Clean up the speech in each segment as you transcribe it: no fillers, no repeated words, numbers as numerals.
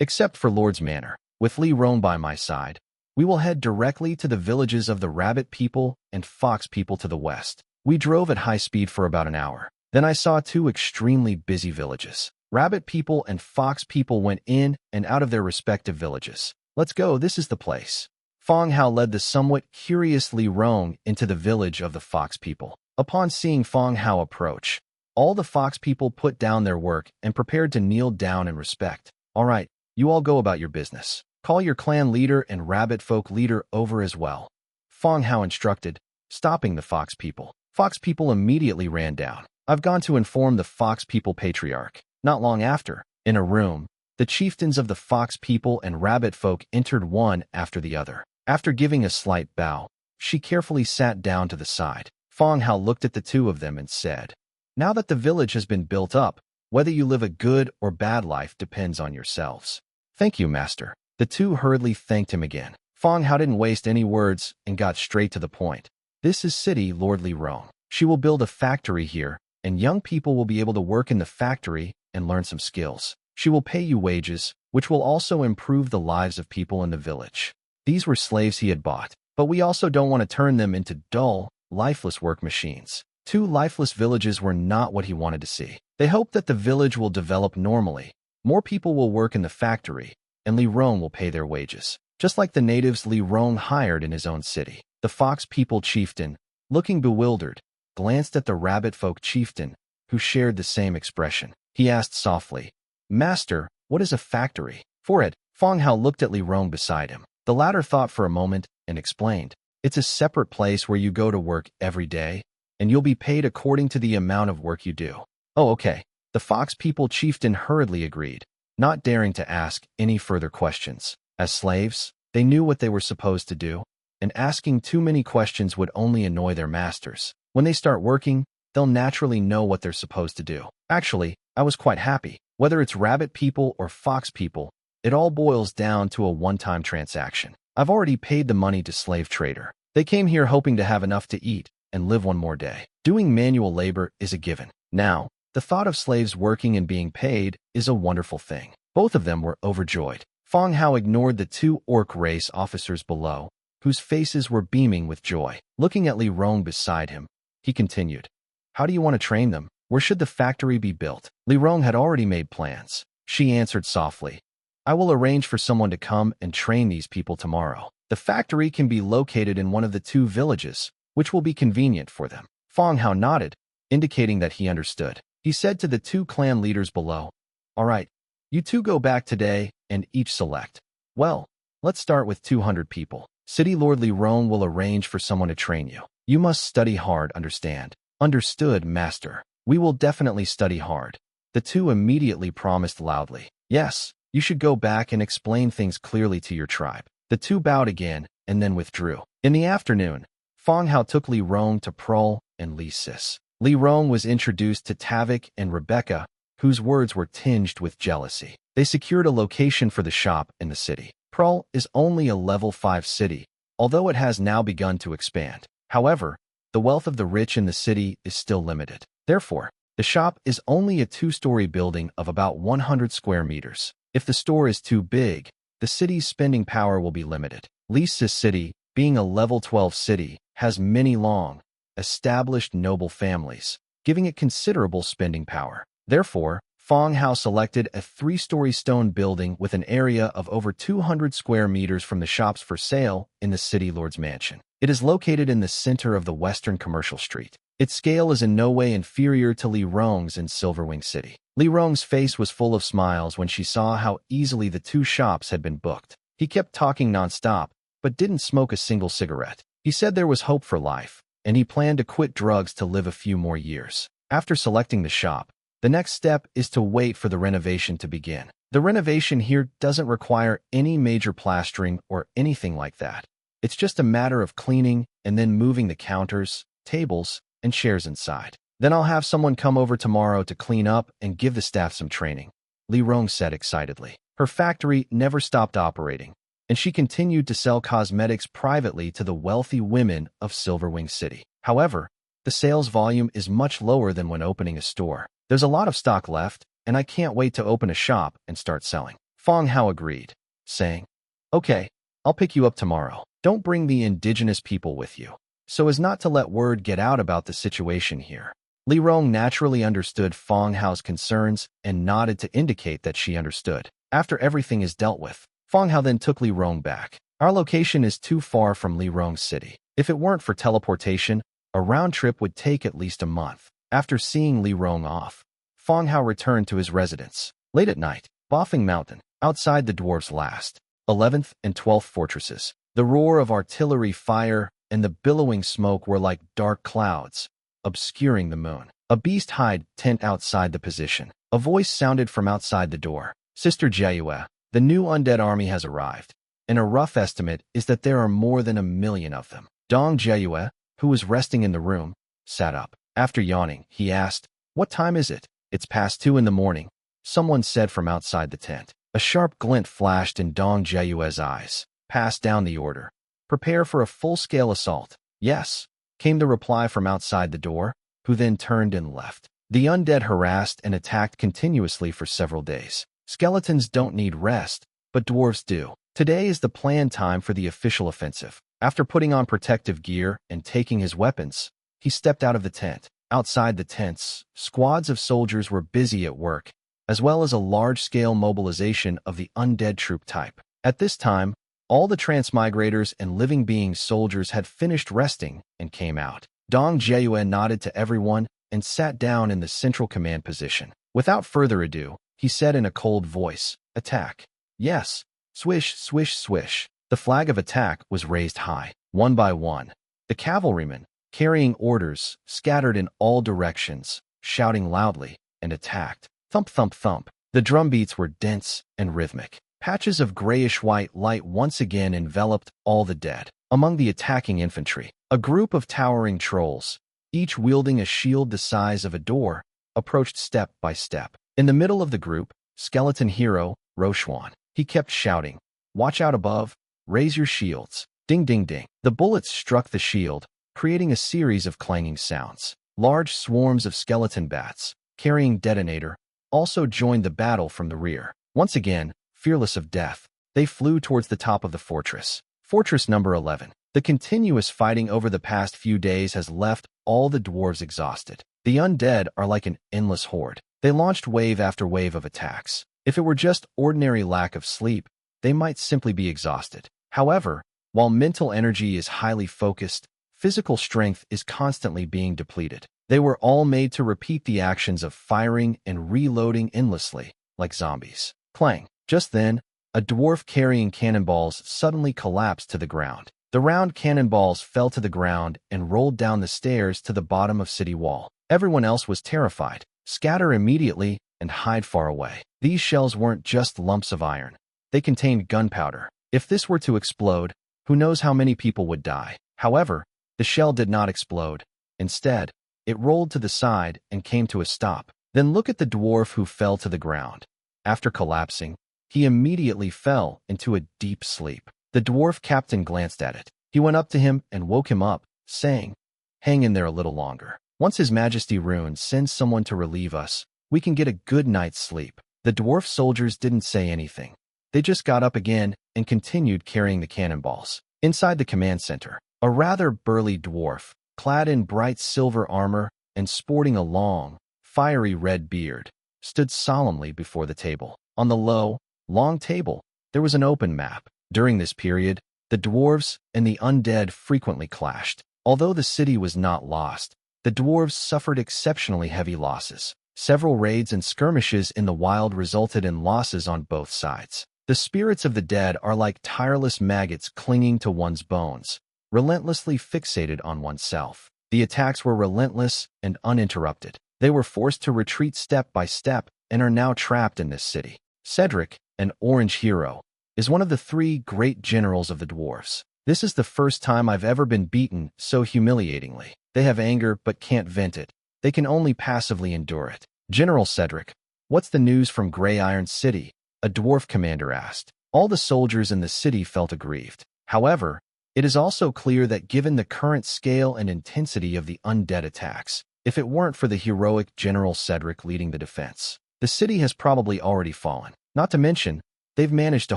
except for Lord's Manor. With Li Rong by my side, we will head directly to the villages of the rabbit people and fox people to the west. We drove at high speed for about an hour. Then I saw two extremely busy villages. Rabbit people and fox people went in and out of their respective villages. Let's go, this is the place. Fang Hao led the somewhat curious Li Rong into the village of the fox people. Upon seeing Fang Hao approach, all the fox people put down their work and prepared to kneel down in respect. All right, you all go about your business. Call your clan leader and rabbit folk leader over as well. Fang Hao instructed, stopping the fox people. Fox people immediately ran down. I've gone to inform the fox people patriarch. Not long after, in a room, the chieftains of the fox people and rabbit folk entered one after the other. After giving a slight bow, she carefully sat down to the side. Fang Hao looked at the two of them and said, now that the village has been built up, whether you live a good or bad life depends on yourselves. Thank you, master. The two hurriedly thanked him again. Fang Hao didn't waste any words and got straight to the point. This is City Lord Li Rong. She will build a factory here, and young people will be able to work in the factory and learn some skills. She will pay you wages, which will also improve the lives of people in the village. These were slaves he had bought, but we also don't want to turn them into dull, lifeless work machines. Two lifeless villages were not what he wanted to see. They hope that the village will develop normally. More people will work in the factory, and Li Rong will pay their wages, just like the natives Li Rong hired in his own city. The fox people chieftain, looking bewildered, glanced at the rabbit folk chieftain, who shared the same expression. He asked softly, Master, what is a factory? For it, Fang Hao looked at Li Rong beside him. The latter thought for a moment and explained, it's a separate place where you go to work every day, and you'll be paid according to the amount of work you do. Oh, okay. The fox people chieftain hurriedly agreed, not daring to ask any further questions. As slaves, they knew what they were supposed to do, and asking too many questions would only annoy their masters. When they start working, they'll naturally know what they're supposed to do. Actually, I was quite happy. Whether it's rabbit people or fox people, it all boils down to a one-time transaction. I've already paid the money to slave trader. They came here hoping to have enough to eat and live one more day. Doing manual labor is a given. Now, the thought of slaves working and being paid is a wonderful thing. Both of them were overjoyed. Fang Hao ignored the two orc race officers below, whose faces were beaming with joy. Looking at Li Rong beside him, he continued, how do you want to train them? Where should the factory be built? Li Rong had already made plans. She answered softly, I will arrange for someone to come and train these people tomorrow. The factory can be located in one of the two villages, which will be convenient for them. Fang Hao nodded, indicating that he understood. He said to the two clan leaders below, all right, you two go back today and each select. Well, let's start with 200 people. City Lord Li Rong will arrange for someone to train you. You must study hard, understand? Understood, master. We will definitely study hard. The two immediately promised loudly. Yes, you should go back and explain things clearly to your tribe. The two bowed again and then withdrew. In the afternoon, Fang Hao took Li Rong to Prol and Li Sis. Li Rong was introduced to Tavik and Rebecca, whose words were tinged with jealousy. They secured a location for the shop in the city. Prol is only a level 5 city, although it has now begun to expand. However, the wealth of the rich in the city is still limited. Therefore, the shop is only a 2-story building of about 100 square meters. If the store is too big, the city's spending power will be limited. Li Sis City, being a level 12 city, has many long, established noble families, giving it considerable spending power. Therefore, Fang Hao selected a 3-story stone building with an area of over 200 square meters from the shops for sale in the city lord's mansion. It is located in the center of the western commercial street. Its scale is in no way inferior to Li Rong's in Silverwing City. Li Rong's face was full of smiles when she saw how easily the two shops had been booked. He kept talking nonstop, but didn't smoke a single cigarette. He said there was hope for life, and he planned to quit drugs to live a few more years. After selecting the shop, the next step is to wait for the renovation to begin. The renovation here doesn't require any major plastering or anything like that. It's just a matter of cleaning and then moving the counters, tables, and chairs inside. Then I'll have someone come over tomorrow to clean up and give the staff some training, Li Rong said excitedly. Her factory never stopped operating, and she continued to sell cosmetics privately to the wealthy women of Silverwing City. However, the sales volume is much lower than when opening a store. There's a lot of stock left, and I can't wait to open a shop and start selling. Fang Hao agreed, saying, "Okay, I'll pick you up tomorrow. Don't bring the indigenous people with you, so as not to let word get out about the situation here." Li Rong naturally understood Fang Hao's concerns and nodded to indicate that she understood. After everything is dealt with, Fang Hao then took Li Rong back. Our location is too far from Li Rong's city. If it weren't for teleportation, a round trip would take at least a month. After seeing Li Rong off, Fang Hao returned to his residence. Late at night, Boffing Mountain, outside the dwarves' last 11th and 12th fortresses. The roar of artillery fire and the billowing smoke were like dark clouds, obscuring the moon. A beast hide tent outside the position. A voice sounded from outside the door. "Sister Jiayue, the new undead army has arrived, and a rough estimate is that there are more than 1,000,000 of them." Dong Jiayue, who was resting in the room, sat up. After yawning, he asked, "What time is it?" "It's past 2 in the morning," someone said from outside the tent. A sharp glint flashed in Dong Jiayue's eyes. "Pass down the order. Prepare for a full-scale assault." "Yes," came the reply from outside the door, who then turned and left. The undead harassed and attacked continuously for several days. Skeletons don't need rest, but dwarves do. Today is the planned time for the official offensive. After putting on protective gear and taking his weapons, he stepped out of the tent. Outside the tents, squads of soldiers were busy at work, as well as a large-scale mobilization of the undead troop type. At this time, all the transmigrators and living beings soldiers had finished resting and came out. Dong Jiayue nodded to everyone and sat down in the central command position. Without further ado, he said in a cold voice, "Attack." "Yes." Swish, swish, swish. The flag of attack was raised high. One by one, the cavalrymen, carrying orders, scattered in all directions, shouting loudly, and attacked. Thump, thump, thump. The drum beats were dense and rhythmic. Patches of grayish-white light once again enveloped all the dead. Among the attacking infantry, a group of towering trolls, each wielding a shield the size of a door, approached step by step. In the middle of the group, skeleton hero, Rochuan. He kept shouting, "Watch out above, raise your shields." Ding, ding, ding. The bullets struck the shield, creating a series of clanging sounds. Large swarms of skeleton bats, carrying detonator, also joined the battle from the rear. Once again, fearless of death, they flew towards the top of the fortress. Fortress number 11. The continuous fighting over the past few days has left all the dwarves exhausted. The undead are like an endless horde. They launched wave after wave of attacks. If it were just ordinary lack of sleep, they might simply be exhausted. However, while mental energy is highly focused, physical strength is constantly being depleted. They were all made to repeat the actions of firing and reloading endlessly, like zombies. Clang. Just then, a dwarf carrying cannonballs suddenly collapsed to the ground. The round cannonballs fell to the ground and rolled down the stairs to the bottom of city wall. Everyone else was terrified. Scatter immediately and hide far away. These shells weren't just lumps of iron. They contained gunpowder. If this were to explode, who knows how many people would die. However, the shell did not explode. Instead, it rolled to the side and came to a stop. Then look at the dwarf who fell to the ground. After collapsing, he immediately fell into a deep sleep. The dwarf captain glanced at it. He went up to him and woke him up, saying, "Hang in there a little longer. Once His Majesty Rune sends someone to relieve us, we can get a good night's sleep." The dwarf soldiers didn't say anything. They just got up again and continued carrying the cannonballs. Inside the command center, a rather burly dwarf, clad in bright silver armor and sporting a long, fiery red beard, stood solemnly before the table. On the low, long table, there was an open map. During this period, the dwarves and the undead frequently clashed. Although the city was not lost, the dwarves suffered exceptionally heavy losses. Several raids and skirmishes in the wild resulted in losses on both sides. The spirits of the dead are like tireless maggots clinging to one's bones, relentlessly fixated on oneself. The attacks were relentless and uninterrupted. They were forced to retreat step by step and are now trapped in this city. Cedric, an orange hero, is one of the 3 great generals of the dwarves. "This is the first time I've ever been beaten so humiliatingly." They have anger but can't vent it. They can only passively endure it. "General Cedric, what's the news from Grey Iron City?" a dwarf commander asked. All the soldiers in the city felt aggrieved. However, it is also clear that given the current scale and intensity of the undead attacks, if it weren't for the heroic General Cedric leading the defense, the city has probably already fallen. Not to mention, they've managed to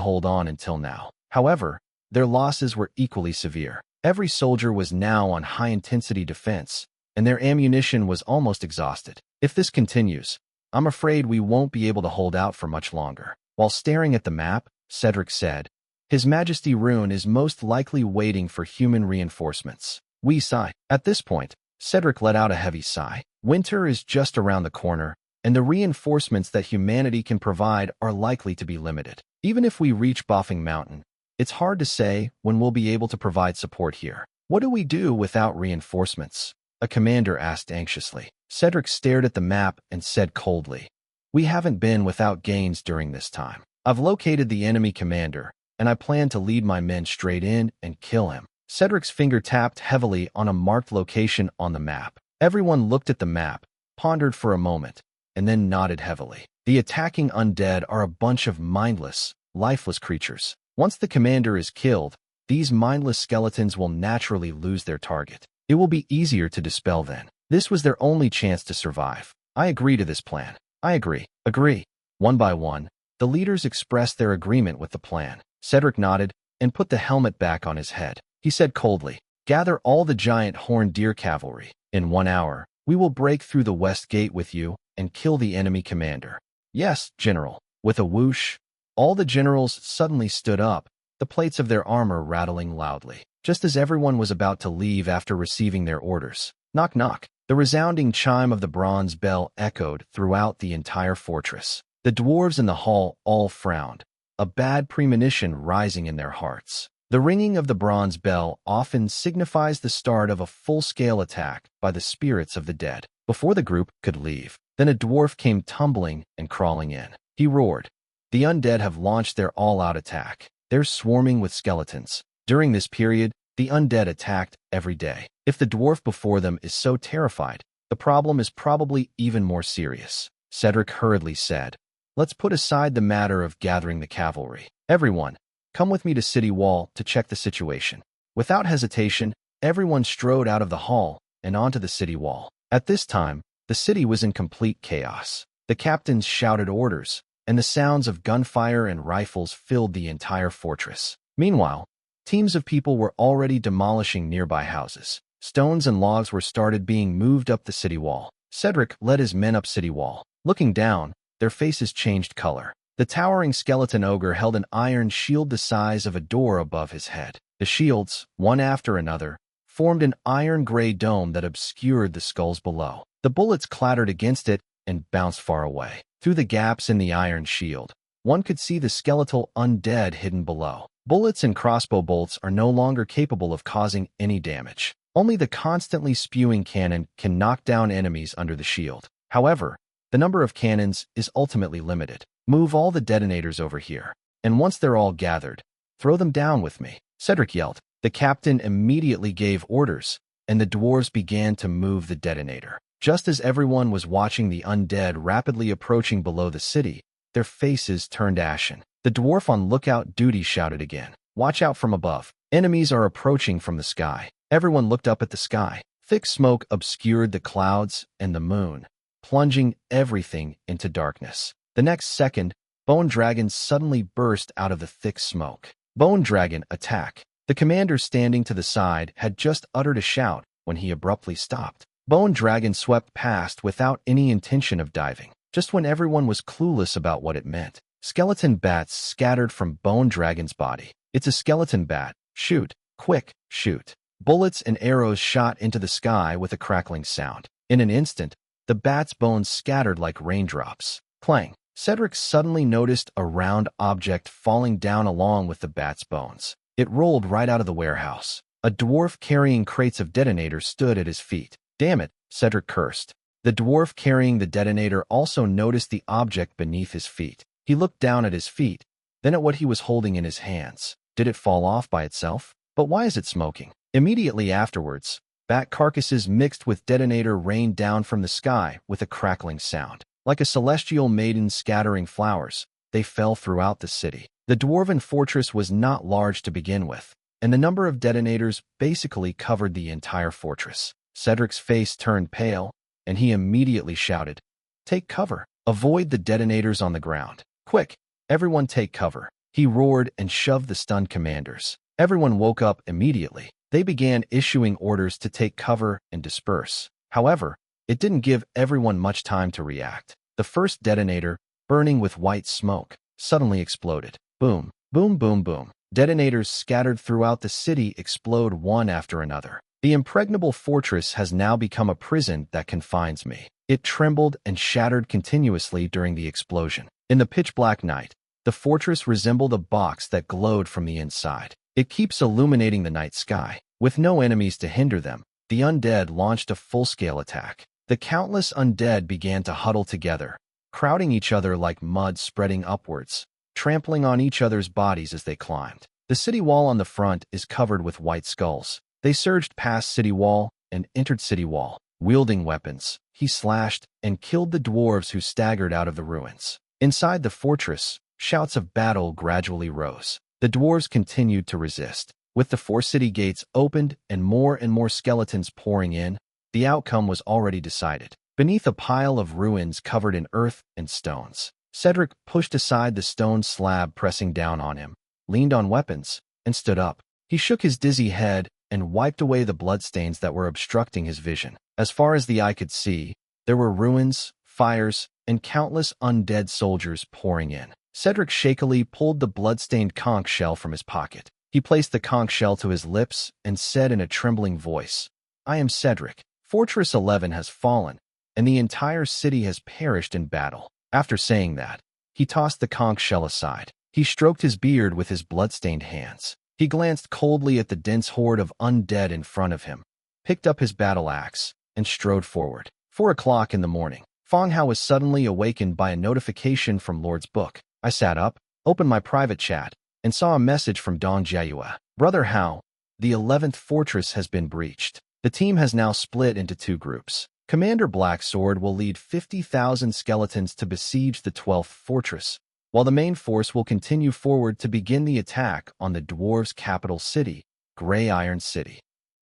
hold on until now. However, their losses were equally severe. Every soldier was now on high-intensity defense, and their ammunition was almost exhausted. If this continues, I'm afraid we won't be able to hold out for much longer. While staring at the map, Cedric said, His Majesty Rune is most likely waiting for human reinforcements. We sigh. At this point, Cedric let out a heavy sigh. Winter is just around the corner, and the reinforcements that humanity can provide are likely to be limited. Even if we reach Boffing Mountain, it's hard to say when we'll be able to provide support here. What do we do without reinforcements? A commander asked anxiously. Cedric stared at the map and said coldly, We haven't been without gains during this time. I've located the enemy commander, and I plan to lead my men straight in and kill him. Cedric's finger tapped heavily on a marked location on the map. Everyone looked at the map, pondered for a moment, and then nodded heavily. The attacking undead are a bunch of mindless, lifeless creatures. Once the commander is killed, these mindless skeletons will naturally lose their target. It will be easier to dispel then. This was their only chance to survive. I agree to this plan. I agree. Agree. One by one, the leaders expressed their agreement with the plan. Cedric nodded and put the helmet back on his head. He said coldly, Gather all the giant horned deer cavalry. In 1 hour, we will break through the west gate with you and kill the enemy commander. Yes, General. With a whoosh, all the generals suddenly stood up, the plates of their armor rattling loudly, just as everyone was about to leave after receiving their orders. Knock knock. The resounding chime of the bronze bell echoed throughout the entire fortress. The dwarves in the hall all frowned, a bad premonition rising in their hearts. The ringing of the bronze bell often signifies the start of a full-scale attack by the spirits of the dead. Before the group could leave, then a dwarf came tumbling and crawling in. He roared, The undead have launched their all-out attack. They're swarming with skeletons. During this period, the undead attacked every day. If the dwarf before them is so terrified, the problem is probably even more serious. Cedric hurriedly said, Let's put aside the matter of gathering the cavalry. Everyone, come with me to City Wall to check the situation. Without hesitation, everyone strode out of the hall and onto the city wall. At this time, the city was in complete chaos. The captains shouted orders, and the sounds of gunfire and rifles filled the entire fortress. Meanwhile, teams of people were already demolishing nearby houses. Stones and logs were started being moved up the city wall. Cedric led his men up city wall. Looking down, their faces changed color. The towering skeleton ogre held an iron shield the size of a door above his head. The shields, one after another, formed an iron-gray dome that obscured the skulls below. The bullets clattered against it and bounced far away. Through the gaps in the iron shield, one could see the skeletal undead hidden below. Bullets and crossbow bolts are no longer capable of causing any damage. Only the constantly spewing cannon can knock down enemies under the shield. However, the number of cannons is ultimately limited. Move all the detonators over here, and once they're all gathered, throw them down with me, Cedric yelled. The captain immediately gave orders, and the dwarves began to move the detonator. Just as everyone was watching the undead rapidly approaching below the city, their faces turned ashen. The dwarf on lookout duty shouted again, Watch out from above. Enemies are approaching from the sky. Everyone looked up at the sky. Thick smoke obscured the clouds and the moon, plunging everything into darkness. The next second, Bone Dragon suddenly burst out of the thick smoke. Bone Dragon, attack! The commander standing to the side had just uttered a shout when he abruptly stopped. Bone Dragon swept past without any intention of diving, just when everyone was clueless about what it meant. Skeleton bats scattered from Bone Dragon's body. It's a skeleton bat. Shoot! Quick, shoot! Bullets and arrows shot into the sky with a crackling sound. In an instant, the bat's bones scattered like raindrops. Clang! Cedric suddenly noticed a round object falling down along with the bat's bones. It rolled right out of the warehouse. A dwarf carrying crates of detonators stood at his feet. Damn it, Cedric cursed. The dwarf carrying the detonator also noticed the object beneath his feet. He looked down at his feet, then at what he was holding in his hands. Did it fall off by itself? But why is it smoking? Immediately afterwards, bat carcasses mixed with detonator rained down from the sky with a crackling sound. Like a celestial maiden scattering flowers, they fell throughout the city. The dwarven fortress was not large to begin with, and the number of detonators basically covered the entire fortress. Cedric's face turned pale, and he immediately shouted, Take cover! Avoid the detonators on the ground. Quick! Everyone take cover. He roared and shoved the stunned commanders. Everyone woke up immediately. They began issuing orders to take cover and disperse. However, it didn't give everyone much time to react. The first detonator, burning with white smoke, suddenly exploded. Boom, boom, boom, boom. Detonators scattered throughout the city explode one after another. The impregnable fortress has now become a prison that confines me. It trembled and shattered continuously during the explosion. In the pitch-black night, the fortress resembled a box that glowed from the inside. It keeps illuminating the night sky. With no enemies to hinder them, the undead launched a full-scale attack. The countless undead began to huddle together, crowding each other like mud spreading upwards, trampling on each other's bodies as they climbed. The city wall on the front is covered with white skulls. They surged past city wall and entered city wall. Wielding weapons, he slashed and killed the dwarves who staggered out of the ruins. Inside the fortress, shouts of battle gradually rose. The dwarves continued to resist. With the 4 city gates opened and more skeletons pouring in, the outcome was already decided. Beneath a pile of ruins covered in earth and stones, Cedric pushed aside the stone slab pressing down on him, leaned on weapons, and stood up. He shook his dizzy head and wiped away the bloodstains that were obstructing his vision. As far as the eye could see, there were ruins, fires, and countless undead soldiers pouring in. Cedric shakily pulled the blood-stained conch shell from his pocket. He placed the conch shell to his lips and said in a trembling voice, "I am Cedric. Fortress 11 has fallen, and the entire city has perished in battle." After saying that, he tossed the conch shell aside. He stroked his beard with his blood-stained hands. He glanced coldly at the dense horde of undead in front of him, picked up his battle axe, and strode forward. 4 o'clock in the morning. Fang Hao was suddenly awakened by a notification from Lord's book. I sat up, opened my private chat, and saw a message from Dong Jiayue. "Brother Hao, the 11th fortress has been breached. The team has now split into 2 groups. Commander Blacksword will lead 50,000 skeletons to besiege the 12th fortress, while the main force will continue forward to begin the attack on the dwarves' capital city, Grey Iron City."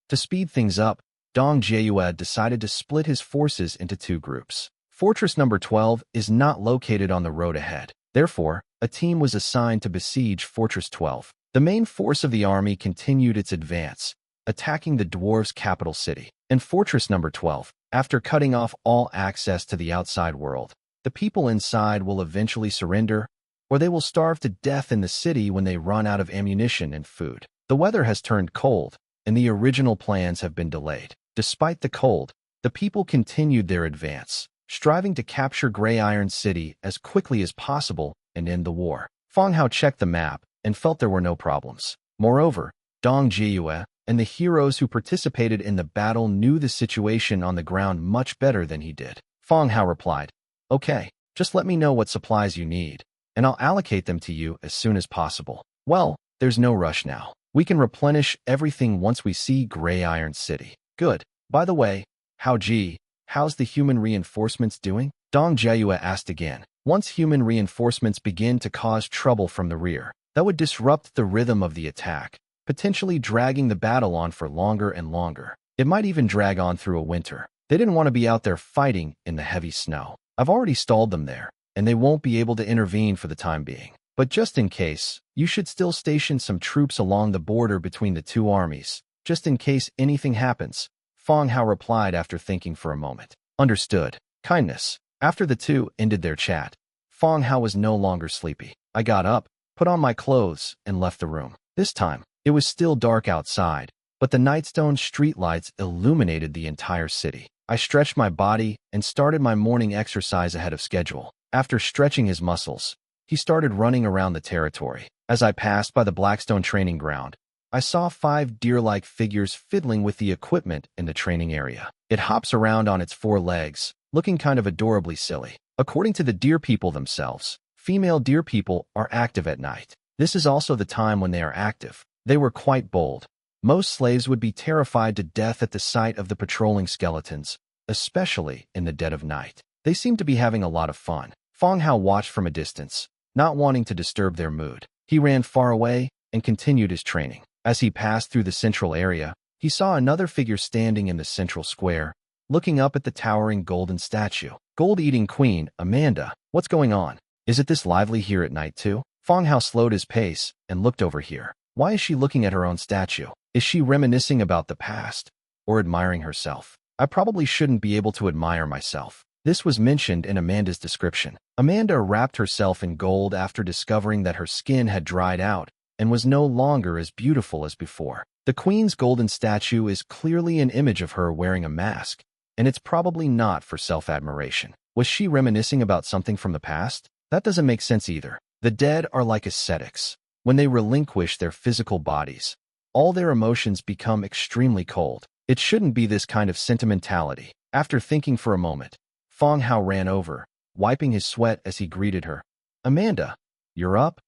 To speed things up, Dong Jiayue decided to split his forces into 2 groups. Fortress number 12 is not located on the road ahead. Therefore, a team was assigned to besiege Fortress 12. The main force of the army continued its advance, attacking the dwarves' capital city. In Fortress number 12, after cutting off all access to the outside world, the people inside will eventually surrender, or they will starve to death in the city when they run out of ammunition and food. The weather has turned cold, and the original plans have been delayed. Despite the cold, the people continued their advance, striving to capture Grey Iron City as quickly as possible and end the war. Fang Hao checked the map and felt there were no problems. Moreover, Dong Jiayue and the heroes who participated in the battle knew the situation on the ground much better than he did. Fang Hao replied, "Okay, just let me know what supplies you need, and I'll allocate them to you as soon as possible." "Well, there's no rush now. We can replenish everything once we see Grey Iron City." "Good. By the way, how's the human reinforcements doing?" Dong Jiayue asked again. Once human reinforcements begin to cause trouble from the rear, that would disrupt the rhythm of the attack, potentially dragging the battle on for longer and longer. It might even drag on through a winter. They didn't want to be out there fighting in the heavy snow. I've already stalled them there, and they won't be able to intervene for the time being. But just in case, you should still station some troops along the border between the 2 armies, just in case anything happens. Fang Hao replied after thinking for a moment. "Understood. Kindness." After the 2 ended their chat, Fang Hao was no longer sleepy. I got up, put on my clothes, and left the room. This time, it was still dark outside, but the Nightstone streetlights illuminated the entire city. I stretched my body and started my morning exercise ahead of schedule. After stretching his muscles, he started running around the territory. As I passed by the Blackstone training ground, I saw 5 deer-like figures fiddling with the equipment in the training area. It hops around on its 4 legs, looking kind of adorably silly. According to the deer people themselves, female deer people are active at night. This is also the time when they are active. They were quite bold. Most slaves would be terrified to death at the sight of the patrolling skeletons, especially in the dead of night. They seemed to be having a lot of fun. Fang Hao watched from a distance, not wanting to disturb their mood. He ran far away and continued his training. As he passed through the central area, he saw another figure standing in the central square, looking up at the towering golden statue. "Gold-eating queen, Amanda, what's going on?" Is it this lively here at night too? Fang Hao slowed his pace and looked over here. Why is she looking at her own statue? Is she reminiscing about the past? Or admiring herself? I probably shouldn't be able to admire myself. This was mentioned in Amanda's description. Amanda wrapped herself in gold after discovering that her skin had dried out and was no longer as beautiful as before. The queen's golden statue is clearly an image of her wearing a mask, and it's probably not for self-admiration. Was she reminiscing about something from the past? That doesn't make sense either. The dead are like ascetics. When they relinquish their physical bodies, all their emotions become extremely cold. It shouldn't be this kind of sentimentality. After thinking for a moment, Fang Hao ran over, wiping his sweat as he greeted her. Amanda, you're up?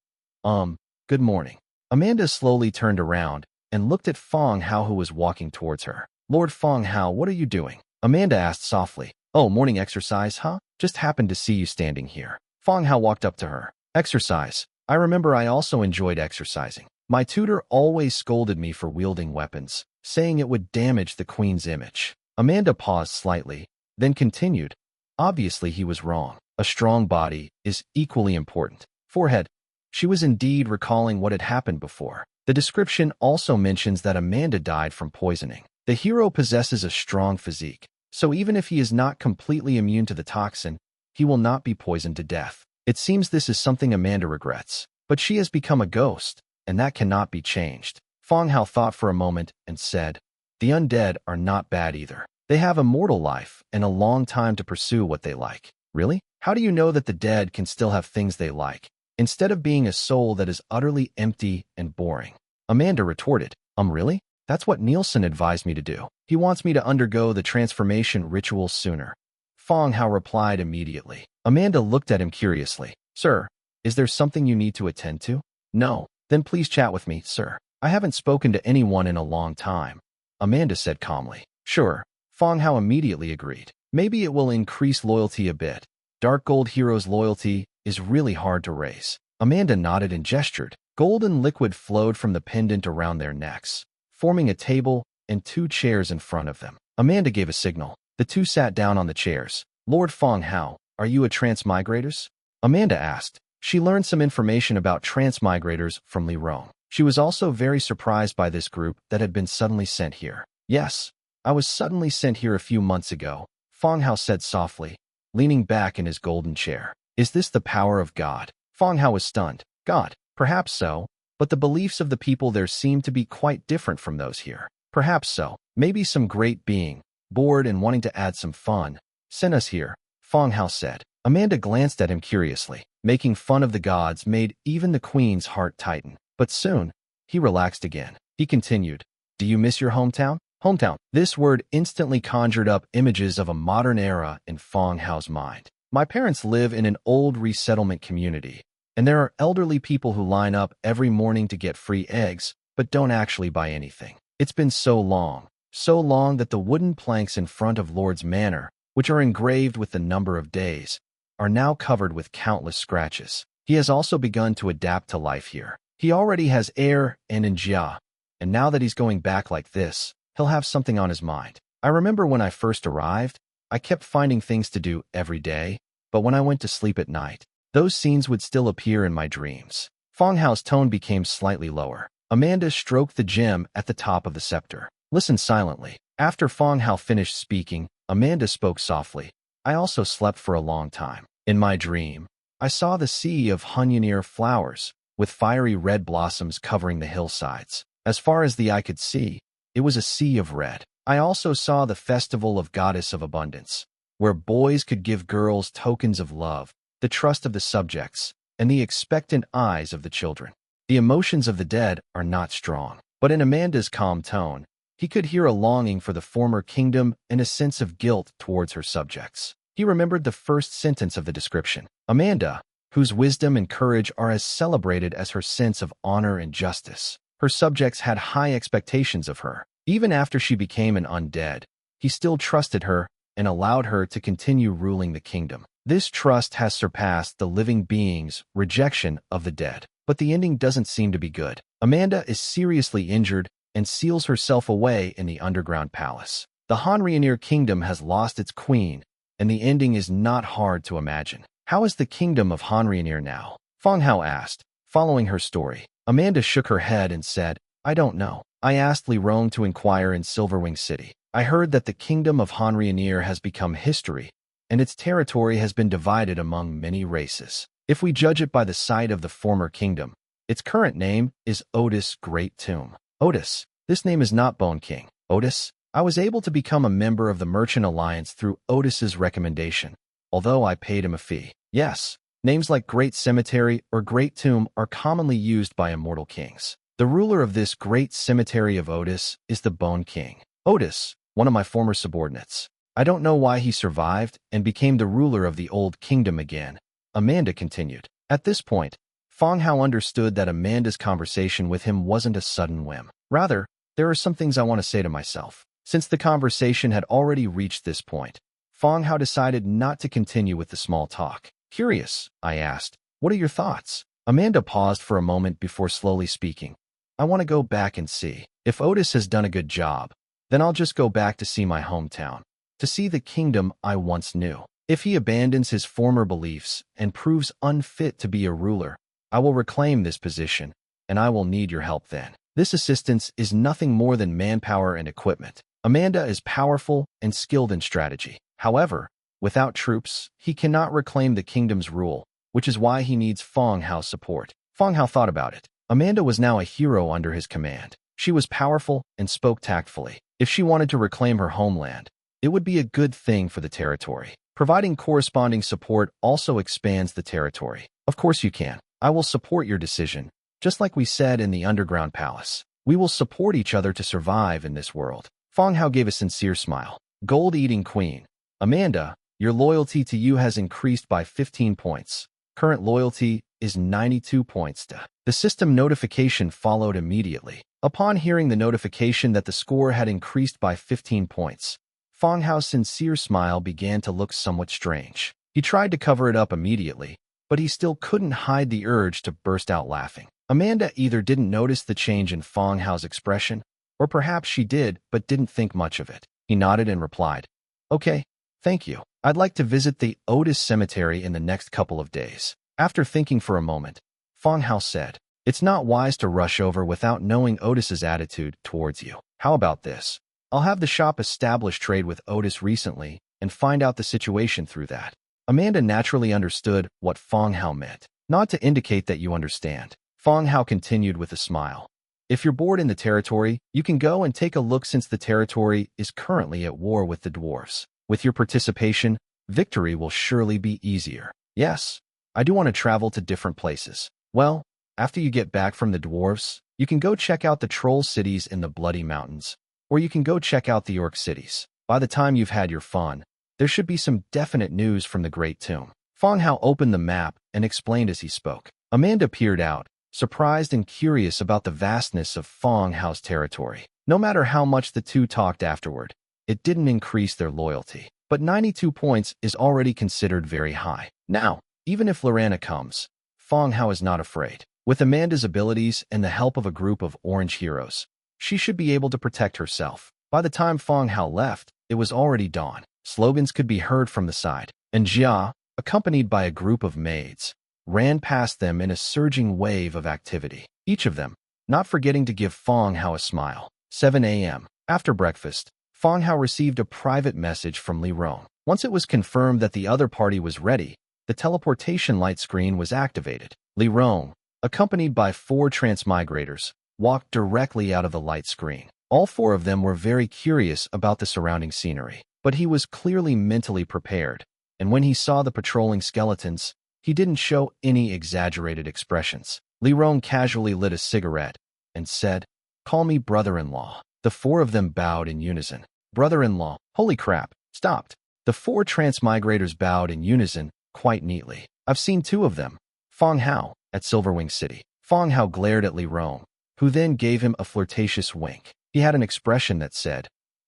Good morning. Amanda slowly turned around and looked at Fang Hao, who was walking towards her. Lord Fang Hao, what are you doing? Amanda asked softly. Oh, morning exercise, huh? Just happened to see you standing here. Fang Hao walked up to her. Exercise. I remember I also enjoyed exercising. My tutor always scolded me for wielding weapons, saying it would damage the queen's image. Amanda paused slightly, then continued. Obviously, he was wrong. A strong body is equally important. Forehead. She was indeed recalling what had happened before. The description also mentions that Amanda died from poisoning. The hero possesses a strong physique, so even if he is not completely immune to the toxin, he will not be poisoned to death. It seems this is something Amanda regrets, but she has become a ghost, and that cannot be changed. Fang Hao thought for a moment and said, the undead are not bad either. They have a mortal life and a long time to pursue what they like. Really? How do you know that the dead can still have things they like, instead of being a soul that is utterly empty and boring? Amanda retorted, really? That's what Nielsen advised me to do. He wants me to undergo the transformation ritual sooner. Fang Hao replied immediately. Amanda looked at him curiously. Sir, is there something you need to attend to? No. Then please chat with me, sir. I haven't spoken to anyone in a long time. Amanda said calmly. Sure. Fang Hao immediately agreed. Maybe it will increase loyalty a bit. Dark Gold Hero's loyalty is really hard to raise. Amanda nodded and gestured. Golden liquid flowed from the pendant around their necks, forming a table and 2 chairs in front of them. Amanda gave a signal. The 2 sat down on the chairs. Lord Fang Hao, are you a transmigrators? Amanda asked. She learned some information about transmigrators from Li Rong. She was also very surprised by this group that had been suddenly sent here. Yes, I was suddenly sent here a few months ago, Fang Hao said softly, leaning back in his golden chair. Is this the power of God? Fang Hao was stunned. God, perhaps so, but the beliefs of the people there seem to be quite different from those here. Perhaps so. Maybe some great being, bored and wanting to add some fun, sent us here, Fang Hao said. Amanda glanced at him curiously. Making fun of the gods made even the queen's heart tighten. But soon, he relaxed again. He continued, do you miss your hometown? Hometown. This word instantly conjured up images of a modern era in Fang Hao's mind. My parents live in an old resettlement community, and there are elderly people who line up every morning to get free eggs, but don't actually buy anything. It's been so long that the wooden planks in front of Lord's Manor, which are engraved with the number of days, are now covered with countless scratches. He has also begun to adapt to life here. He already has air and Jia, and now that he's going back like this, he'll have something on his mind. I remember when I first arrived, I kept finding things to do every day, but when I went to sleep at night, those scenes would still appear in my dreams. Fang Hao's tone became slightly lower. Amanda stroked the gem at the top of the scepter. Listen silently. After Fang Hao finished speaking, Amanda spoke softly. I also slept for a long time. In my dream, I saw the sea of Hunyanir flowers, with fiery red blossoms covering the hillsides. As far as the eye could see, it was a sea of red. I also saw the festival of Goddess of Abundance, where boys could give girls tokens of love, the trust of the subjects, and the expectant eyes of the children. The emotions of the dead are not strong, but in Amanda's calm tone, he could hear a longing for the former kingdom and a sense of guilt towards her subjects. He remembered the first sentence of the description. Amanda, whose wisdom and courage are as celebrated as her sense of honor and justice. Her subjects had high expectations of her. Even after she became an undead, he still trusted her and allowed her to continue ruling the kingdom. This trust has surpassed the living being's rejection of the dead. But the ending doesn't seem to be good. Amanda is seriously injured and seals herself away in the underground palace. The Hundredfold kingdom has lost its queen, and the ending is not hard to imagine. How is the kingdom of Hanrianir now? Fang Hao asked, following her story. Amanda shook her head and said, I don't know. I asked Li Rong to inquire in Silverwing City. I heard that the kingdom of Hanrianir has become history, and its territory has been divided among many races. If we judge it by the site of the former kingdom, its current name is Otis Great Tomb. Otis. This name is not Bone King. Otis. I was able to become a member of the Merchant Alliance through Otis's recommendation, although I paid him a fee. Yes, names like Great Cemetery or Great Tomb are commonly used by immortal kings. The ruler of this great cemetery of Otis is the Bone King. Otis, one of my former subordinates. I don't know why he survived and became the ruler of the old kingdom again. Amanda continued. At this point, Fang Hao understood that Amanda's conversation with him wasn't a sudden whim. Rather, there are some things I want to say to myself. Since the conversation had already reached this point, Fang Hao decided not to continue with the small talk. Curious, I asked, what are your thoughts? Amanda paused for a moment before slowly speaking. I want to go back and see. If Otis has done a good job, then I'll just go back to see my hometown, to see the kingdom I once knew. If he abandons his former beliefs and proves unfit to be a ruler, I will reclaim this position, and I will need your help then. This assistance is nothing more than manpower and equipment. Amanda is powerful and skilled in strategy. However, without troops, he cannot reclaim the kingdom's rule, which is why he needs Fang Hao's support. Fang Hao thought about it. Amanda was now a hero under his command. She was powerful and spoke tactfully. If she wanted to reclaim her homeland, it would be a good thing for the territory. Providing corresponding support also expands the territory. Of course you can. I will support your decision. Just like we said in the underground palace, we will support each other to survive in this world. Fang Hao gave a sincere smile. Gold-eating queen. Amanda, your loyalty to you has increased by 15 points. Current loyalty is 92 points. The system notification followed immediately. Upon hearing the notification that the score had increased by 15 points, Fang Hao's sincere smile began to look somewhat strange. He tried to cover it up immediately, but he still couldn't hide the urge to burst out laughing. Amanda either didn't notice the change in Fang Hao's expression, or perhaps she did but didn't think much of it. He nodded and replied, Okay, thank you. I'd like to visit the Otis Cemetery in the next couple of days. After thinking for a moment, Fang Hao said, It's not wise to rush over without knowing Otis's attitude towards you. How about this? I'll have the shop establish trade with Otis recently and find out the situation through that. Amanda naturally understood what Fang Hao meant. Not to indicate that you understand. Fang Hao continued with a smile. If you're bored in the territory, you can go and take a look since the territory is currently at war with the dwarves. With your participation, victory will surely be easier. Yes, I do want to travel to different places. Well, after you get back from the dwarves, you can go check out the troll cities in the Bloody Mountains, or you can go check out the orc cities. By the time you've had your fun, there should be some definite news from the Great Tomb. Fang Hao opened the map and explained as he spoke. Amanda peered out, surprised and curious about the vastness of Fang Hao's territory. No matter how much the two talked afterward, it didn't increase their loyalty. But 92 points is already considered very high. Now, even if Lorana comes, Fang Hao is not afraid. With Amanda's abilities and the help of a group of orange heroes, she should be able to protect herself. By the time Fang Hao left, it was already dawn. Slogans could be heard from the side, and Jia, accompanied by a group of maids, ran past them in a surging wave of activity. Each of them, not forgetting to give Fang Hao a smile. 7 a.m. After breakfast, Fang Hao received a private message from Li Rong. Once it was confirmed that the other party was ready, the teleportation light screen was activated. Li Rong, accompanied by 4 transmigrators, walked directly out of the light screen. All 4 of them were very curious about the surrounding scenery, but he was clearly mentally prepared, and when he saw the patrolling skeletons, he didn't show any exaggerated expressions. Li Rong casually lit a cigarette and said, Call me brother-in-law. The 4 of them bowed in unison. Brother-in-law, holy crap, stopped. The 4 transmigrators bowed in unison, quite neatly. I've seen 2 of them. Fang Hao, at Silverwing City. Fang Hao glared at Li Rong, who then gave him a flirtatious wink. He had an expression that said,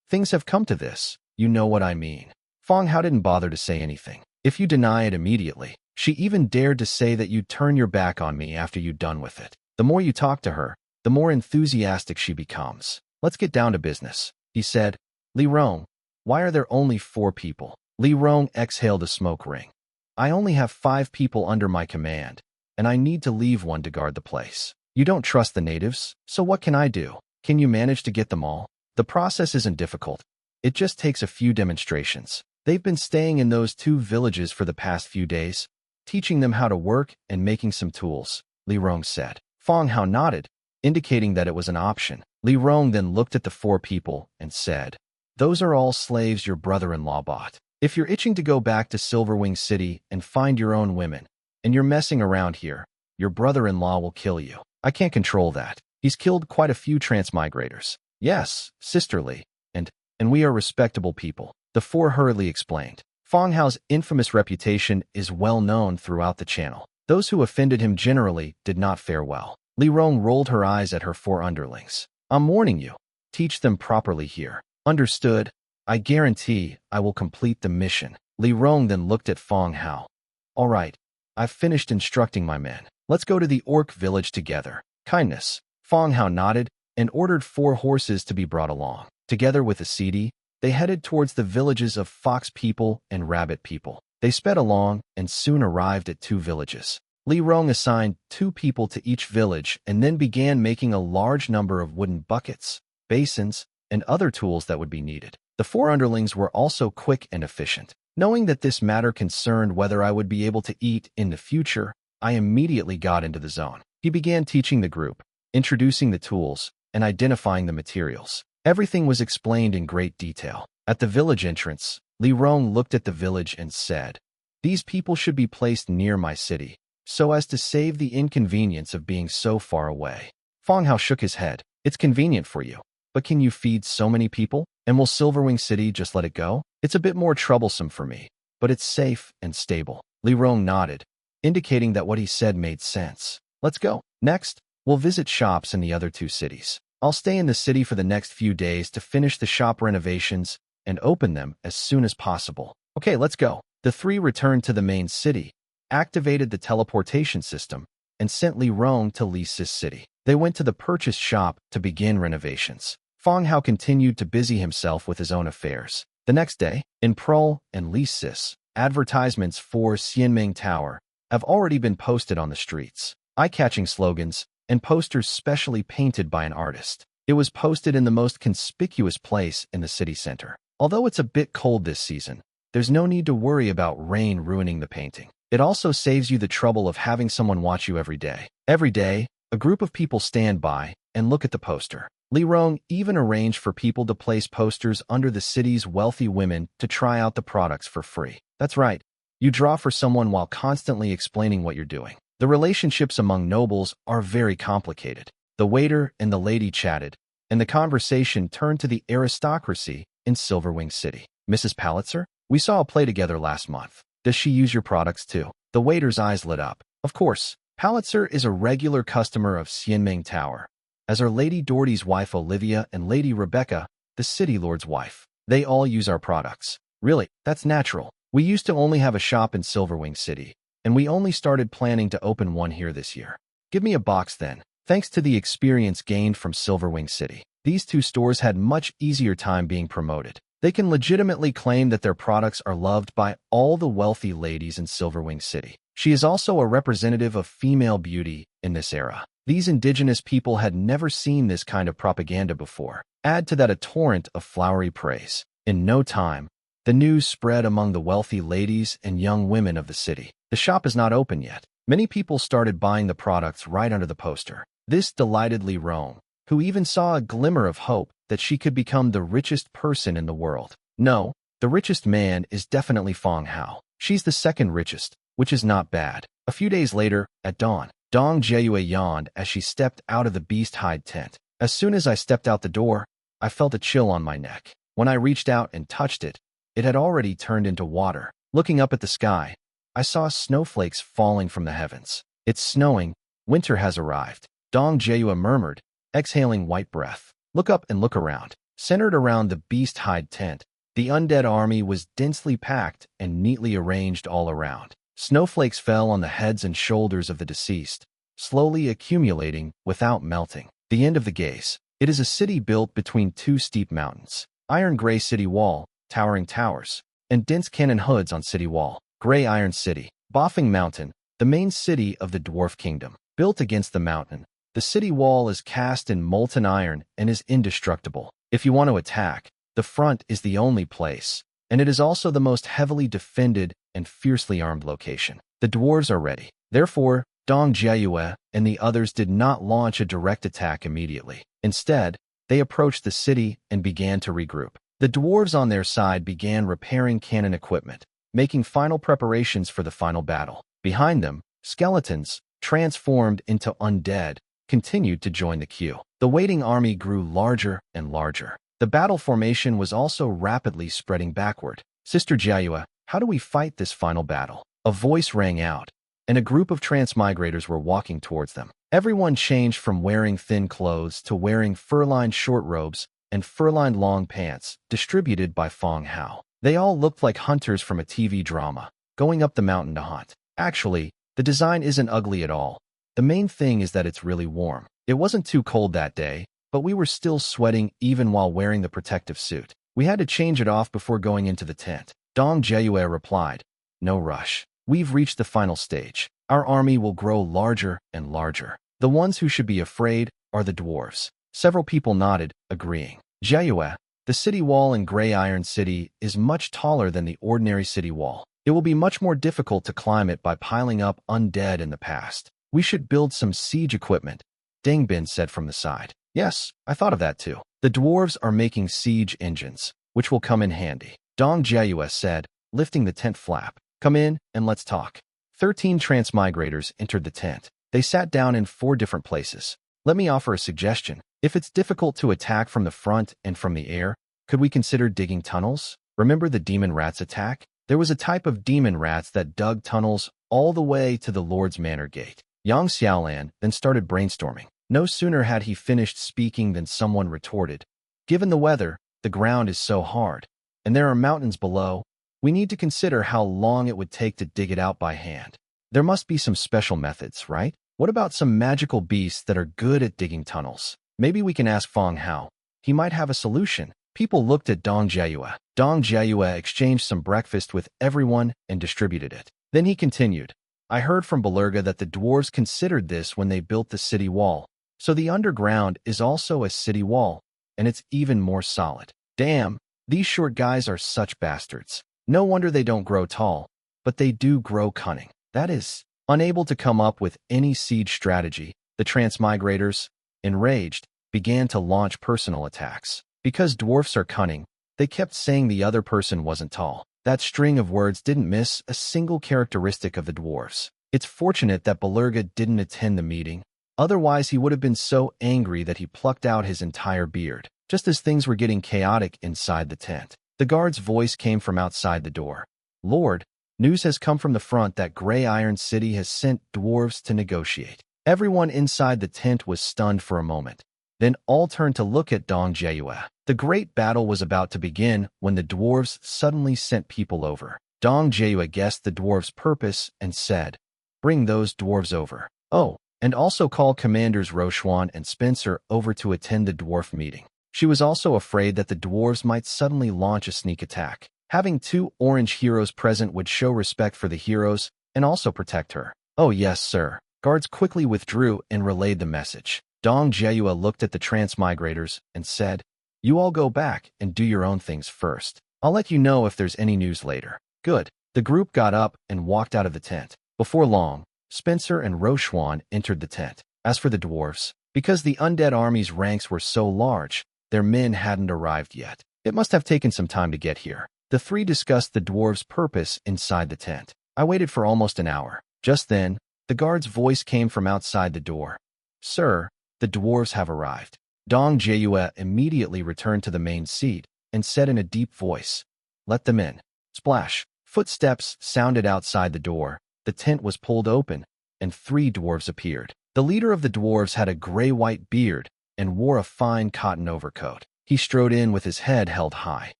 Things have come to this, you know what I mean. Fang Hao didn't bother to say anything. If you deny it immediately, she even dared to say that you'd turn your back on me after you'd done with it. The more you talk to her, the more enthusiastic she becomes. Let's get down to business, he said. Li Rong, why are there only 4 people? Li Rong exhaled a smoke ring. I only have 5 people under my command, and I need to leave one to guard the place. You don't trust the natives, so what can I do? Can you manage to get them all? The process isn't difficult. It just takes a few demonstrations. They've been staying in those 2 villages for the past few days, teaching them how to work and making some tools, Li Rong said. Fang Hao nodded, indicating that it was an option. Li Rong then looked at the 4 people and said, "Those are all slaves your brother-in-law bought. If you're itching to go back to Silverwing City and find your own women, and you're messing around here, your brother-in-law will kill you. I can't control that. He's killed quite a few transmigrators." "Yes, sisterly, and we are respectable people," the 4 hurriedly explained. Fang Hao's infamous reputation is well known throughout the channel. Those who offended him generally did not fare well. Li Rong rolled her eyes at her 4 underlings. "I'm warning you. Teach them properly here. Understood? I guarantee I will complete the mission." Li Rong then looked at Fang Hao. "All right, I've finished instructing my men. Let's go to the orc village together." "Kindness." Fang Hao nodded and ordered 4 horses to be brought along. Together with Asidi, they headed towards the villages of fox people and rabbit people. They sped along and soon arrived at 2 villages. Li Rong assigned 2 people to each village and then began making a large number of wooden buckets, basins, and other tools that would be needed. The 4 underlings were also quick and efficient. Knowing that this matter concerned whether I would be able to eat in the future, I immediately got into the zone. He began teaching the group, introducing the tools, and identifying the materials. Everything was explained in great detail. At the village entrance, Li Rong looked at the village and said, "These people should be placed near my city, so as to save the inconvenience of being so far away." Fang Hao shook his head. "It's convenient for you, but can you feed so many people? And will Silverwing City just let it go? It's a bit more troublesome for me, but it's safe and stable." Li Rong nodded, indicating that what he said made sense. "Let's go. Next, we'll visit shops in the other 2 cities. I'll stay in the city for the next few days to finish the shop renovations and open them as soon as possible." "Okay, let's go." The 3 returned to the main city, activated the teleportation system, and sent Li Rong to Li Sis City. They went to the purchase shop to begin renovations. Fang Hao continued to busy himself with his own affairs. The next day, in Prol and Li Sis, advertisements for Xianming Tower have already been posted on the streets. Eye-catching slogans and posters specially painted by an artist. It was posted in the most conspicuous place in the city center. Although it's a bit cold this season, there's no need to worry about rain ruining the painting. It also saves you the trouble of having someone watch you every day. Every day, a group of people stand by and look at the poster. Li Rong even arranged for people to place posters under the city's wealthy women to try out the products for free. That's right, you draw for someone while constantly explaining what you're doing. The relationships among nobles are very complicated. The waiter and the lady chatted, and the conversation turned to the aristocracy in Silverwing City. "Mrs. Palitzer, we saw a play together last month. Does she use your products too?" The waiter's eyes lit up. "Of course, Palitzer is a regular customer of Xianming Tower, as are Lady Doherty's wife Olivia and Lady Rebecca, the city lord's wife. They all use our products." "Really? That's natural. We used to only have a shop in Silverwing City, and we only started planning to open one here this year." "Give me a box then." Thanks to the experience gained from Silverwing City, these 2 stores had much easier time being promoted. They can legitimately claim that their products are loved by all the wealthy ladies in Silverwing City. She is also a representative of female beauty in this era. These indigenous people had never seen this kind of propaganda before. Add to that a torrent of flowery praise. In no time, the news spread among the wealthy ladies and young women of the city. The shop is not open yet. Many people started buying the products right under the poster. This delighted Li Rong, who even saw a glimmer of hope that she could become the richest person in the world. No, the richest man is definitely Fang Hao. She's the second richest, which is not bad. A few days later, at dawn, Dong Jieyue yawned as she stepped out of the beast hide tent. "As soon as I stepped out the door, I felt a chill on my neck. When I reached out and touched it, it had already turned into water. Looking up at the sky, I saw snowflakes falling from the heavens. It's snowing. Winter has arrived." Dong Jieyue murmured, exhaling white breath. "Look up and look around." Centered around the beast hide tent, the undead army was densely packed and neatly arranged all around. Snowflakes fell on the heads and shoulders of the deceased, slowly accumulating without melting. The end of the gaze. It is a city built between 2 steep mountains. Iron gray city wall, towering towers, and dense cannon hoods on city wall. Gray Iron City. Bafang Mountain, the main city of the Dwarf Kingdom. Built against the mountain, the city wall is cast in molten iron and is indestructible. If you want to attack, the front is the only place, and it is also the most heavily defended and fiercely armed location. The dwarves are ready. Therefore, Dong Jiayue and the others did not launch a direct attack immediately. Instead, they approached the city and began to regroup. The dwarves on their side began repairing cannon equipment, making final preparations for the final battle. Behind them, skeletons, transformed into undead, continued to join the queue. The waiting army grew larger and larger. The battle formation was also rapidly spreading backward. Sister Jiayue, how do we fight this final battle? A voice rang out, and a group of transmigrators were walking towards them. Everyone changed from wearing thin clothes to wearing fur-lined short robes and fur-lined long pants, distributed by Fang Hao. They all looked like hunters from a TV drama, going up the mountain to hunt. Actually, the design isn't ugly at all. The main thing is that it's really warm. It wasn't too cold that day, but we were still sweating even while wearing the protective suit. We had to change it off before going into the tent. Dong Jiayue replied, "No rush. We've reached the final stage. Our army will grow larger and larger. The ones who should be afraid are the dwarves." Several people nodded, agreeing. Jiayue, the city wall in Gray Iron City is much taller than the ordinary city wall. It will be much more difficult to climb it by piling up undead in the past. We should build some siege equipment, Dangbin said from the side. Yes, I thought of that too. The dwarves are making siege engines, which will come in handy. Dong Jiayue said, lifting the tent flap. Come in and let's talk. 13 transmigrators entered the tent. They sat down in 4 different places. Let me offer a suggestion. If it's difficult to attack from the front and from the air, could we consider digging tunnels? Remember the demon rats attack? There was a type of demon rats that dug tunnels all the way to the Lord's Manor Gate. Yang Xiaolan then started brainstorming. No sooner had he finished speaking than someone retorted, "Given the weather, the ground is so hard, and there are mountains below, we need to consider how long it would take to dig it out by hand. There must be some special methods, right? What about some magical beasts that are good at digging tunnels? Maybe we can ask Fang Hao. He might have a solution." People looked at Dong Jiayue. Dong Jiayue exchanged some breakfast with everyone and distributed it. Then he continued, "I heard from Belerga that the dwarves considered this when they built the city wall. So the underground is also a city wall, and it's even more solid. Damn, these short guys are such bastards. No wonder they don't grow tall, but they do grow cunning." That is, unable to come up with any siege strategy, the transmigrators, enraged, began to launch personal attacks. Because dwarfs are cunning, they kept saying the other person wasn't tall. That string of words didn't miss a single characteristic of the dwarfs. It's fortunate that Belerga didn't attend the meeting. Otherwise, he would have been so angry that he plucked out his entire beard. Just as things were getting chaotic inside the tent, the guard's voice came from outside the door. "Lord, news has come from the front that Gray Iron City has sent dwarves to negotiate." Everyone inside the tent was stunned for a moment. Then all turned to look at Dong Jiayue. The great battle was about to begin when the dwarves suddenly sent people over. Dong Jiayue guessed the dwarves' purpose and said, "Bring those dwarves over. Oh, and also call Commanders Rochuan and Spencer over to attend the dwarf meeting." She was also afraid that the dwarves might suddenly launch a sneak attack. Having 2 orange heroes present would show respect for the heroes and also protect her. "Oh yes, sir." Guards quickly withdrew and relayed the message. Dong Jiayue looked at the transmigrators and said, "You all go back and do your own things first. I'll let you know if there's any news later." Good. The group got up and walked out of the tent. Before long, Spencer and Rochuan entered the tent. As for the dwarves, because the undead army's ranks were so large, their men hadn't arrived yet. It must have taken some time to get here. The 3 discussed the dwarves' purpose inside the tent. I waited for almost an hour. Just then, the guard's voice came from outside the door. "Sir, the dwarves have arrived." Dong Jiayue immediately returned to the main seat and said in a deep voice, "Let them in." Splash. Footsteps sounded outside the door. The tent was pulled open, and 3 dwarves appeared. The leader of the dwarves had a gray-white beard and wore a fine cotton overcoat. He strode in with his head held high.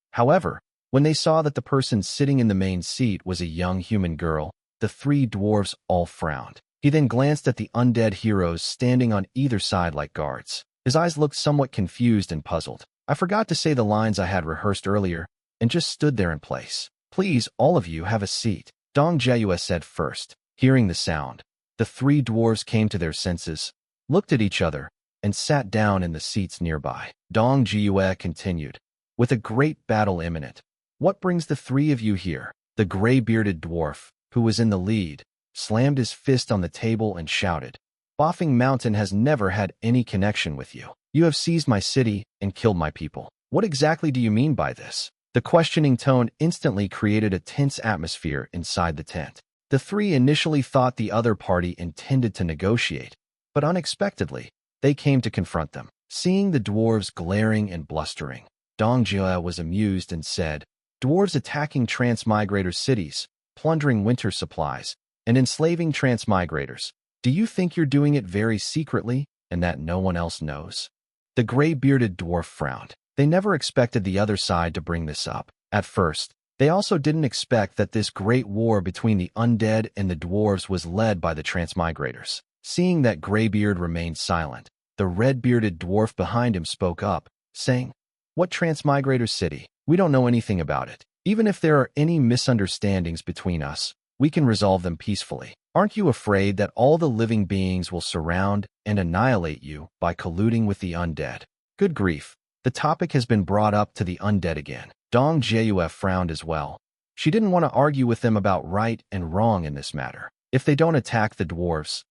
However, when they saw that the person sitting in the main seat was a young human girl, the 3 dwarves all frowned. He then glanced at the undead heroes standing on either side like guards. His eyes looked somewhat confused and puzzled. I forgot to say the lines I had rehearsed earlier and just stood there in place. "Please, all of you, have a seat." Dong Jiayue said first. Hearing the sound, the three dwarves came to their senses, looked at each other, and sat down in the seats nearby. Dong Jiayue continued. With a great battle imminent, what brings the three of you here? The gray-bearded dwarf, who was in the lead, slammed his fist on the table and shouted, Boffing Mountain has never had any connection with you. You have seized my city and killed my people. What exactly do you mean by this? The questioning tone instantly created a tense atmosphere inside the tent. The three initially thought the other party intended to negotiate, but unexpectedly, they came to confront them. Seeing the dwarves glaring and blustering, Dong Jiayue was amused and said, Dwarves attacking transmigrators' cities, plundering winter supplies, and enslaving transmigrators. Do you think you're doing it very secretly and that no one else knows? The gray-bearded dwarf frowned. They never expected the other side to bring this up. At first, they also didn't expect that this great war between the undead and the dwarves was led by the transmigrators. Seeing that Graybeard remained silent, the red-bearded dwarf behind him spoke up, saying, What transmigrator city? We don't know anything about it. Even if there are any misunderstandings between us, we can resolve them peacefully. Aren't you afraid that all the living beings will surround and annihilate you by colluding with the undead? Good grief. The topic has been brought up to the undead again. Dong Jiayue frowned as well. She didn't want to argue with them about right and wrong in this matter. If they don't attack the dwarves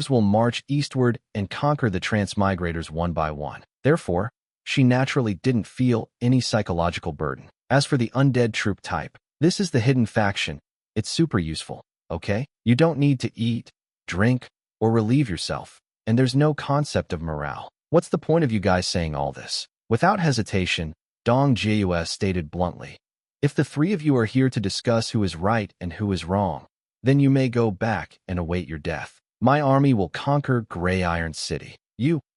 will march eastward and conquer the transmigrators one by one. Therefore, she naturally didn't feel any psychological burden. As for the undead troop type, this is the hidden faction. It's super useful, okay? You don't need to eat, drink, or relieve yourself, and there's no concept of morale. What's the point of you guys saying all this? Without hesitation, Dong Jiayue stated bluntly, If the three of you are here to discuss who is right and who is wrong, then you may go back and await your death. My army will conquer Gray Iron City.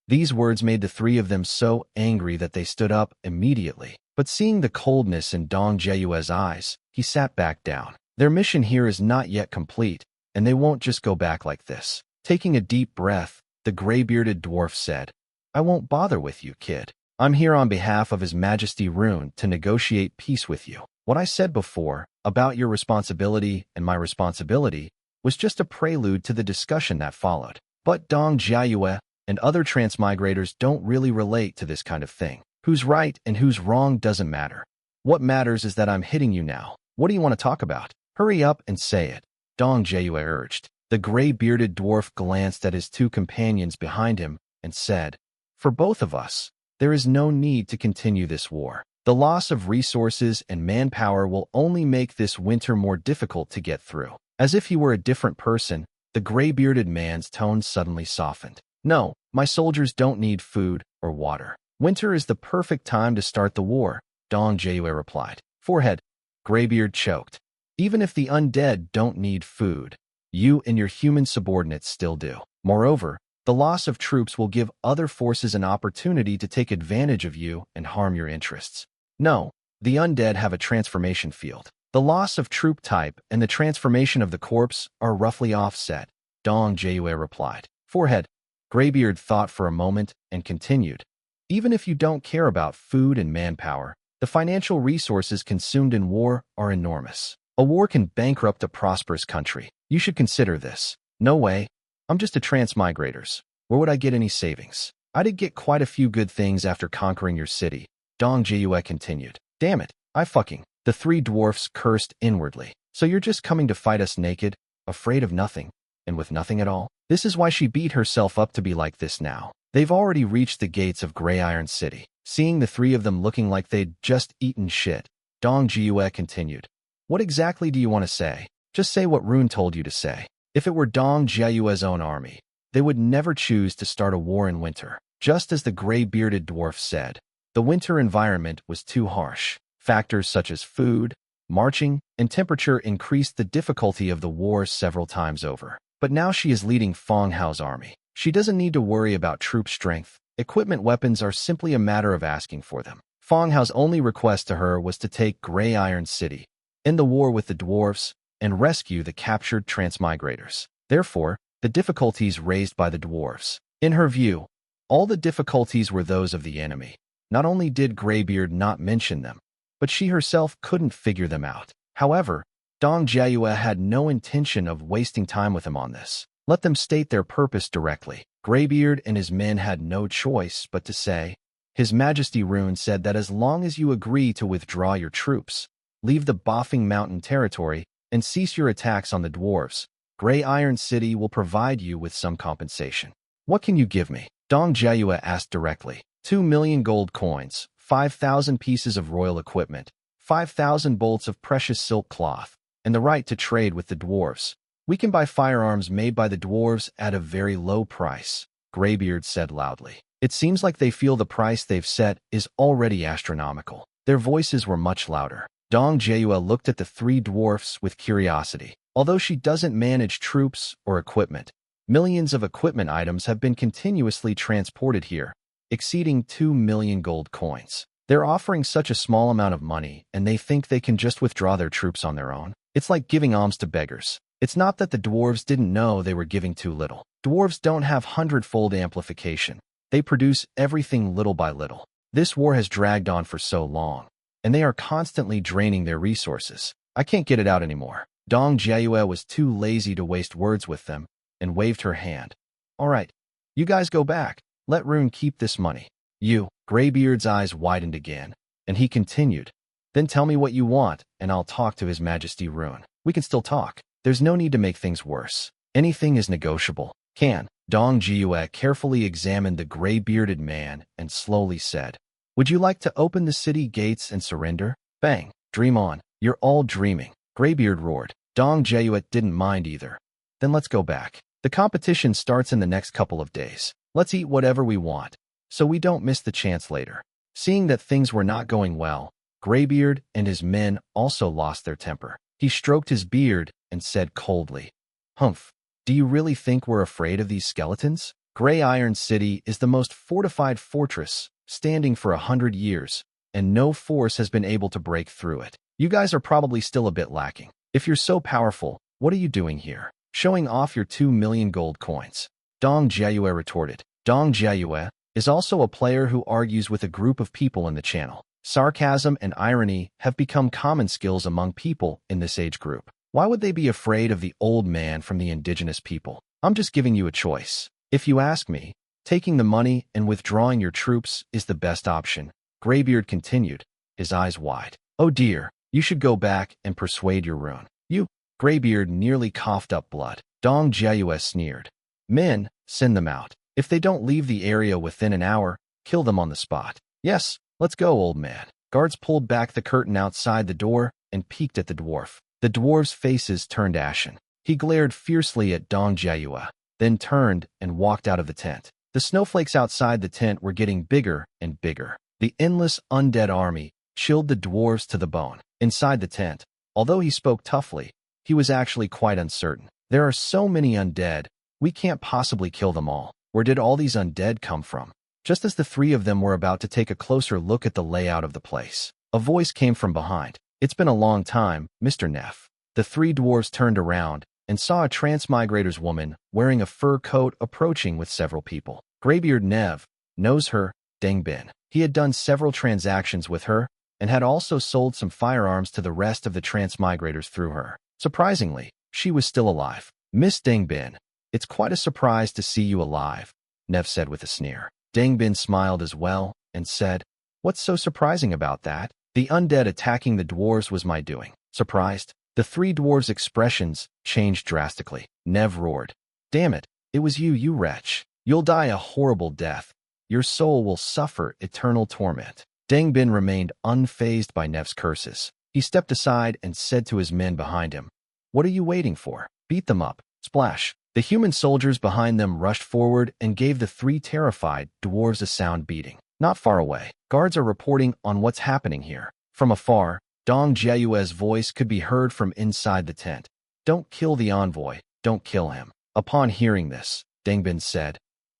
These words made the three of them so angry that they stood up immediately. But seeing the coldness in Dong Jiayue's eyes, he sat back down. Their mission here is not yet complete, and they won't just go back like this. Taking a deep breath, the gray-bearded dwarf said, I won't bother with you, kid. I'm here on behalf of His Majesty Rune to negotiate peace with you. What I said before, about your responsibility and my responsibility, was just a prelude to the discussion that followed. But Dong Jiayue and other transmigrators don't really relate to this kind of thing. Who's right and who's wrong doesn't matter. What matters is that I'm hitting you now. What do you want to talk about? Hurry up and say it, Dong Jiayue urged. The gray-bearded dwarf glanced at his two companions behind him and said, For both of us, there is no need to continue this war. The loss of resources and manpower will only make this winter more difficult to get through. As if he were a different person, the gray-bearded man's tone suddenly softened. No, my soldiers don't need food or water. Winter is the perfect time to start the war, Dong Jiayue replied. Forehead. Graybeard choked. Even if the undead don't need food, you and your human subordinates still do. Moreover, the loss of troops will give other forces an opportunity to take advantage of you and harm your interests. No, the undead have a transformation field. The loss of troop type and the transformation of the corpse are roughly offset, Dong Jiayue replied. Forehead. Graybeard thought for a moment and continued. Even if you don't care about food and manpower, the financial resources consumed in war are enormous. A war can bankrupt a prosperous country. You should consider this. No way. I'm just a transmigrators. Where would I get any savings? I did get quite a few good things after conquering your city, Dong Jiayue continued. Damn it, The three dwarfs cursed inwardly. So you're just coming to fight us naked, afraid of nothing, and with nothing at all? This is why she beat herself up to be like this now. They've already reached the gates of Gray Iron City. Seeing the three of them looking like they'd just eaten shit, Dong Jiayue continued. What exactly do you want to say? Just say what Rune told you to say. If it were Dong Jiayue's own army, they would never choose to start a war in winter. Just as the gray-bearded dwarf said, the winter environment was too harsh. Factors such as food, marching, and temperature increased the difficulty of the war several times over. But now she is leading Fang Hao's army. She doesn't need to worry about troop strength. Equipment weapons are simply a matter of asking for them. Fang Hao's only request to her was to take Gray Iron City, end the war with the dwarves, and rescue the captured transmigrators. Therefore, the difficulties raised by the dwarves. In her view, all the difficulties were those of the enemy. Not only did Graybeard not mention them, but she herself couldn't figure them out. However, Dong Jiayue had no intention of wasting time with him on this. Let them state their purpose directly. Graybeard and his men had no choice but to say, His Majesty Rune said that as long as you agree to withdraw your troops, leave the Boffing Mountain territory, and cease your attacks on the dwarves, Gray Iron City will provide you with some compensation. What can you give me? Dong Jiayue asked directly. 2 million gold coins, 5,000 pieces of royal equipment, 5,000 bolts of precious silk cloth, and the right to trade with the dwarves. We can buy firearms made by the dwarves at a very low price, Graybeard said loudly. It seems like they feel the price they've set is already astronomical. Their voices were much louder. Dong Jiayue looked at the three dwarfs with curiosity. Although she doesn't manage troops or equipment, millions of equipment items have been continuously transported here, exceeding 2 million gold coins. They're offering such a small amount of money, and they think they can just withdraw their troops on their own. It's like giving alms to beggars. It's not that the dwarves didn't know they were giving too little. Dwarves don't have hundredfold amplification. They produce everything little by little. This war has dragged on for so long, and they are constantly draining their resources. I can't get it out anymore. Dong Jiayue was too lazy to waste words with them and waved her hand. All right, you guys go back. Let Rune keep this money. You. Graybeard's eyes widened again, and he continued. Then tell me what you want, and I'll talk to His Majesty Rune. We can still talk. There's no need to make things worse. Anything is negotiable. Can. Dong Jiayue carefully examined the gray-bearded man and slowly said, Would you like to open the city gates and surrender? Bang. Dream on. You're all dreaming. Graybeard roared. Dong Jiayue didn't mind either. Then let's go back. The competition starts in the next couple of days. Let's eat whatever we want, so we don't miss the chance later. Seeing that things were not going well, Graybeard and his men also lost their temper. He stroked his beard and said coldly, Humph, do you really think we're afraid of these skeletons? Gray Iron City is the most fortified fortress, standing for 100 years, and no force has been able to break through it. You guys are probably still a bit lacking. If you're so powerful, what are you doing here? Showing off your 2 million gold coins. Dong Jiayue retorted. Dong Jiayue is also a player who argues with a group of people in the channel. Sarcasm and irony have become common skills among people in this age group. Why would they be afraid of the old man from the indigenous people? I'm just giving you a choice. If you ask me, taking the money and withdrawing your troops is the best option. Graybeard continued, his eyes wide. Oh dear, you should go back and persuade your Rune. You. Graybeard nearly coughed up blood. Dong Jiayue sneered. Men, send them out. If they don't leave the area within an hour, kill them on the spot. Yes, let's go, old man. Guards pulled back the curtain outside the door and peeked at the dwarf. The dwarf's faces turned ashen. He glared fiercely at Dong Jiayue, then turned and walked out of the tent. The snowflakes outside the tent were getting bigger and bigger. The endless undead army chilled the dwarves to the bone. Inside the tent, although he spoke toughly, he was actually quite uncertain. There are so many undead, we can't possibly kill them all. Where did all these undead come from? Just as the three of them were about to take a closer look at the layout of the place, a voice came from behind. It's been a long time, Mr. Neff. The three dwarves turned around and saw a transmigrator's woman wearing a fur coat approaching with several people. Graybeard Nev knows her, Dangbin. He had done several transactions with her and had also sold some firearms to the rest of the transmigrators through her. Surprisingly, she was still alive. Miss Dangbin, it's quite a surprise to see you alive, Nev said with a sneer. Dangbin smiled as well and said, What's so surprising about that? The undead attacking the dwarves was my doing. Surprised? The three dwarves' expressions changed drastically. Nev roared. Damn it, it was you, you wretch. You'll die a horrible death. Your soul will suffer eternal torment. Dangbin remained unfazed by Nev's curses. He stepped aside and said to his men behind him, What are you waiting for? Beat them up. Splash. The human soldiers behind them rushed forward and gave the three terrified dwarves a sound beating. Not far away, guards are reporting on what's happening here. From afar, Dong Jiayue's voice could be heard from inside the tent. Don't kill the envoy. Don't kill him. Upon hearing this, Dangbin said,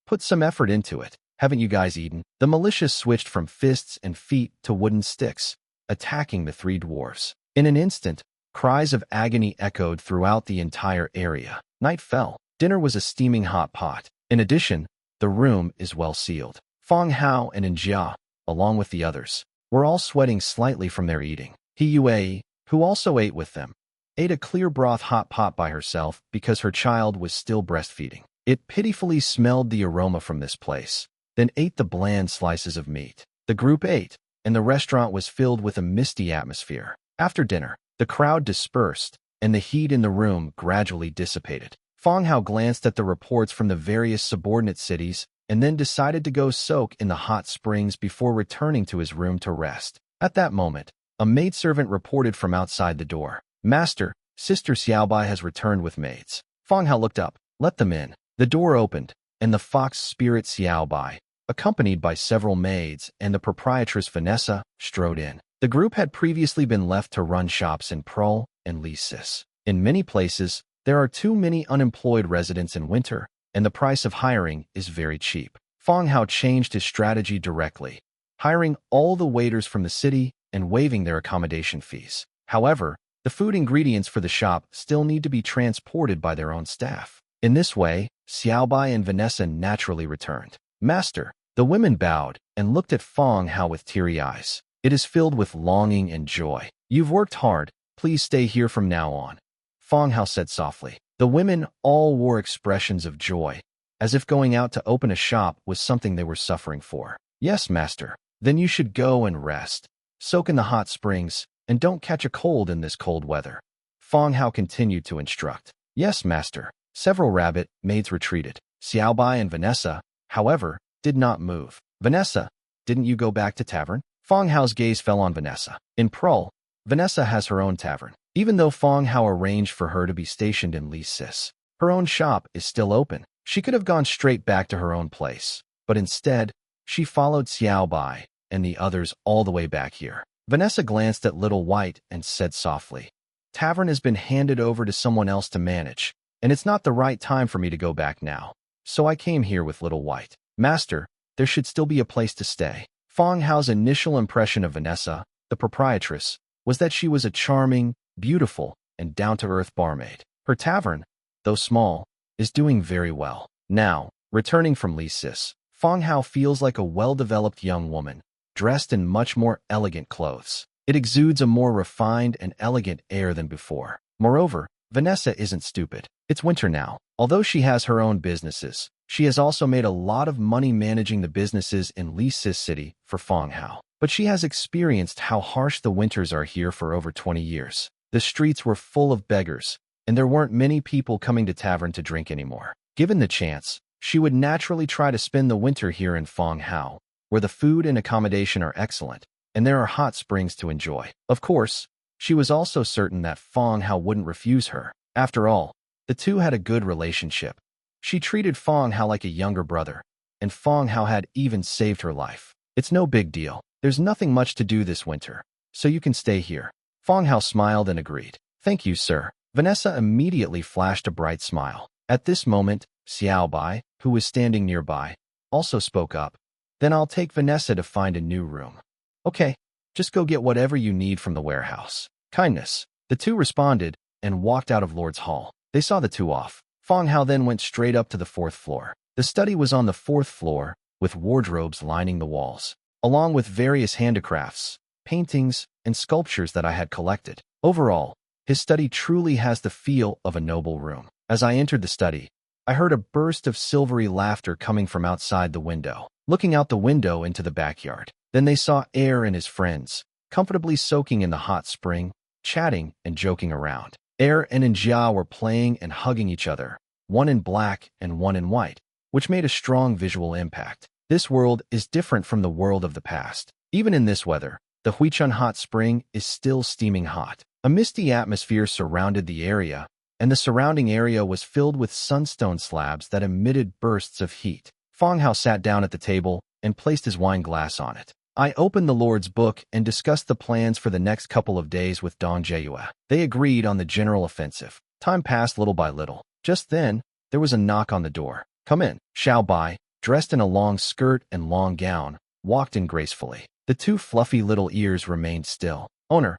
Put some effort into it. Haven't you guys eaten? The militia switched from fists and feet to wooden sticks, attacking the three dwarves. In an instant, cries of agony echoed throughout the entire area. Night fell. Dinner was a steaming hot pot. In addition, the room is well sealed. Fang Hao and Njia, along with the others, were all sweating slightly from their eating. He Yue, who also ate with them, ate a clear broth hot pot by herself because her child was still breastfeeding. It pitifully smelled the aroma from this place, then ate the bland slices of meat. The group ate, and the restaurant was filled with a misty atmosphere. After dinner, the crowd dispersed, and the heat in the room gradually dissipated. Fang Hao glanced at the reports from the various subordinate cities and then decided to go soak in the hot springs before returning to his room to rest. At that moment, a maidservant reported from outside the door. "Master, Sister Xiaobai has returned with maids." Fang Hao looked up. "Let them in." The door opened, and the fox spirit Xiaobai, accompanied by several maids and the proprietress Vanessa, strode in. The group had previously been left to run shops in Prol and Lisis. In many places, there are too many unemployed residents in winter, and the price of hiring is very cheap. Fang Hao changed his strategy directly, hiring all the waiters from the city and waiving their accommodation fees. However, the food ingredients for the shop still need to be transported by their own staff. In this way, Xiaobai and Vanessa naturally returned. "Master," the women bowed and looked at Fang Hao with teary eyes. "It is filled with longing and joy. You've worked hard. Please stay here from now on," Fang Hao said softly. The women all wore expressions of joy, as if going out to open a shop was something they were suffering for. "Yes, master. Then you should go and rest. Soak in the hot springs, and don't catch a cold in this cold weather," Fang Hao continued to instruct. "Yes, master." Several rabbit maids retreated. Xiaobai and Vanessa, however, did not move. "Vanessa, didn't you go back to tavern?" Fang Hao's gaze fell on Vanessa. In Prol, Vanessa has her own tavern. Even though Fang Hao arranged for her to be stationed in Lisis, her own shop is still open. She could have gone straight back to her own place, but instead, she followed Xiaobai and the others all the way back here. Vanessa glanced at Little White and said softly, "Tavern has been handed over to someone else to manage, and it's not the right time for me to go back now. So I came here with Little White." "Master, there should still be a place to stay." Fang Hao's initial impression of Vanessa, the proprietress, was that she was a charming, beautiful, and down-to-earth barmaid. Her tavern, though small, is doing very well. Now, returning from Lisis, Fang Hao feels like a well-developed young woman, dressed in much more elegant clothes. It exudes a more refined and elegant air than before. Moreover, Vanessa isn't stupid. It's winter now. Although she has her own businesses, she has also made a lot of money managing the businesses in Lisis City for Fang Hao. But she has experienced how harsh the winters are here for over 20 years. The streets were full of beggars, and there weren't many people coming to tavern to drink anymore. Given the chance, she would naturally try to spend the winter here in Fang Hao, where the food and accommodation are excellent, and there are hot springs to enjoy. Of course, she was also certain that Fang Hao wouldn't refuse her. After all, the two had a good relationship. She treated Fang Hao like a younger brother, and Fang Hao had even saved her life. "It's no big deal. There's nothing much to do this winter, so you can stay here." Fang Hao smiled and agreed. "Thank you, sir." Vanessa immediately flashed a bright smile. At this moment, Xiaobai, who was standing nearby, also spoke up. "Then I'll take Vanessa to find a new room." "Okay, just go get whatever you need from the warehouse." "Kindness." The two responded and walked out of Lord's Hall. They saw the two off. Fang Hao then went straight up to the 4th floor. The study was on the 4th floor, with wardrobes lining the walls, along with various handicrafts, paintings, and sculptures that I had collected. Overall, his study truly has the feel of a noble room. As I entered the study, I heard a burst of silvery laughter coming from outside the window. Looking out the window into the backyard, then they saw Air and his friends, comfortably soaking in the hot spring, chatting and joking around. Air and Njia were playing and hugging each other, one in black and one in white, which made a strong visual impact. This world is different from the world of the past. Even in this weather, the Huichun hot spring is still steaming hot. A misty atmosphere surrounded the area, and the surrounding area was filled with sunstone slabs that emitted bursts of heat. Fang Hao sat down at the table and placed his wine glass on it. I opened the Lord's book and discussed the plans for the next couple of days with Don Jieyue. They agreed on the general offensive. Time passed little by little. Just then, there was a knock on the door. "Come in." Xiao Bai, dressed in a long skirt and long gown, walked in gracefully. The two fluffy little ears remained still. "Owner,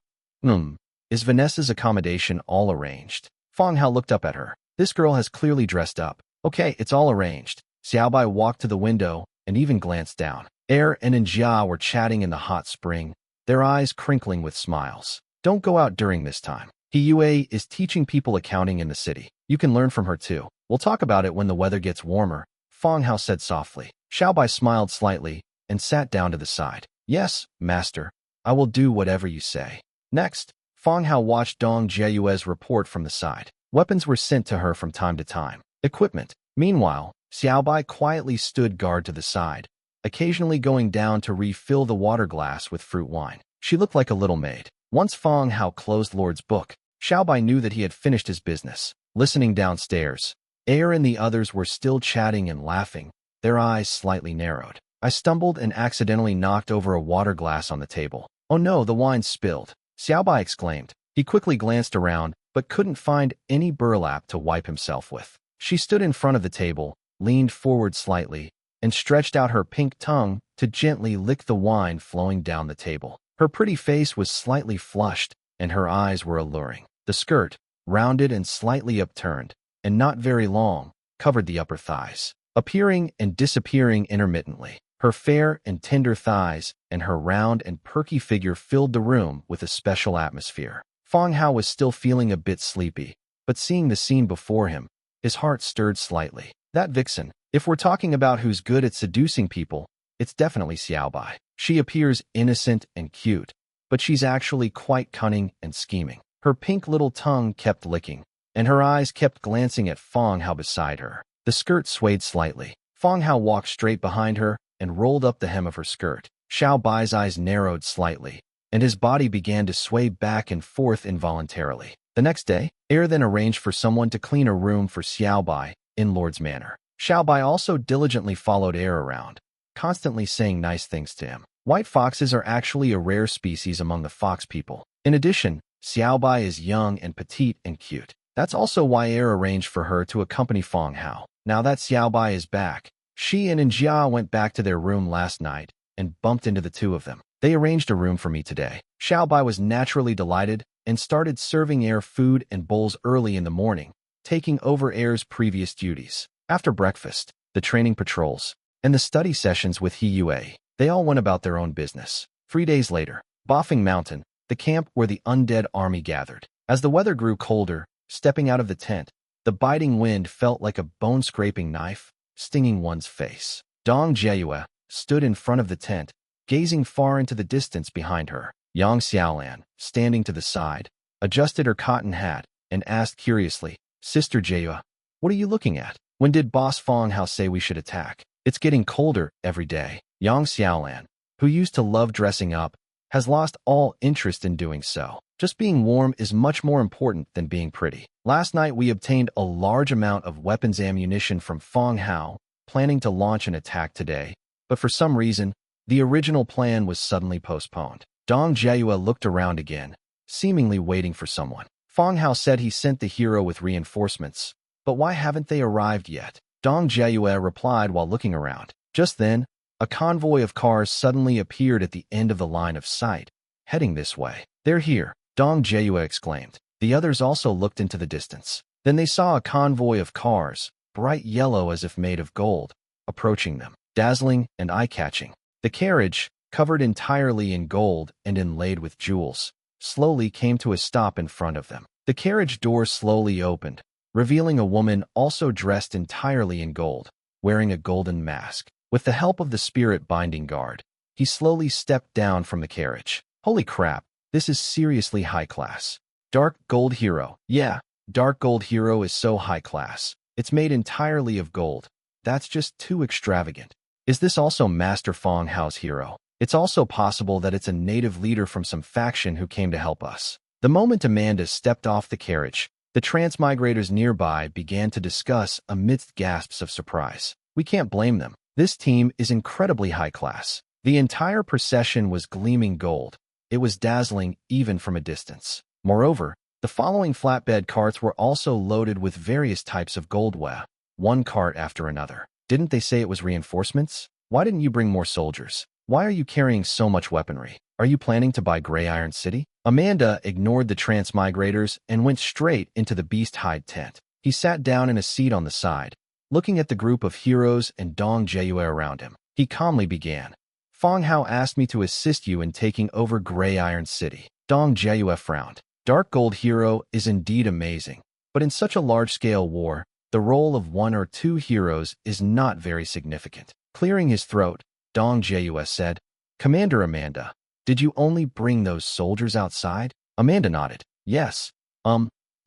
is Vanessa's accommodation all arranged?" Fang Hao looked up at her. "This girl has clearly dressed up." "Okay, it's all arranged." Xiaobai walked to the window and even glanced down. Air and Njia were chatting in the hot spring, their eyes crinkling with smiles. "Don't go out during this time," Yue is teaching people accounting in the city. You can learn from her too. We'll talk about it when the weather gets warmer, Fang Hao said softly. Xiaobai smiled slightly and sat down to the side. Yes, master. I will do whatever you say. Next, Fang Hao watched Dong Jieyue's report from the side. Weapons were sent to her from time to time. Equipment. Meanwhile, Xiaobai quietly stood guard to the side, occasionally going down to refill the water glass with fruit wine. She looked like a little maid. Once Fang Hao closed Lord's book, Xiaobai knew that he had finished his business. Listening downstairs, Air and the others were still chatting and laughing, their eyes slightly narrowed. I stumbled and accidentally knocked over a water glass on the table. Oh no, the wine spilled, Xiaobai exclaimed. He quickly glanced around, but couldn't find any burlap to wipe himself with. She stood in front of the table, leaned forward slightly, and stretched out her pink tongue to gently lick the wine flowing down the table. Her pretty face was slightly flushed, and her eyes were alluring. The skirt, rounded and slightly upturned, and not very long, covered the upper thighs, appearing and disappearing intermittently. Her fair and tender thighs and her round and perky figure filled the room with a special atmosphere. Fang Hao was still feeling a bit sleepy, but seeing the scene before him, his heart stirred slightly. That vixen, if we're talking about who's good at seducing people, it's definitely Xiaobai. She appears innocent and cute, but she's actually quite cunning and scheming. Her pink little tongue kept licking, and her eyes kept glancing at Fang Hao beside her. The skirt swayed slightly. Fang Hao walked straight behind her and rolled up the hem of her skirt. Xiaobai's eyes narrowed slightly, and his body began to sway back and forth involuntarily. The next day, Air then arranged for someone to clean a room for Xiaobai in Lord's Manor. Xiaobai also diligently followed Air around, constantly saying nice things to him. White foxes are actually a rare species among the fox people. In addition, Xiaobai is young and petite and cute. That's also why Air arranged for her to accompany Fang Hao. Now that Xiaobai is back, she and Jia went back to their room last night and bumped into the two of them. They arranged a room for me today. Xiaobai was naturally delighted and started serving Air food and bowls early in the morning, taking over Air's previous duties. After breakfast, the training patrols, and the study sessions with Yue, they all went about their own business. 3 days later, Bafeng Mountain, the camp where the undead army gathered. As the weather grew colder, stepping out of the tent, the biting wind felt like a bone-scraping knife, stinging one's face. Dong Jieyue stood in front of the tent, gazing far into the distance behind her. Yang Xiaolan, standing to the side, adjusted her cotton hat and asked curiously, Sister Jieyue, what are you looking at? When did Boss Fang Hao say we should attack? It's getting colder every day. Yang Xiaolan, who used to love dressing up, has lost all interest in doing so. Just being warm is much more important than being pretty. Last night we obtained a large amount of weapons ammunition from Fang Hao, planning to launch an attack today, but for some reason, the original plan was suddenly postponed. Dong Jieyue looked around again, seemingly waiting for someone. Fang Hao said he sent the hero with reinforcements, but why haven't they arrived yet? Dong Jieyue replied while looking around. Just then, a convoy of cars suddenly appeared at the end of the line of sight, heading this way. They're here, Dong Jieyue exclaimed. The others also looked into the distance. Then they saw a convoy of cars, bright yellow as if made of gold, approaching them, dazzling and eye-catching. The carriage, covered entirely in gold and inlaid with jewels, slowly came to a stop in front of them. The carriage door slowly opened, revealing a woman also dressed entirely in gold, wearing a golden mask. With the help of the spirit binding guard, he slowly stepped down from the carriage. Holy crap, this is seriously high class. Dark Gold Hero. Yeah, Dark Gold Hero is so high class. It's made entirely of gold. That's just too extravagant. Is this also Master Fang Hao's hero? It's also possible that it's a native leader from some faction who came to help us. The moment Amanda stepped off the carriage, the transmigrators nearby began to discuss amidst gasps of surprise. We can't blame them. This team is incredibly high class. The entire procession was gleaming gold. It was dazzling even from a distance. Moreover, the following flatbed carts were also loaded with various types of goldware, one cart after another. Didn't they say it was reinforcements? Why didn't you bring more soldiers? Why are you carrying so much weaponry? Are you planning to buy Grey Iron City? Amanda ignored the transmigrators and went straight into the beast hide tent. He sat down in a seat on the side, looking at the group of heroes and Dong Jieyue around him. He calmly began. Fang Hao asked me to assist you in taking over Grey Iron City. Dong Jieyue frowned. Dark Gold Hero is indeed amazing, but in such a large-scale war, the role of one or two heroes is not very significant. Clearing his throat, Dong Jieyue said, Commander Amanda, did you only bring those soldiers outside? Amanda nodded. Yes.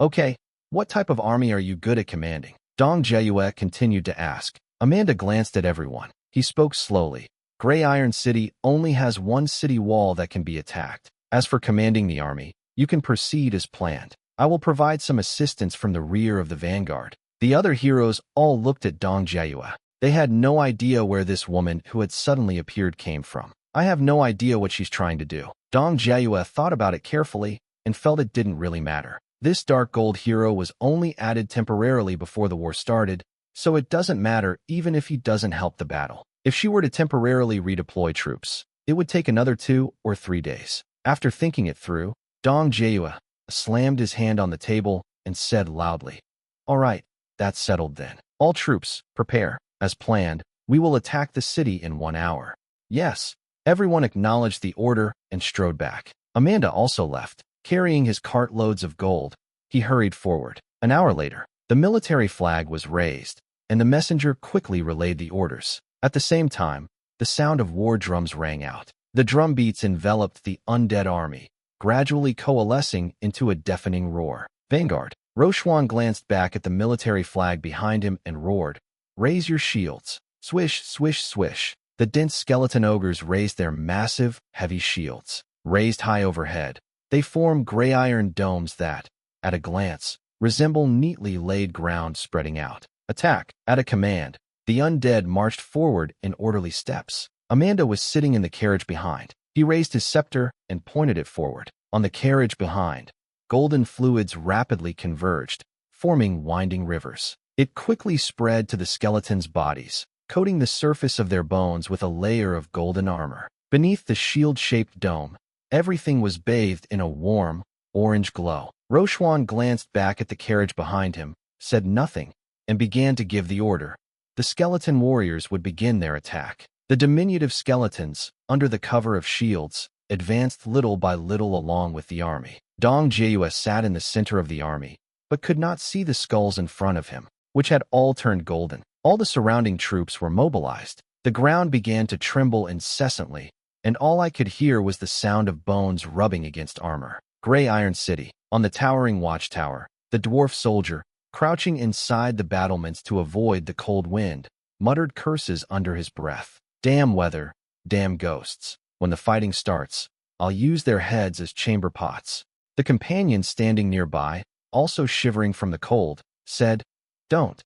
Okay. What type of army are you good at commanding? Dong Jieyue continued to ask. Amanda glanced at everyone. He spoke slowly. Gray Iron City only has one city wall that can be attacked. As for commanding the army, you can proceed as planned. I will provide some assistance from the rear of the vanguard. The other heroes all looked at Dong Jieyue. They had no idea where this woman who had suddenly appeared came from. I have no idea what she's trying to do. Dong Jieyue thought about it carefully and felt it didn't really matter. This Dark Gold hero was only added temporarily before the war started, so it doesn't matter even if he doesn't help the battle. If she were to temporarily redeploy troops, it would take another 2 or 3 days. After thinking it through, Dong Jieyue slammed his hand on the table and said loudly, All right, that's settled then. All troops, prepare. As planned, we will attack the city in 1 hour. Yes. Everyone acknowledged the order and strode back. Amanda also left, carrying his cartloads of gold. He hurried forward. An hour later, the military flag was raised, and the messenger quickly relayed the orders. At the same time, the sound of war drums rang out. The drum beats enveloped the undead army, gradually coalescing into a deafening roar. Vanguard. Roshuan glanced back at the military flag behind him and roared, Raise your shields. Swish, swish, swish. The dense skeleton ogres raised their massive, heavy shields. Raised high overhead, they form gray iron domes that, at a glance, resemble neatly laid ground spreading out. Attack! At a command, the undead marched forward in orderly steps. Amanda was sitting in the carriage behind. He raised his scepter and pointed it forward. On the carriage behind, golden fluids rapidly converged, forming winding rivers. It quickly spread to the skeletons' bodies, coating the surface of their bones with a layer of golden armor. Beneath the shield-shaped dome, everything was bathed in a warm, orange glow. Roshuan glanced back at the carriage behind him, said nothing, and began to give the order. The skeleton warriors would begin their attack. The diminutive skeletons, under the cover of shields, advanced little by little along with the army. Dong Jieyue sat in the center of the army, but could not see the skulls in front of him, which had all turned golden. All the surrounding troops were mobilized. The ground began to tremble incessantly, and all I could hear was the sound of bones rubbing against armor. Gray Iron City. On the towering watchtower, the dwarf soldier, crouching inside the battlements to avoid the cold wind, muttered curses under his breath. Damn weather, damn ghosts. When the fighting starts, I'll use their heads as chamber pots. The companion standing nearby, also shivering from the cold, said, Don't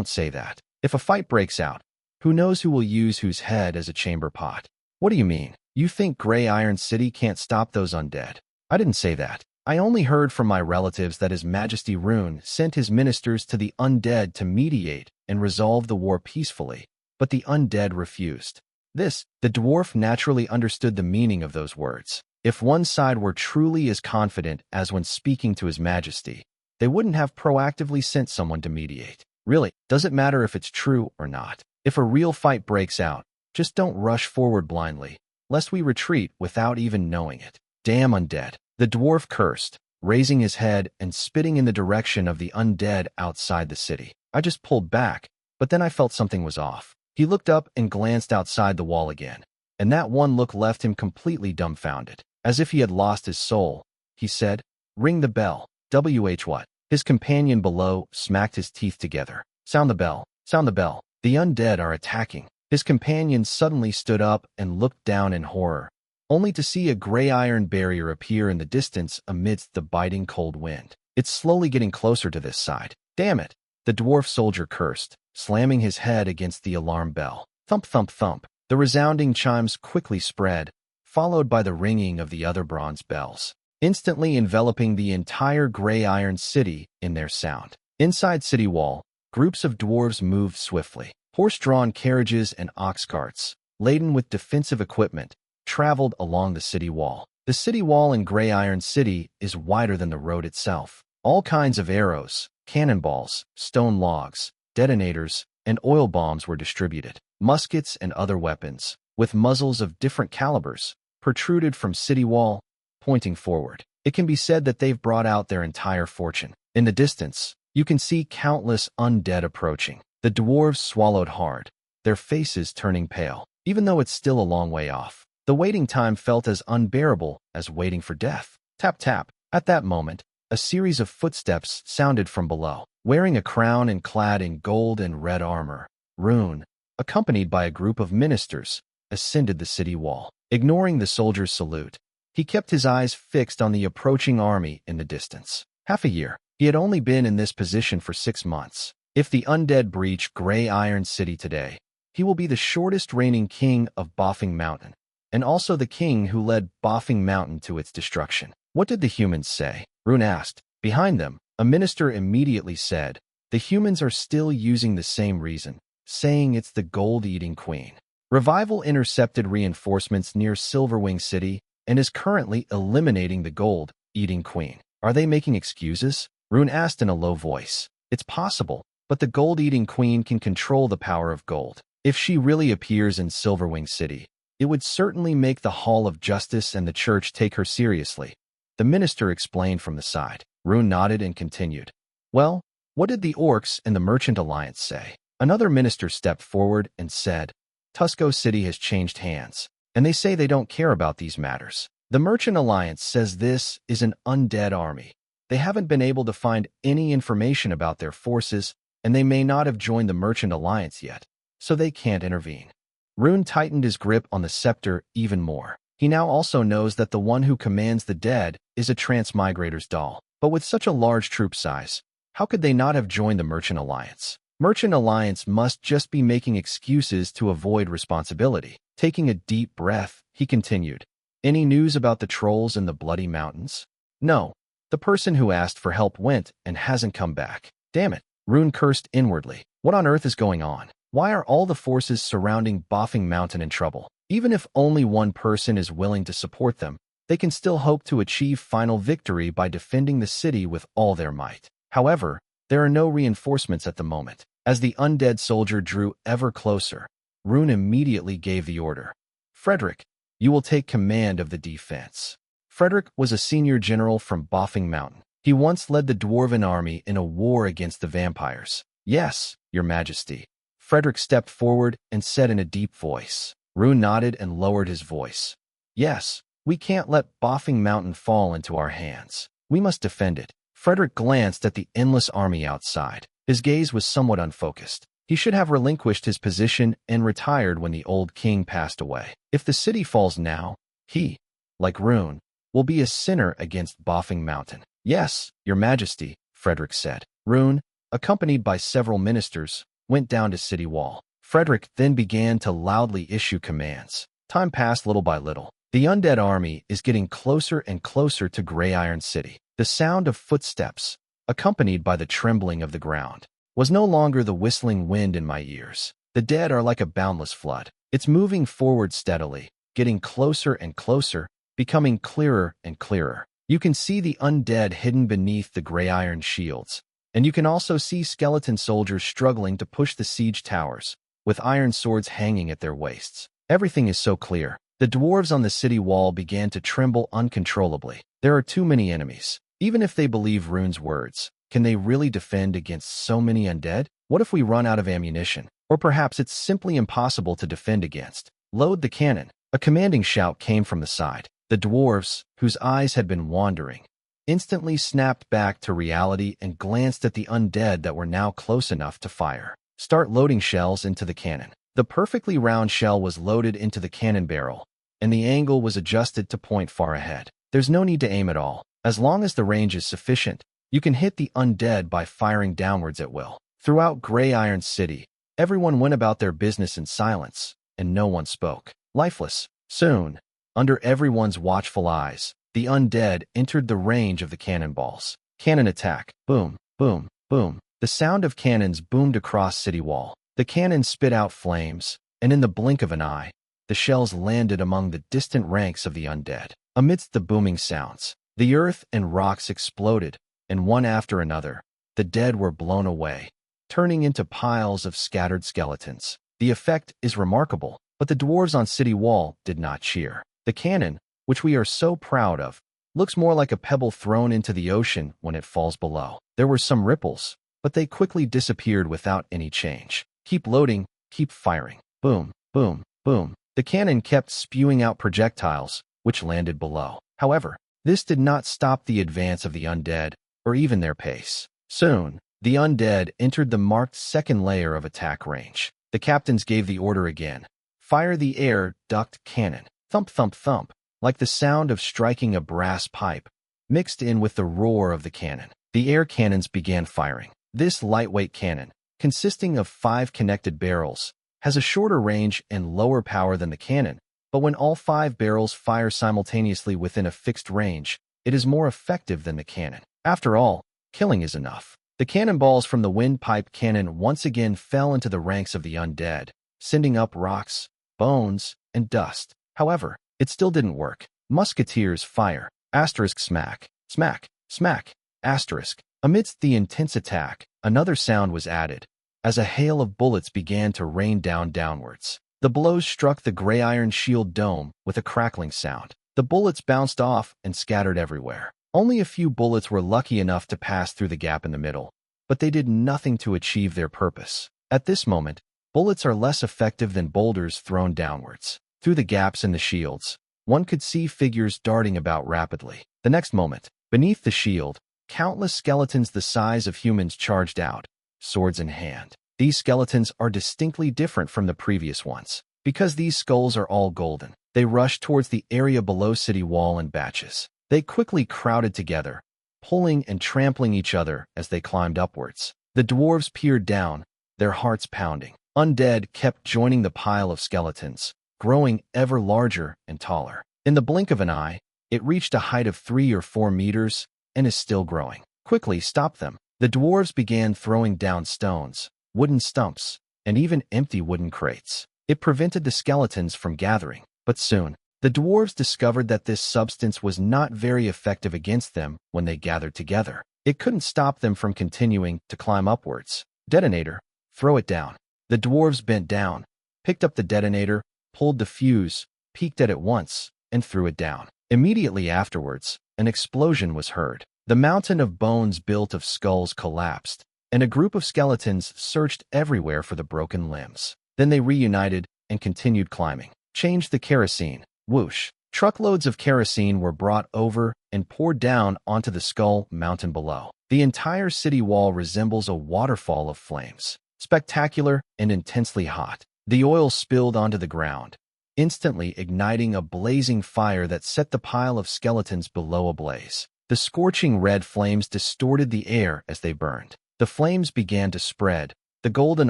say that. If a fight breaks out, who knows who will use whose head as a chamber pot? What do you mean? You think Gray Iron City can't stop those undead? I didn't say that. I only heard from my relatives that His Majesty Rune sent his ministers to the undead to mediate and resolve the war peacefully, but the undead refused. The dwarf naturally understood the meaning of those words. If one side were truly as confident as when speaking to His Majesty, they wouldn't have proactively sent someone to mediate. Really, does it matter if it's true or not? If a real fight breaks out, just don't rush forward blindly, lest we retreat without even knowing it. Damn undead. The dwarf cursed, raising his head and spitting in the direction of the undead outside the city. I just pulled back, but then I felt something was off. He looked up and glanced outside the wall again, and that one look left him completely dumbfounded. As if he had lost his soul, he said, Ring the bell. What? His companion below smacked his teeth together. Sound the bell. Sound the bell. The undead are attacking. His companion suddenly stood up and looked down in horror, only to see a gray iron barrier appear in the distance amidst the biting cold wind. It's slowly getting closer to this side. Damn it! The dwarf soldier cursed, slamming his head against the alarm bell. Thump, thump, thump. The resounding chimes quickly spread, followed by the ringing of the other bronze bells, instantly enveloping the entire gray iron city in their sound. Inside city wall, groups of dwarves moved swiftly. Horse-drawn carriages and ox carts, laden with defensive equipment, traveled along the city wall. The city wall in Gray Iron City is wider than the road itself. All kinds of arrows, cannonballs, stone logs, detonators, and oil bombs were distributed. Muskets and other weapons, with muzzles of different calibers, protruded from city wall, pointing forward. It can be said that they've brought out their entire fortune. In the distance, you can see countless undead approaching. The dwarves swallowed hard, their faces turning pale, even though it's still a long way off. The waiting time felt as unbearable as waiting for death. Tap tap. At that moment, a series of footsteps sounded from below. Wearing a crown and clad in gold and red armor, Rune, accompanied by a group of ministers, ascended the city wall. Ignoring the soldier's salute, he kept his eyes fixed on the approaching army in the distance. Half a year. He had only been in this position for 6 months. If the undead breach Grey Iron City today, he will be the shortest reigning king of Boffing Mountain, and also the king who led Boffing Mountain to its destruction. What did the humans say? Rune asked. Behind them, a minister immediately said, the humans are still using the same reason, saying it's the gold-eating queen. Revival intercepted reinforcements near Silverwing City and is currently eliminating the gold-eating queen. Are they making excuses? Rune asked in a low voice. It's possible, but the gold-eating queen can control the power of gold. If she really appears in Silverwing City, it would certainly make the Hall of Justice and the church take her seriously. The minister explained from the side. Rune nodded and continued. Well, what did the orcs and the Merchant Alliance say? Another minister stepped forward and said, Tusco City has changed hands, and they say they don't care about these matters. The Merchant Alliance says this is an undead army. They haven't been able to find any information about their forces, and they may not have joined the Merchant Alliance yet, so they can't intervene. Rune tightened his grip on the scepter even more. He now also knows that the one who commands the dead is a transmigrator's doll. But with such a large troop size, how could they not have joined the Merchant Alliance? Merchant Alliance must just be making excuses to avoid responsibility. Taking a deep breath, he continued. Any news about the trolls in the Bloody Mountains? No. The person who asked for help went and hasn't come back. Damn it. Rune cursed inwardly. What on earth is going on? Why are all the forces surrounding Boffing Mountain in trouble? Even if only one person is willing to support them, they can still hope to achieve final victory by defending the city with all their might. However, there are no reinforcements at the moment. As the undead soldier drew ever closer, Rune immediately gave the order. Frederick, you will take command of the defense. Frederick was a senior general from Boffing Mountain. He once led the dwarven army in a war against the vampires. Yes, your majesty. Frederick stepped forward and said in a deep voice. Rune nodded and lowered his voice. Yes. We can't let Boffing Mountain fall into our hands. We must defend it. Frederick glanced at the endless army outside. His gaze was somewhat unfocused. He should have relinquished his position and retired when the old king passed away. If the city falls now, he, like Rune, will be a sinner against Boffing Mountain. Yes, your majesty, Frederick said. Rune, accompanied by several ministers, went down to city wall. Frederick then began to loudly issue commands. Time passed little by little. The undead army is getting closer and closer to Grey Iron City. The sound of footsteps, accompanied by the trembling of the ground, was no longer the whistling wind in my ears. The dead are like a boundless flood. It's moving forward steadily, getting closer and closer, becoming clearer and clearer. You can see the undead hidden beneath the Grey Iron shields, and you can also see skeleton soldiers struggling to push the siege towers, with iron swords hanging at their waists. Everything is so clear. The dwarves on the city wall began to tremble uncontrollably. There are too many enemies. Even if they believe Rune's words, can they really defend against so many undead? What if we run out of ammunition? Or perhaps it's simply impossible to defend against. Load the cannon. A commanding shout came from the side. The dwarves, whose eyes had been wandering, instantly snapped back to reality and glanced at the undead that were now close enough to fire. Start loading shells into the cannon. The perfectly round shell was loaded into the cannon barrel, and the angle was adjusted to point far ahead. There's no need to aim at all. As long as the range is sufficient, you can hit the undead by firing downwards at will. Throughout Grey Iron City, everyone went about their business in silence, and no one spoke. Lifeless. Soon, under everyone's watchful eyes, the undead entered the range of the cannonballs. Cannon attack. Boom, boom, boom. The sound of cannons boomed across city wall. The cannon spit out flames, and in the blink of an eye, the shells landed among the distant ranks of the undead. Amidst the booming sounds, the earth and rocks exploded, and one after another, the dead were blown away, turning into piles of scattered skeletons. The effect is remarkable, but the dwarves on city wall did not cheer. The cannon, which we are so proud of, Looks more like a pebble thrown into the ocean when it falls below. There were some ripples, but they quickly disappeared without any change. Keep loading, keep firing. Boom, boom, boom. The cannon kept spewing out projectiles, which landed below. However, this did not stop the advance of the undead, or even their pace. Soon, the undead entered the marked second layer of attack range. The captains gave the order again. Fire the air-duct cannon. Thump, thump, thump, like the sound of striking a brass pipe, mixed in with the roar of the cannon. The air cannons began firing. This lightweight cannon, consisting of 5 connected barrels, has a shorter range and lower power than the cannon, but when all 5 barrels fire simultaneously within a fixed range, it is more effective than the cannon. After all, killing is enough. The cannonballs from the windpipe cannon once again fell into the ranks of the undead, sending up rocks, bones, and dust. However, it still didn't work. Musketeers fire. Asterisk smack, smack, smack, asterisk. Amidst the intense attack, another sound was added, as a hail of bullets began to rain down downwards. The blows struck the gray iron shield dome with a crackling sound. The bullets bounced off and scattered everywhere. Only a few bullets were lucky enough to pass through the gap in the middle, but they did nothing to achieve their purpose. At this moment, bullets are less effective than boulders thrown downwards. Through the gaps in the shields, one could see figures darting about rapidly. The next moment, beneath the shield, countless skeletons the size of humans charged out, swords in hand. These skeletons are distinctly different from the previous ones. Because these skulls are all golden, they rush towards the area below city wall in batches. They quickly crowded together, pulling and trampling each other as they climbed upwards. The dwarves peered down, their hearts pounding. Undead kept joining the pile of skeletons, growing ever larger and taller. In the blink of an eye, it reached a height of 3 or 4 meters and is still growing. Quickly stop them. The dwarves began throwing down stones, wooden stumps, and even empty wooden crates. It prevented the skeletons from gathering, but soon, the dwarves discovered that this substance was not very effective against them when they gathered together. It couldn't stop them from continuing to climb upwards. Detonator, throw it down. The dwarves bent down, picked up the detonator, pulled the fuse, peeked at it once, and threw it down. Immediately afterwards, an explosion was heard. The mountain of bones built of skulls collapsed, and a group of skeletons searched everywhere for the broken limbs. Then they reunited and continued climbing. Change the kerosene. Whoosh. Truckloads of kerosene were brought over and poured down onto the skull mountain below. The entire city wall resembles a waterfall of flames. Spectacular and intensely hot. The oil spilled onto the ground, instantly igniting a blazing fire that set the pile of skeletons below ablaze. The scorching red flames distorted the air as they burned. The flames began to spread. The golden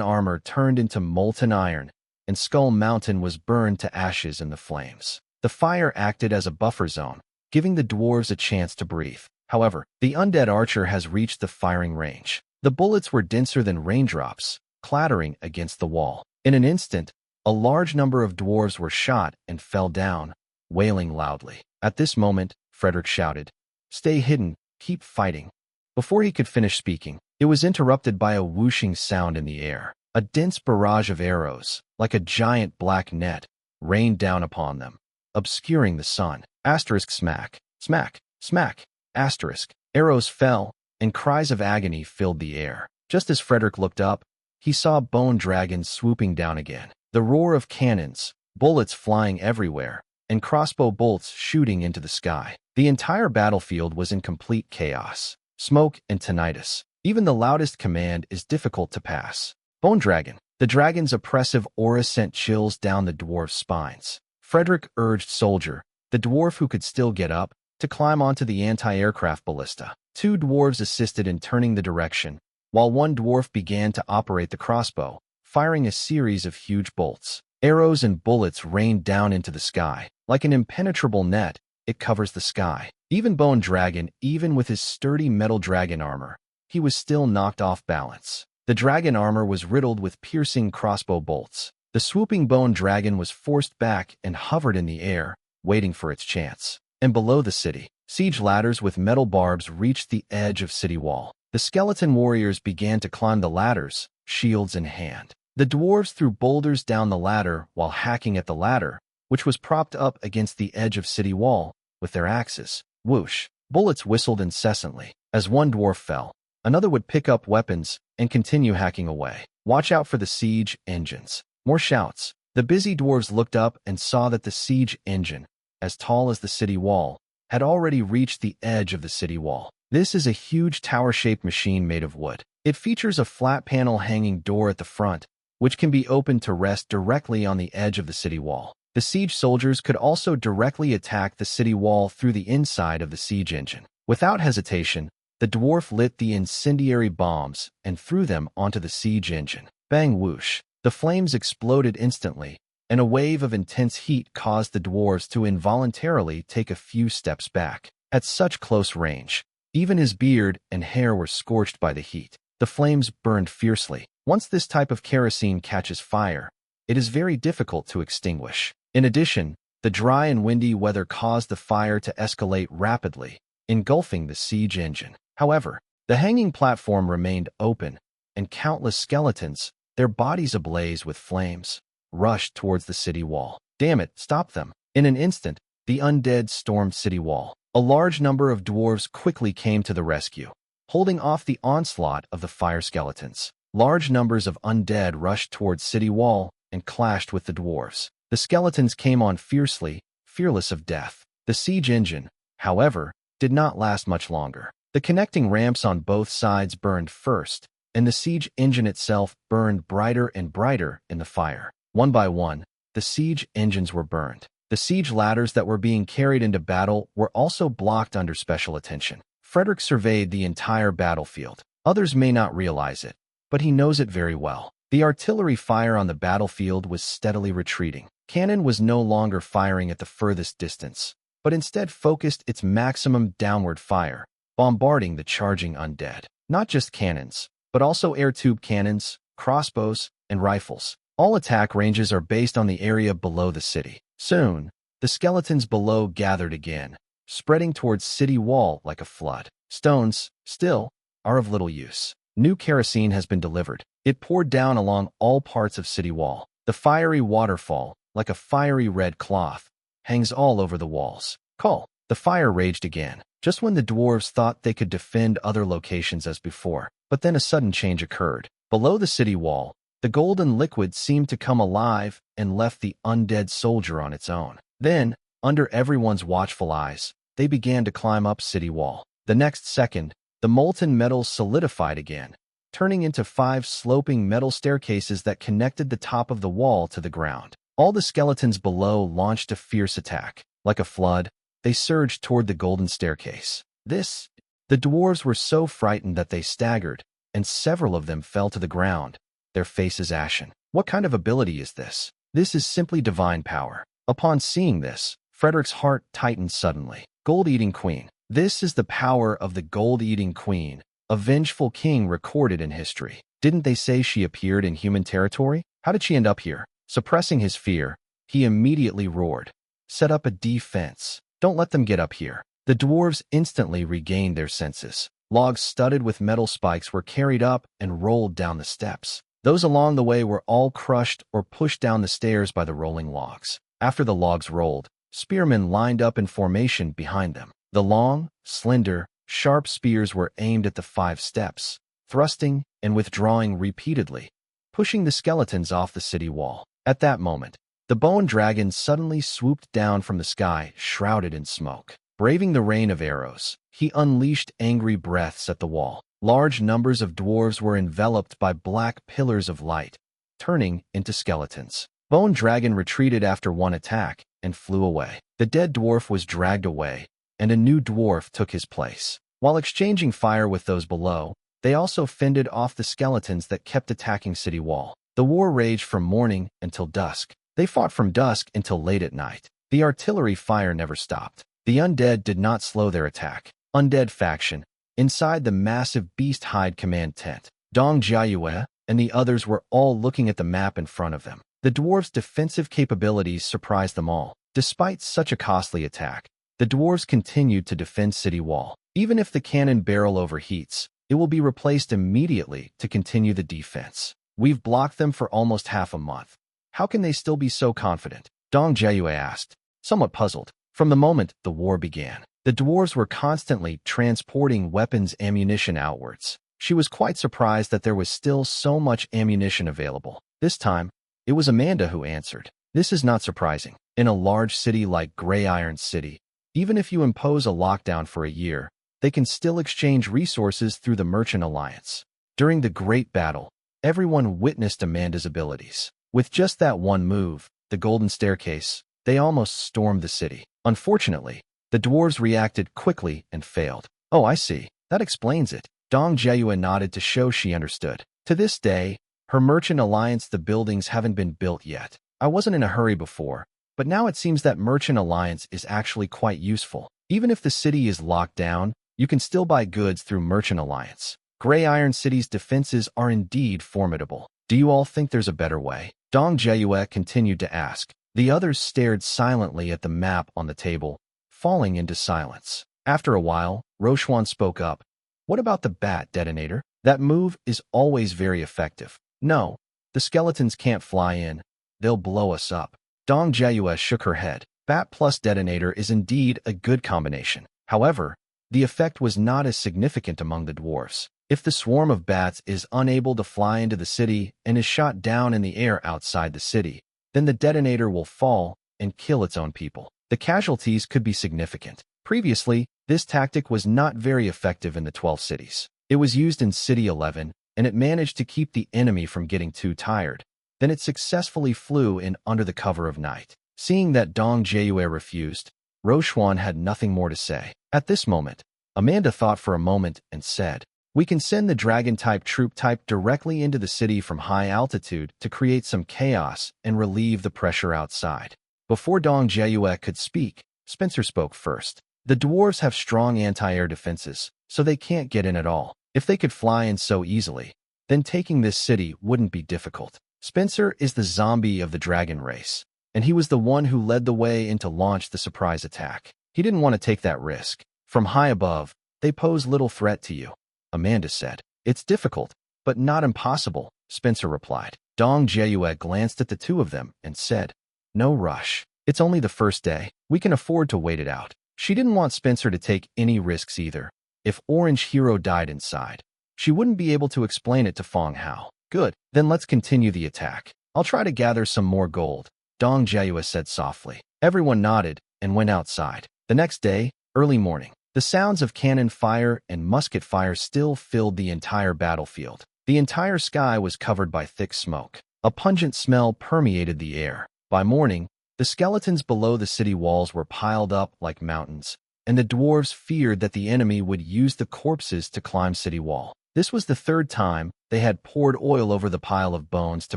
armor turned into molten iron, and Skull Mountain was burned to ashes in the flames. The fire acted as a buffer zone, giving the dwarves a chance to breathe. However, the undead archer has reached the firing range. The bullets were denser than raindrops, clattering against the wall. In an instant, a large number of dwarves were shot and fell down, wailing loudly. At this moment, Frederick shouted, "Stay hidden, keep fighting." Before he could finish speaking, it was interrupted by a whooshing sound in the air. A dense barrage of arrows, like a giant black net, rained down upon them, obscuring the sun. Asterisk smack, smack, smack, asterisk. Arrows fell, and cries of agony filled the air. Just as Frederick looked up, he saw bone dragons swooping down again. The roar of cannons, bullets flying everywhere, and crossbow bolts shooting into the sky. The entire battlefield was in complete chaos. Smoke and tinnitus. Even the loudest command is difficult to pass. Bone Dragon. The dragon's oppressive aura sent chills down the dwarf's spines. Frederick urged Soldier, the dwarf who could still get up, to climb onto the anti-aircraft ballista. 2 dwarves assisted in turning the direction, while 1 dwarf began to operate the crossbow, firing a series of huge bolts. Arrows and bullets rained down into the sky. Like an impenetrable net, it covers the sky. Even Bone Dragon, even with his sturdy metal dragon armor, he was still knocked off balance. The dragon armor was riddled with piercing crossbow bolts. The swooping Bone Dragon was forced back and hovered in the air, waiting for its chance. And below the city, siege ladders with metal barbs reached the edge of city wall. The skeleton warriors began to climb the ladders, shields in hand. The dwarves threw boulders down the ladder while hacking at the ladder, which was propped up against the edge of city wall, with their axes. Whoosh! Bullets whistled incessantly. As one dwarf fell, another would pick up weapons and continue hacking away. Watch out for the siege engines. More shouts. The busy dwarves looked up and saw that the siege engine, as tall as the city wall, had already reached the edge of the city wall. This is a huge tower-shaped machine made of wood. It features a flat panel hanging door at the front, which can be opened to rest directly on the edge of the city wall. The siege soldiers could also directly attack the city wall through the inside of the siege engine. Without hesitation, the dwarf lit the incendiary bombs and threw them onto the siege engine. Bang whoosh! The flames exploded instantly, and a wave of intense heat caused the dwarves to involuntarily take a few steps back. At such close range, even his beard and hair were scorched by the heat. The flames burned fiercely. Once this type of kerosene catches fire, it is very difficult to extinguish. In addition, the dry and windy weather caused the fire to escalate rapidly, engulfing the siege engine. However, the hanging platform remained open, and countless skeletons, their bodies ablaze with flames, rushed towards the city wall. Damn it, stop them! In an instant, the undead stormed city wall. A large number of dwarves quickly came to the rescue, holding off the onslaught of the fire skeletons. Large numbers of undead rushed towards city wall and clashed with the dwarves. The skeletons came on fiercely, fearless of death. The siege engine, however, did not last much longer. The connecting ramps on both sides burned first, and the siege engine itself burned brighter and brighter in the fire. One by one, the siege engines were burned. The siege ladders that were being carried into battle were also blocked under special attention. Frederick surveyed the entire battlefield. Others may not realize it, but he knows it very well. The artillery fire on the battlefield was steadily retreating. Cannon was no longer firing at the furthest distance, but instead focused its maximum downward fire, bombarding the charging undead. Not just cannons, but also air tube cannons, crossbows, and rifles. All attack ranges are based on the area below the city. Soon, the skeletons below gathered again, spreading towards city wall like a flood. Stones, still, are of little use. New kerosene has been delivered. It poured down along all parts of city wall. The fiery waterfall, like a fiery red cloth, hangs all over the walls. Call. The fire raged again, just when the dwarves thought they could defend other locations as before. But then a sudden change occurred. Below the city wall, the golden liquid seemed to come alive and left the undead soldier on its own. Then, under everyone's watchful eyes, they began to climb up city wall. The next second, the molten metal solidified again, turning into 5 sloping metal staircases that connected the top of the wall to the ground. All the skeletons below launched a fierce attack. Like a flood, they surged toward the golden staircase. The dwarves were so frightened that they staggered, and several of them fell to the ground, their faces ashen. What kind of ability is this? This is simply divine power. Upon seeing this, Frederick's heart tightened suddenly. Gold-eating queen. This is the power of the gold-eating queen, a vengeful king recorded in history. Didn't they say she appeared in human territory? How did she end up here? Suppressing his fear, he immediately roared. Set up a defense. Don't let them get up here. The dwarves instantly regained their senses. Logs studded with metal spikes were carried up and rolled down the steps. Those along the way were all crushed or pushed down the stairs by the rolling logs. After the logs rolled, spearmen lined up in formation behind them. The long, slender, sharp spears were aimed at the 5 steps, thrusting and withdrawing repeatedly, pushing the skeletons off the city wall. At that moment, the bone dragon suddenly swooped down from the sky, shrouded in smoke. Braving the rain of arrows, he unleashed angry breaths at the wall. Large numbers of dwarves were enveloped by black pillars of light, turning into skeletons. Bone Dragon retreated after one attack and flew away. The dead dwarf was dragged away, and a new dwarf took his place. While exchanging fire with those below, they also fended off the skeletons that kept attacking city wall. The war raged from morning until dusk. They fought from dusk until late at night. The artillery fire never stopped. The undead did not slow their attack. Undead faction. Inside the massive beast hide command tent, Dong Jiayue and the others were all looking at the map in front of them. The dwarves' defensive capabilities surprised them all. Despite such a costly attack, the dwarves continued to defend city wall. Even if the cannon barrel overheats, it will be replaced immediately to continue the defense. We've blocked them for almost half a month. How can they still be so confident? Dong Jiayue asked, somewhat puzzled. From the moment the war began, The dwarves were constantly transporting weapons ammunition outwards. She was quite surprised that there was still so much ammunition available. This time, it was Amanda who answered. This is not surprising. In a large city like Grey Iron City, even if you impose a lockdown for a year, they can still exchange resources through the Merchant Alliance. During the Great Battle, everyone witnessed Amanda's abilities. With just that one move, the Golden Staircase, they almost stormed the city. Unfortunately, the dwarves reacted quickly and failed. Oh, I see. That explains it. Dong Jiayue nodded to show she understood. To this day, her Merchant Alliance, the buildings haven't been built yet. I wasn't in a hurry before, but now it seems that Merchant Alliance is actually quite useful. Even if the city is locked down, you can still buy goods through Merchant Alliance. Grey Iron City's defenses are indeed formidable. Do you all think there's a better way? Dong Jiayue continued to ask. The others stared silently at the map on the table, falling into silence. After a while, Rochuan spoke up. What about the bat detonator? That move is always very effective. No, the skeletons can't fly in. They'll blow us up. Dong Jiayue shook her head. Bat plus detonator is indeed a good combination. However, the effect was not as significant among the dwarves. If the swarm of bats is unable to fly into the city and is shot down in the air outside the city, then the detonator will fall and kill its own people. The casualties could be significant. Previously, this tactic was not very effective in the 12 cities. It was used in City 11, and it managed to keep the enemy from getting too tired. Then it successfully flew in under the cover of night. Seeing that Dong Jiayue refused, Rochuan had nothing more to say. At this moment, Amanda thought for a moment and said, we can send the dragon-type troop type directly into the city from high altitude to create some chaos and relieve the pressure outside. Before Dong Jiayue could speak, Spencer spoke first. The dwarves have strong anti-air defenses, so they can't get in at all. If they could fly in so easily, then taking this city wouldn't be difficult. Spencer is the zombie of the dragon race, and he was the one who led the way in to launch the surprise attack. He didn't want to take that risk. From high above, they pose little threat to you. Amanda said. It's difficult, but not impossible, Spencer replied. Dong Jiayue glanced at the two of them and said, no rush. It's only the first day. We can afford to wait it out. She didn't want Spencer to take any risks either. If Orange Hero died inside, she wouldn't be able to explain it to Fang Hao. Good, then let's continue the attack. I'll try to gather some more gold, Dong Jiayue said softly. Everyone nodded and went outside. The next day, early morning, the sounds of cannon fire and musket fire still filled the entire battlefield. The entire sky was covered by thick smoke. A pungent smell permeated the air. By morning, the skeletons below the city walls were piled up like mountains, and the dwarves feared that the enemy would use the corpses to climb city wall. This was the third time they had poured oil over the pile of bones to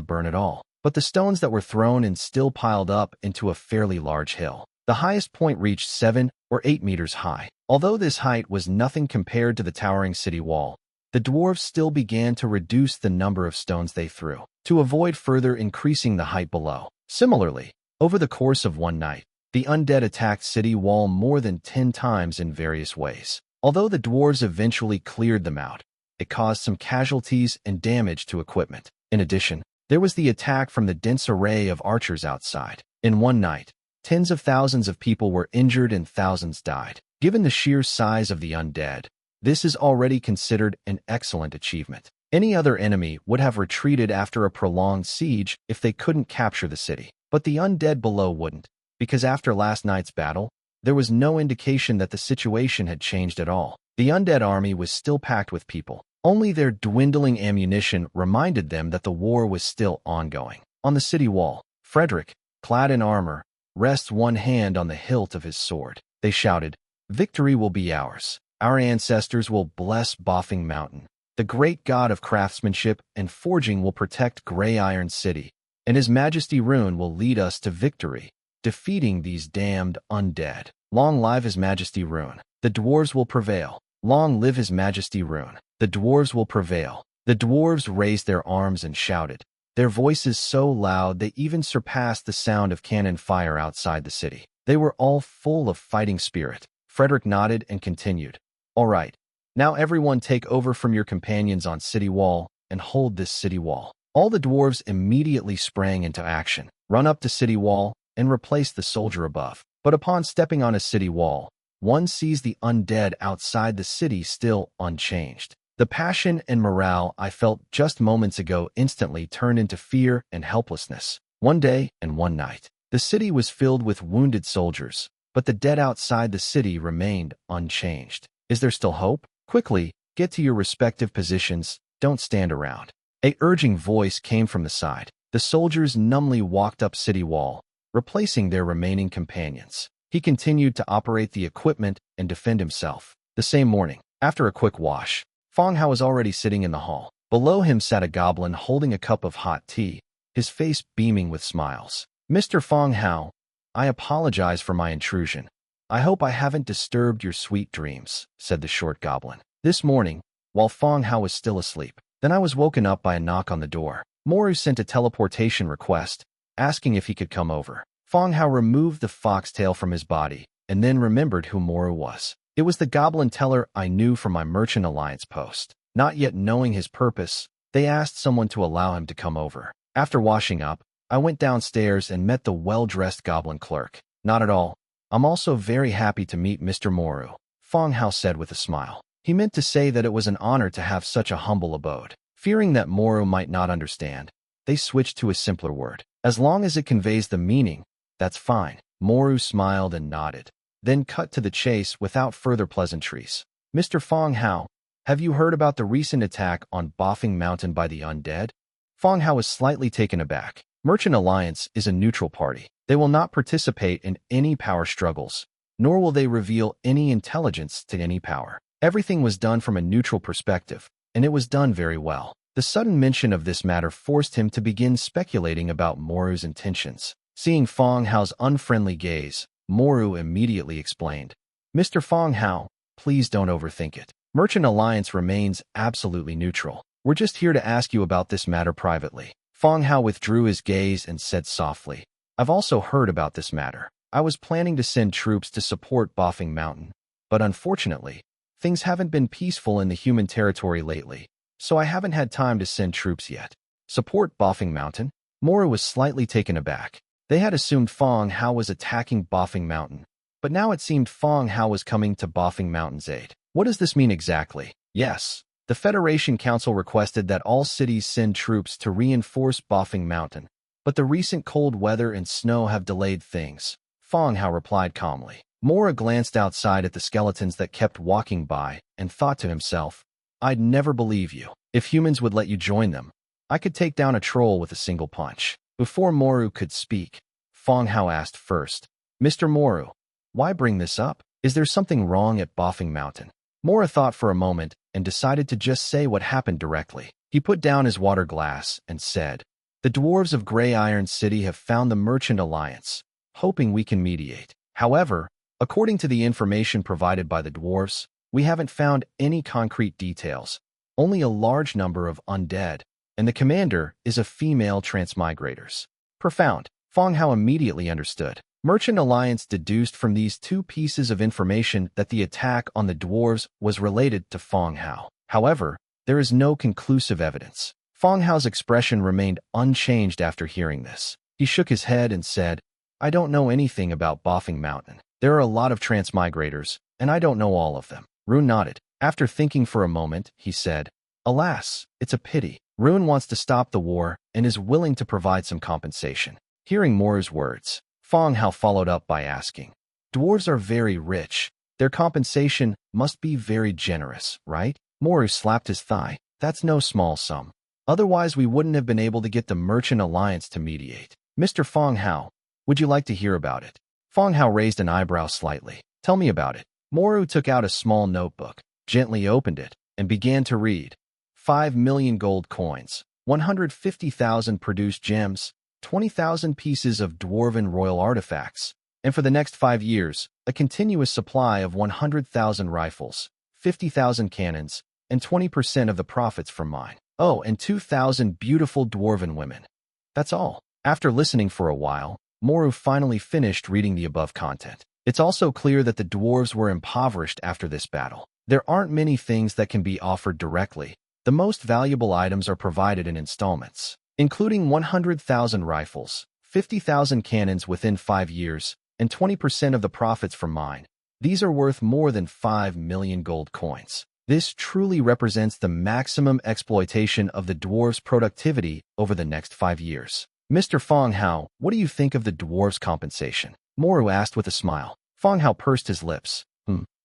burn it all. But the stones that were thrown in still piled up into a fairly large hill. The highest point reached 7 or 8 meters high. Although this height was nothing compared to the towering city wall, the dwarves still began to reduce the number of stones they threw, to avoid further increasing the height below. Similarly, over the course of one night, the undead attacked city wall more than 10 times in various ways. Although the dwarves eventually cleared them out, it caused some casualties and damage to equipment. In addition, there was the attack from the dense array of archers outside. In one night, tens of thousands of people were injured and thousands died. Given the sheer size of the undead, this is already considered an excellent achievement. Any other enemy would have retreated after a prolonged siege if they couldn't capture the city. But the undead below wouldn't, because after last night's battle, there was no indication that the situation had changed at all. The undead army was still packed with people. Only their dwindling ammunition reminded them that the war was still ongoing. On the city wall, Frederick, clad in armor, rests one hand on the hilt of his sword. They shouted, victory will be ours. Our ancestors will bless Boffing Mountain. The great god of craftsmanship and forging will protect Grey Iron City, and His Majesty Rune will lead us to victory, defeating these damned undead. Long live His Majesty Rune. The dwarves will prevail. Long live His Majesty Rune. The dwarves will prevail. The dwarves raised their arms and shouted, their voices so loud they even surpassed the sound of cannon fire outside the city. They were all full of fighting spirit. Frederick nodded and continued, all right, now everyone take over from your companions on city wall and hold this city wall. All the dwarves immediately sprang into action, run up to city wall, and replace the soldier above. But upon stepping on a city wall, one sees the undead outside the city still unchanged. The passion and morale I felt just moments ago instantly turned into fear and helplessness. One day and one night, the city was filled with wounded soldiers, but the dead outside the city remained unchanged. Is there still hope? Quickly, get to your respective positions. Don't stand around. A urging voice came from the side. The soldiers numbly walked up city wall, replacing their remaining companions. He continued to operate the equipment and defend himself. The same morning, after a quick wash, Fang Hao was already sitting in the hall. Below him sat a goblin holding a cup of hot tea, his face beaming with smiles. Mr. Fang Hao, I apologize for my intrusion. I hope I haven't disturbed your sweet dreams, said the short goblin. This morning, while Fang Hao was still asleep, then I was woken up by a knock on the door. Moru sent a teleportation request, asking if he could come over. Fang Hao removed the foxtail from his body, and then remembered who Moru was. It was the goblin teller I knew from my Merchant Alliance post. Not yet knowing his purpose, they asked someone to allow him to come over. After washing up, I went downstairs and met the well-dressed goblin clerk. Not at all. I'm also very happy to meet Mr. Moru, Fang Hao said with a smile. He meant to say that it was an honor to have such a humble abode. Fearing that Moru might not understand, they switched to a simpler word. As long as it conveys the meaning, that's fine. Moru smiled and nodded, then cut to the chase without further pleasantries. Mr. Fang Hao, have you heard about the recent attack on Bafang Mountain by the undead? Fang Hao was slightly taken aback. Merchant Alliance is a neutral party. They will not participate in any power struggles, nor will they reveal any intelligence to any power. Everything was done from a neutral perspective, and it was done very well. The sudden mention of this matter forced him to begin speculating about Moru's intentions. Seeing Fang Hao's unfriendly gaze, Moru immediately explained, Mr. Fang Hao, please don't overthink it. Merchant Alliance remains absolutely neutral. We're just here to ask you about this matter privately. Fang Hao withdrew his gaze and said softly, I've also heard about this matter. I was planning to send troops to support Bafang Mountain, but unfortunately, things haven't been peaceful in the human territory lately, so I haven't had time to send troops yet. Support Bafang Mountain? Moru was slightly taken aback. They had assumed Fang Hao was attacking Bafang Mountain, but now it seemed Fang Hao was coming to Bafang Mountain's aid. What does this mean exactly? Yes, the Federation Council requested that all cities send troops to reinforce Bafang Mountain, but the recent cold weather and snow have delayed things, Fang Hao replied calmly. Moru glanced outside at the skeletons that kept walking by and thought to himself, I'd never believe you. If humans would let you join them, I could take down a troll with a single punch. Before Moru could speak, Fang Hao asked first, Mr. Moru, why bring this up? Is there something wrong at Bafang Mountain? Moru thought for a moment and decided to just say what happened directly. He put down his water glass and said, The dwarves of Grey Iron City have found the Merchant Alliance, hoping we can mediate. However, according to the information provided by the dwarves, we haven't found any concrete details, only a large number of undead, and the commander is a female transmigrators. Profound. Fang Hao immediately understood. Merchant Alliance deduced from these two pieces of information that the attack on the dwarves was related to Fang Hao. However, there is no conclusive evidence. Fang Hao's expression remained unchanged after hearing this. He shook his head and said, I don't know anything about Bafang Mountain. There are a lot of transmigrators, and I don't know all of them. Rune nodded. After thinking for a moment, he said, Alas, it's a pity. Rune wants to stop the war and is willing to provide some compensation. Hearing Moru's words, Fang Hao followed up by asking, Dwarves are very rich. Their compensation must be very generous, right? Moru slapped his thigh. That's no small sum. Otherwise, we wouldn't have been able to get the Merchant Alliance to mediate. Mr. Fang Hao, would you like to hear about it? Fang Hao raised an eyebrow slightly. Tell me about it. Moru took out a small notebook, gently opened it, and began to read. 5 million gold coins, 150,000 produced gems, 20,000 pieces of dwarven royal artifacts, and for the next 5 years, a continuous supply of 100,000 rifles, 50,000 cannons, and 20% of the profits from mine. Oh, and 2,000 beautiful dwarven women. That's all. After listening for a while, Moru finally finished reading the above content. It's also clear that the dwarves were impoverished after this battle. There aren't many things that can be offered directly. The most valuable items are provided in installments, including 100,000 rifles, 50,000 cannons within 5 years, and 20% of the profits from mine. These are worth more than 5 million gold coins. This truly represents the maximum exploitation of the dwarves' productivity over the next 5 years. Mr. Fang Hao, what do you think of the dwarves' compensation? Moru asked with a smile. Fang Hao pursed his lips.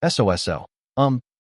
SOSO.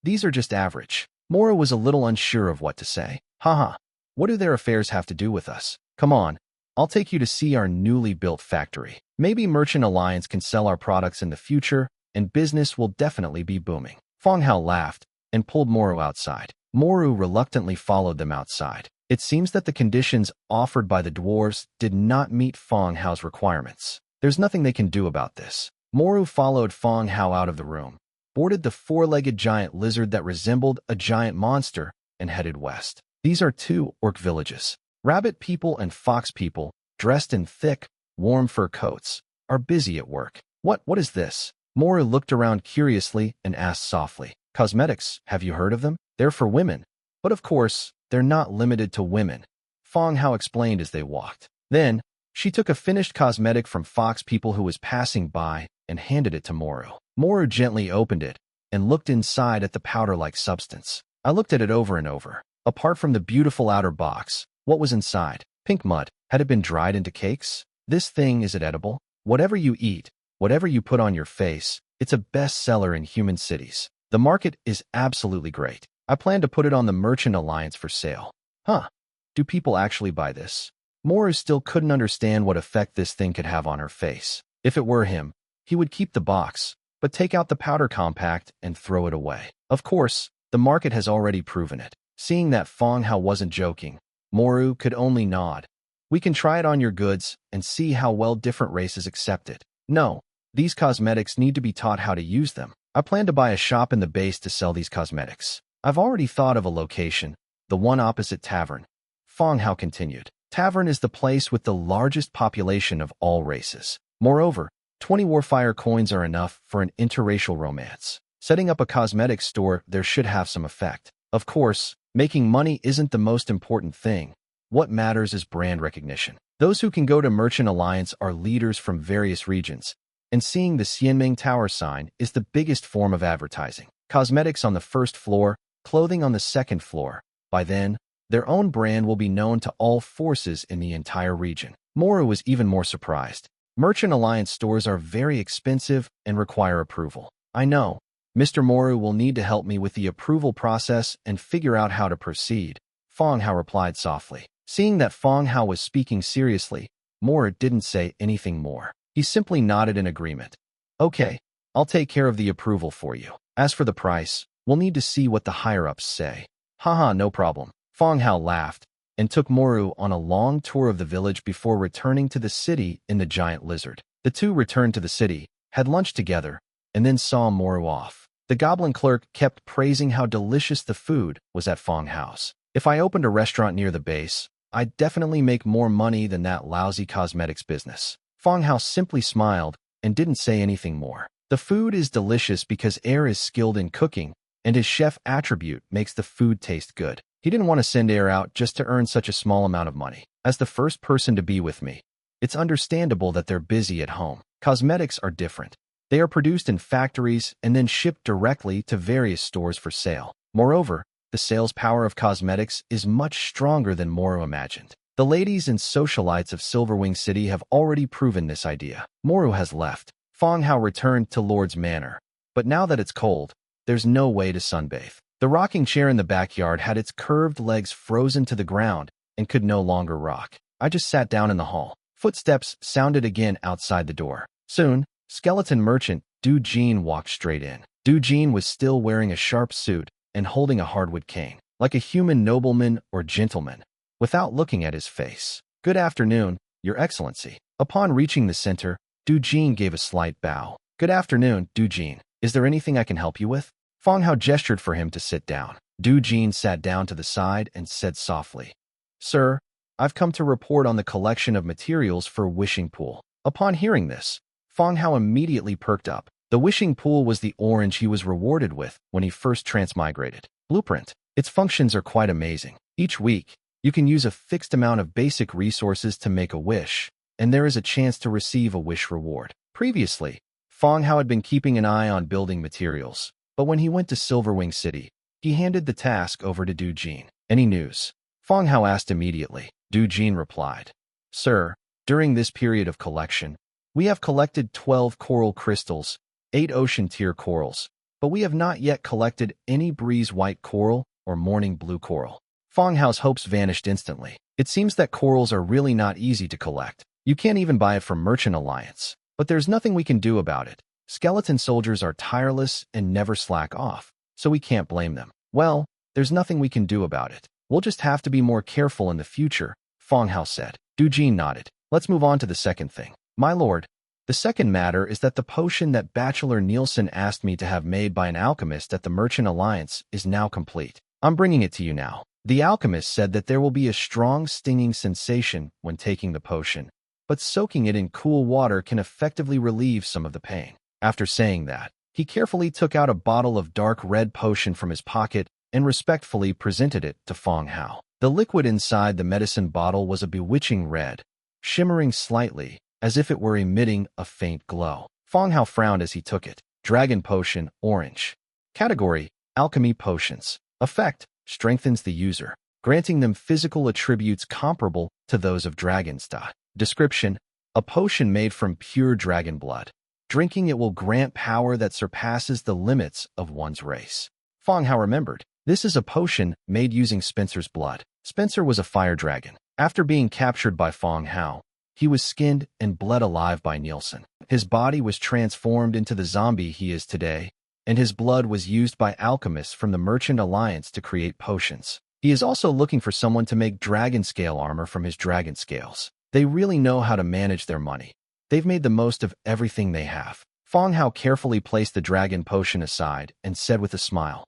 These are just average. Moru was a little unsure of what to say. Haha. What do their affairs have to do with us? Come on. I'll take you to see our newly built factory. Maybe Merchant Alliance can sell our products in the future, and business will definitely be booming. Fang Hao laughed and pulled Moru outside. Moru reluctantly followed them outside. It seems that the conditions offered by the dwarves did not meet Fang Hao's requirements. There's nothing they can do about this. Moru followed Fang Hao out of the room, boarded the four-legged giant lizard that resembled a giant monster, and headed west. These are 2 orc villages. Rabbit people and fox people, dressed in thick, warm fur coats, are busy at work. What is this? Moru looked around curiously and asked softly. Cosmetics, have you heard of them? They're for women. But of course, they're not limited to women, Fang Hao explained as they walked. Then, she took a finished cosmetic from fox people who was passing by and handed it to Moru. Moru gently opened it and looked inside at the powder-like substance. I looked at it over and over. Apart from the beautiful outer box, what was inside? Pink mud. Had it been dried into cakes? This thing, is it edible? Whatever you eat, whatever you put on your face, it's a bestseller in human cities. The market is absolutely great. I plan to put it on the Merchant Alliance for sale. Huh. Do people actually buy this? Moru still couldn't understand what effect this thing could have on her face. If it were him, he would keep the box, but take out the powder compact and throw it away. Of course, the market has already proven it. Seeing that Fang Hao wasn't joking, Moru could only nod. We can try it on your goods and see how well different races accept it. No, these cosmetics need to be taught how to use them. I plan to buy a shop in the base to sell these cosmetics. I've already thought of a location, the one opposite Tavern. Fang Hao continued. Tavern is the place with the largest population of all races. Moreover, 20 Warfire coins are enough for an interracial romance. Setting up a cosmetics store there should have some effect. Of course, making money isn't the most important thing. What matters is brand recognition. Those who can go to Merchant Alliance are leaders from various regions, and seeing the Xianming Tower sign is the biggest form of advertising. Cosmetics on the first floor, clothing on the second floor. By then, their own brand will be known to all forces in the entire region. Moru was even more surprised. Merchant Alliance stores are very expensive and require approval. I know. Mr. Moru will need to help me with the approval process and figure out how to proceed, Fang Hao replied softly. Seeing that Fang Hao was speaking seriously, Moru didn't say anything more. He simply nodded in agreement. Okay, I'll take care of the approval for you. As for the price, we'll need to see what the higher-ups say. Haha, no problem. Fang Hao laughed and took Moru on a long tour of the village before returning to the city in the giant lizard. The two returned to the city, had lunch together, and then saw Moru off. The goblin clerk kept praising how delicious the food was at Fang Hao's. If I opened a restaurant near the base, I'd definitely make more money than that lousy cosmetics business. Fang Hao simply smiled and didn't say anything more. The food is delicious because Air is skilled in cooking, and his chef attribute makes the food taste good. He didn't want to send Air out just to earn such a small amount of money. As the first person to be with me, it's understandable that they're busy at home. Cosmetics are different. They are produced in factories and then shipped directly to various stores for sale. Moreover, the sales power of cosmetics is much stronger than Moru imagined. The ladies and socialites of Silverwing City have already proven this idea. Moru has left. Fang Hao returned to Lord's Manor. But now that it's cold, there's no way to sunbathe. The rocking chair in the backyard had its curved legs frozen to the ground and could no longer rock. I just sat down in the hall. Footsteps sounded again outside the door. Soon, skeleton merchant Du Jin walked straight in. Du Jin was still wearing a sharp suit and holding a hardwood cane, like a human nobleman or gentleman, without looking at his face. Good afternoon, Your Excellency. Upon reaching the center, Du Jin gave a slight bow. Good afternoon, Du Jin. Is there anything I can help you with? Fang Hao gestured for him to sit down. Du Jin sat down to the side and said softly, Sir, I've come to report on the collection of materials for Wishing Pool. Upon hearing this, Fang Hao immediately perked up. The Wishing Pool was the orange he was rewarded with when he first transmigrated. Blueprint. Its functions are quite amazing. Each week, you can use a fixed amount of basic resources to make a wish, and there is a chance to receive a wish reward. Previously, Fang Hao had been keeping an eye on building materials, but when he went to Silverwing City, he handed the task over to Du Jin. Any news? Fang Hao asked immediately. Du Jin replied, Sir, during this period of collection, we have collected 12 coral crystals, 8 ocean tier corals, but we have not yet collected any breeze white coral or morning blue coral. Fang Hao's hopes vanished instantly. It seems that corals are really not easy to collect. You can't even buy it from Merchant Alliance. But there's nothing we can do about it. Skeleton soldiers are tireless and never slack off, so we can't blame them. Well, there's nothing we can do about it. We'll just have to be more careful in the future, Fang Hao said. Du Jin nodded. Let's move on to the second thing. My lord, the second matter is that the potion that Bachelor Nielsen asked me to have made by an alchemist at the Merchant Alliance is now complete. I'm bringing it to you now. The alchemist said that there will be a strong stinging sensation when taking the potion, but soaking it in cool water can effectively relieve some of the pain. After saying that, he carefully took out a bottle of dark red potion from his pocket and respectfully presented it to Fang Hao. The liquid inside the medicine bottle was a bewitching red, shimmering slightly, as if it were emitting a faint glow. Fang Hao frowned as he took it. Dragon Potion, Orange. Category, Alchemy Potions. Effect, strengthens the user, granting them physical attributes comparable to those of dragons. Description, a potion made from pure dragon blood. Drinking it will grant power that surpasses the limits of one's race. Fang Hao remembered, this is a potion made using Spencer's blood. Spencer was a fire dragon. After being captured by Fang Hao, he was skinned and bled alive by Nielsen. His body was transformed into the zombie he is today, and his blood was used by alchemists from the Merchant Alliance to create potions. He is also looking for someone to make dragon scale armor from his dragon scales. They really know how to manage their money. They've made the most of everything they have. Fang Hao carefully placed the dragon potion aside and said with a smile,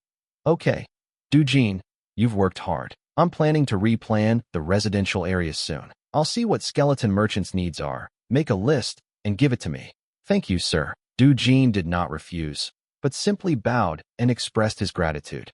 Okay, Du Jin, you've worked hard. I'm planning to replan the residential areas soon. I'll see what skeleton merchants' needs are, make a list, and give it to me. Thank you, sir. Du Jin did not refuse, but simply bowed and expressed his gratitude.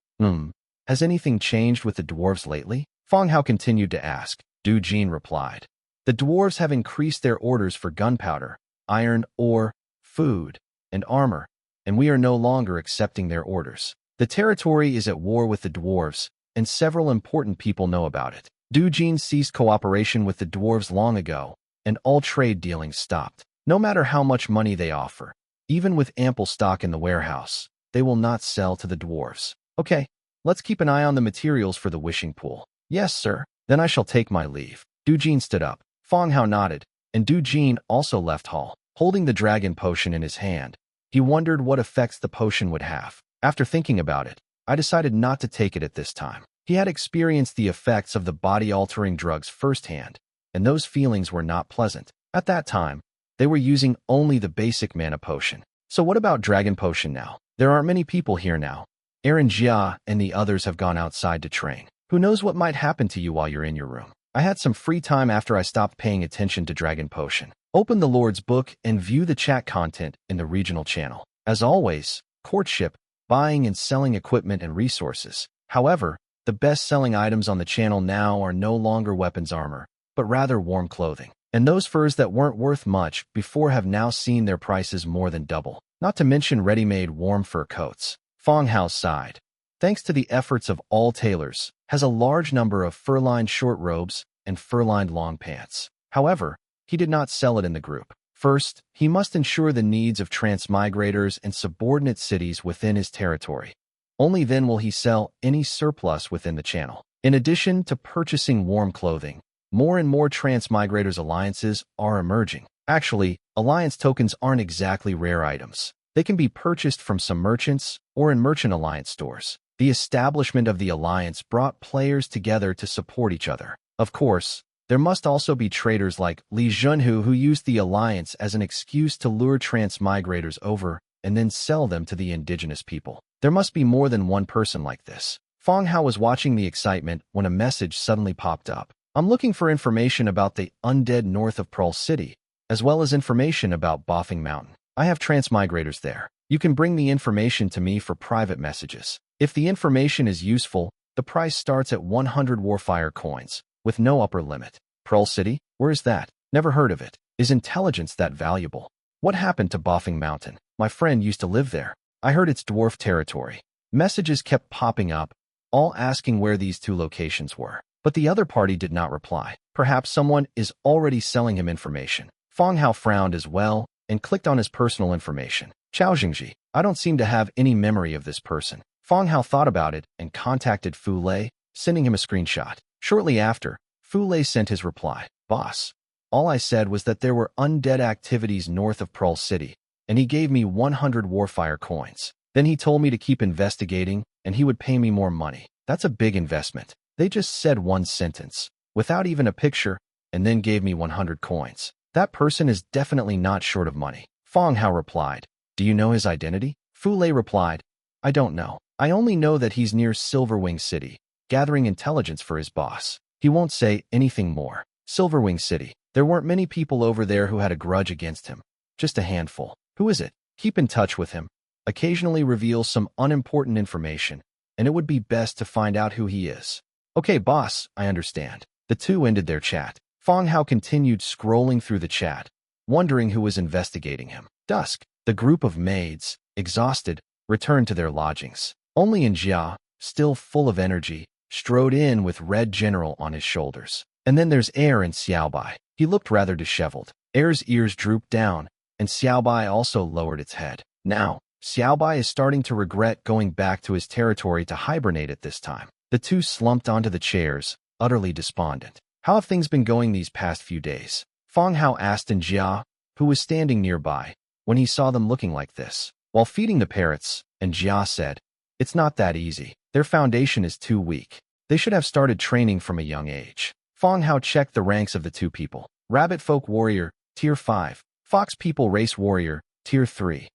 Has anything changed with the dwarves lately? Fang Hao continued to ask. Du Jin replied, The dwarves have increased their orders for gunpowder, iron ore, food, and armor, and we are no longer accepting their orders. The territory is at war with the dwarves, and several important people know about it. Du Jin ceased cooperation with the dwarves long ago, and all trade dealings stopped. No matter how much money they offer, even with ample stock in the warehouse, they will not sell to the dwarves. Okay, let's keep an eye on the materials for the wishing pool. Yes, sir. Then I shall take my leave. Du Jin stood up. Fang Hao nodded, and Du Jin also left hall. Holding the dragon potion in his hand, he wondered what effects the potion would have. After thinking about it, I decided not to take it at this time. He had experienced the effects of the body-altering drugs firsthand, and those feelings were not pleasant. At that time, they were using only the basic mana potion. So what about dragon potion now? There aren't many people here now. Aaron Jia and the others have gone outside to train. Who knows what might happen to you while you're in your room? I had some free time after I stopped paying attention to dragon potion. Open the Lord's book and view the chat content in the regional channel. As always, courtship, buying and selling equipment and resources. However, the best-selling items on the channel now are no longer weapons armor, but rather warm clothing. And those furs that weren't worth much before have now seen their prices more than double. Not to mention ready-made warm fur coats. Fang Hao sighed. Thanks to the efforts of all tailors, has a large number of fur-lined short robes and fur-lined long pants. However, he did not sell it in the group. First, he must ensure the needs of transmigrators and subordinate cities within his territory. Only then will he sell any surplus within the channel. In addition to purchasing warm clothing, more and more transmigrators alliances are emerging. Actually, alliance tokens aren't exactly rare items. They can be purchased from some merchants or in merchant alliance stores. The establishment of the alliance brought players together to support each other. Of course, there must also be traders like Li Junhu who use the alliance as an excuse to lure transmigrators over and then sell them to the indigenous people. There must be more than one person like this. Fang Hao was watching the excitement when a message suddenly popped up. I'm looking for information about the Undead north of Pearl City, as well as information about Boffing Mountain. I have transmigrators there. You can bring the information to me for private messages. If the information is useful, the price starts at 100 Warfire coins, with no upper limit. Pearl City? Where is that? Never heard of it. Is intelligence that valuable? What happened to Boffing Mountain? My friend used to live there. I heard it's dwarf territory. Messages kept popping up, all asking where these two locations were. But the other party did not reply. Perhaps someone is already selling him information. Fang Hao frowned as well and clicked on his personal information. Chao Jingji. I don't seem to have any memory of this person. Fang Hao thought about it and contacted Fu Lei, sending him a screenshot. Shortly after, Fu Lei sent his reply. Boss. All I said was that there were undead activities north of Pearl City, and he gave me 100 Warfire coins. Then he told me to keep investigating, and he would pay me more money. That's a big investment. They just said one sentence, without even a picture, and then gave me 100 coins. That person is definitely not short of money. Fang Hao replied. Do you know his identity? Fu Lei replied. I don't know. I only know that he's near Silverwing City, gathering intelligence for his boss. He won't say anything more. Silverwing City. There weren't many people over there who had a grudge against him. Just a handful. Who is it? Keep in touch with him. Occasionally reveal some unimportant information, and it would be best to find out who he is. Okay, boss, I understand. The two ended their chat. Fang Hao continued scrolling through the chat, wondering who was investigating him. Dusk. The group of maids, exhausted, returned to their lodgings. Only Jia, still full of energy, strode in with Red General on his shoulders. And then there's Air and Xiaobai. He looked rather disheveled. Air's ears drooped down, and Xiaobai also lowered its head. Now, Xiaobai is starting to regret going back to his territory to hibernate at this time. The two slumped onto the chairs, utterly despondent. How have things been going these past few days? Fang Hao asked Jia, who was standing nearby, when he saw them looking like this. While feeding the parrots, Jia said, it's not that easy. Their foundation is too weak. They should have started training from a young age. Fang Hao checked the ranks of the two people. Rabbit Folk Warrior, Tier 5. Fox People Race Warrior, Tier 3.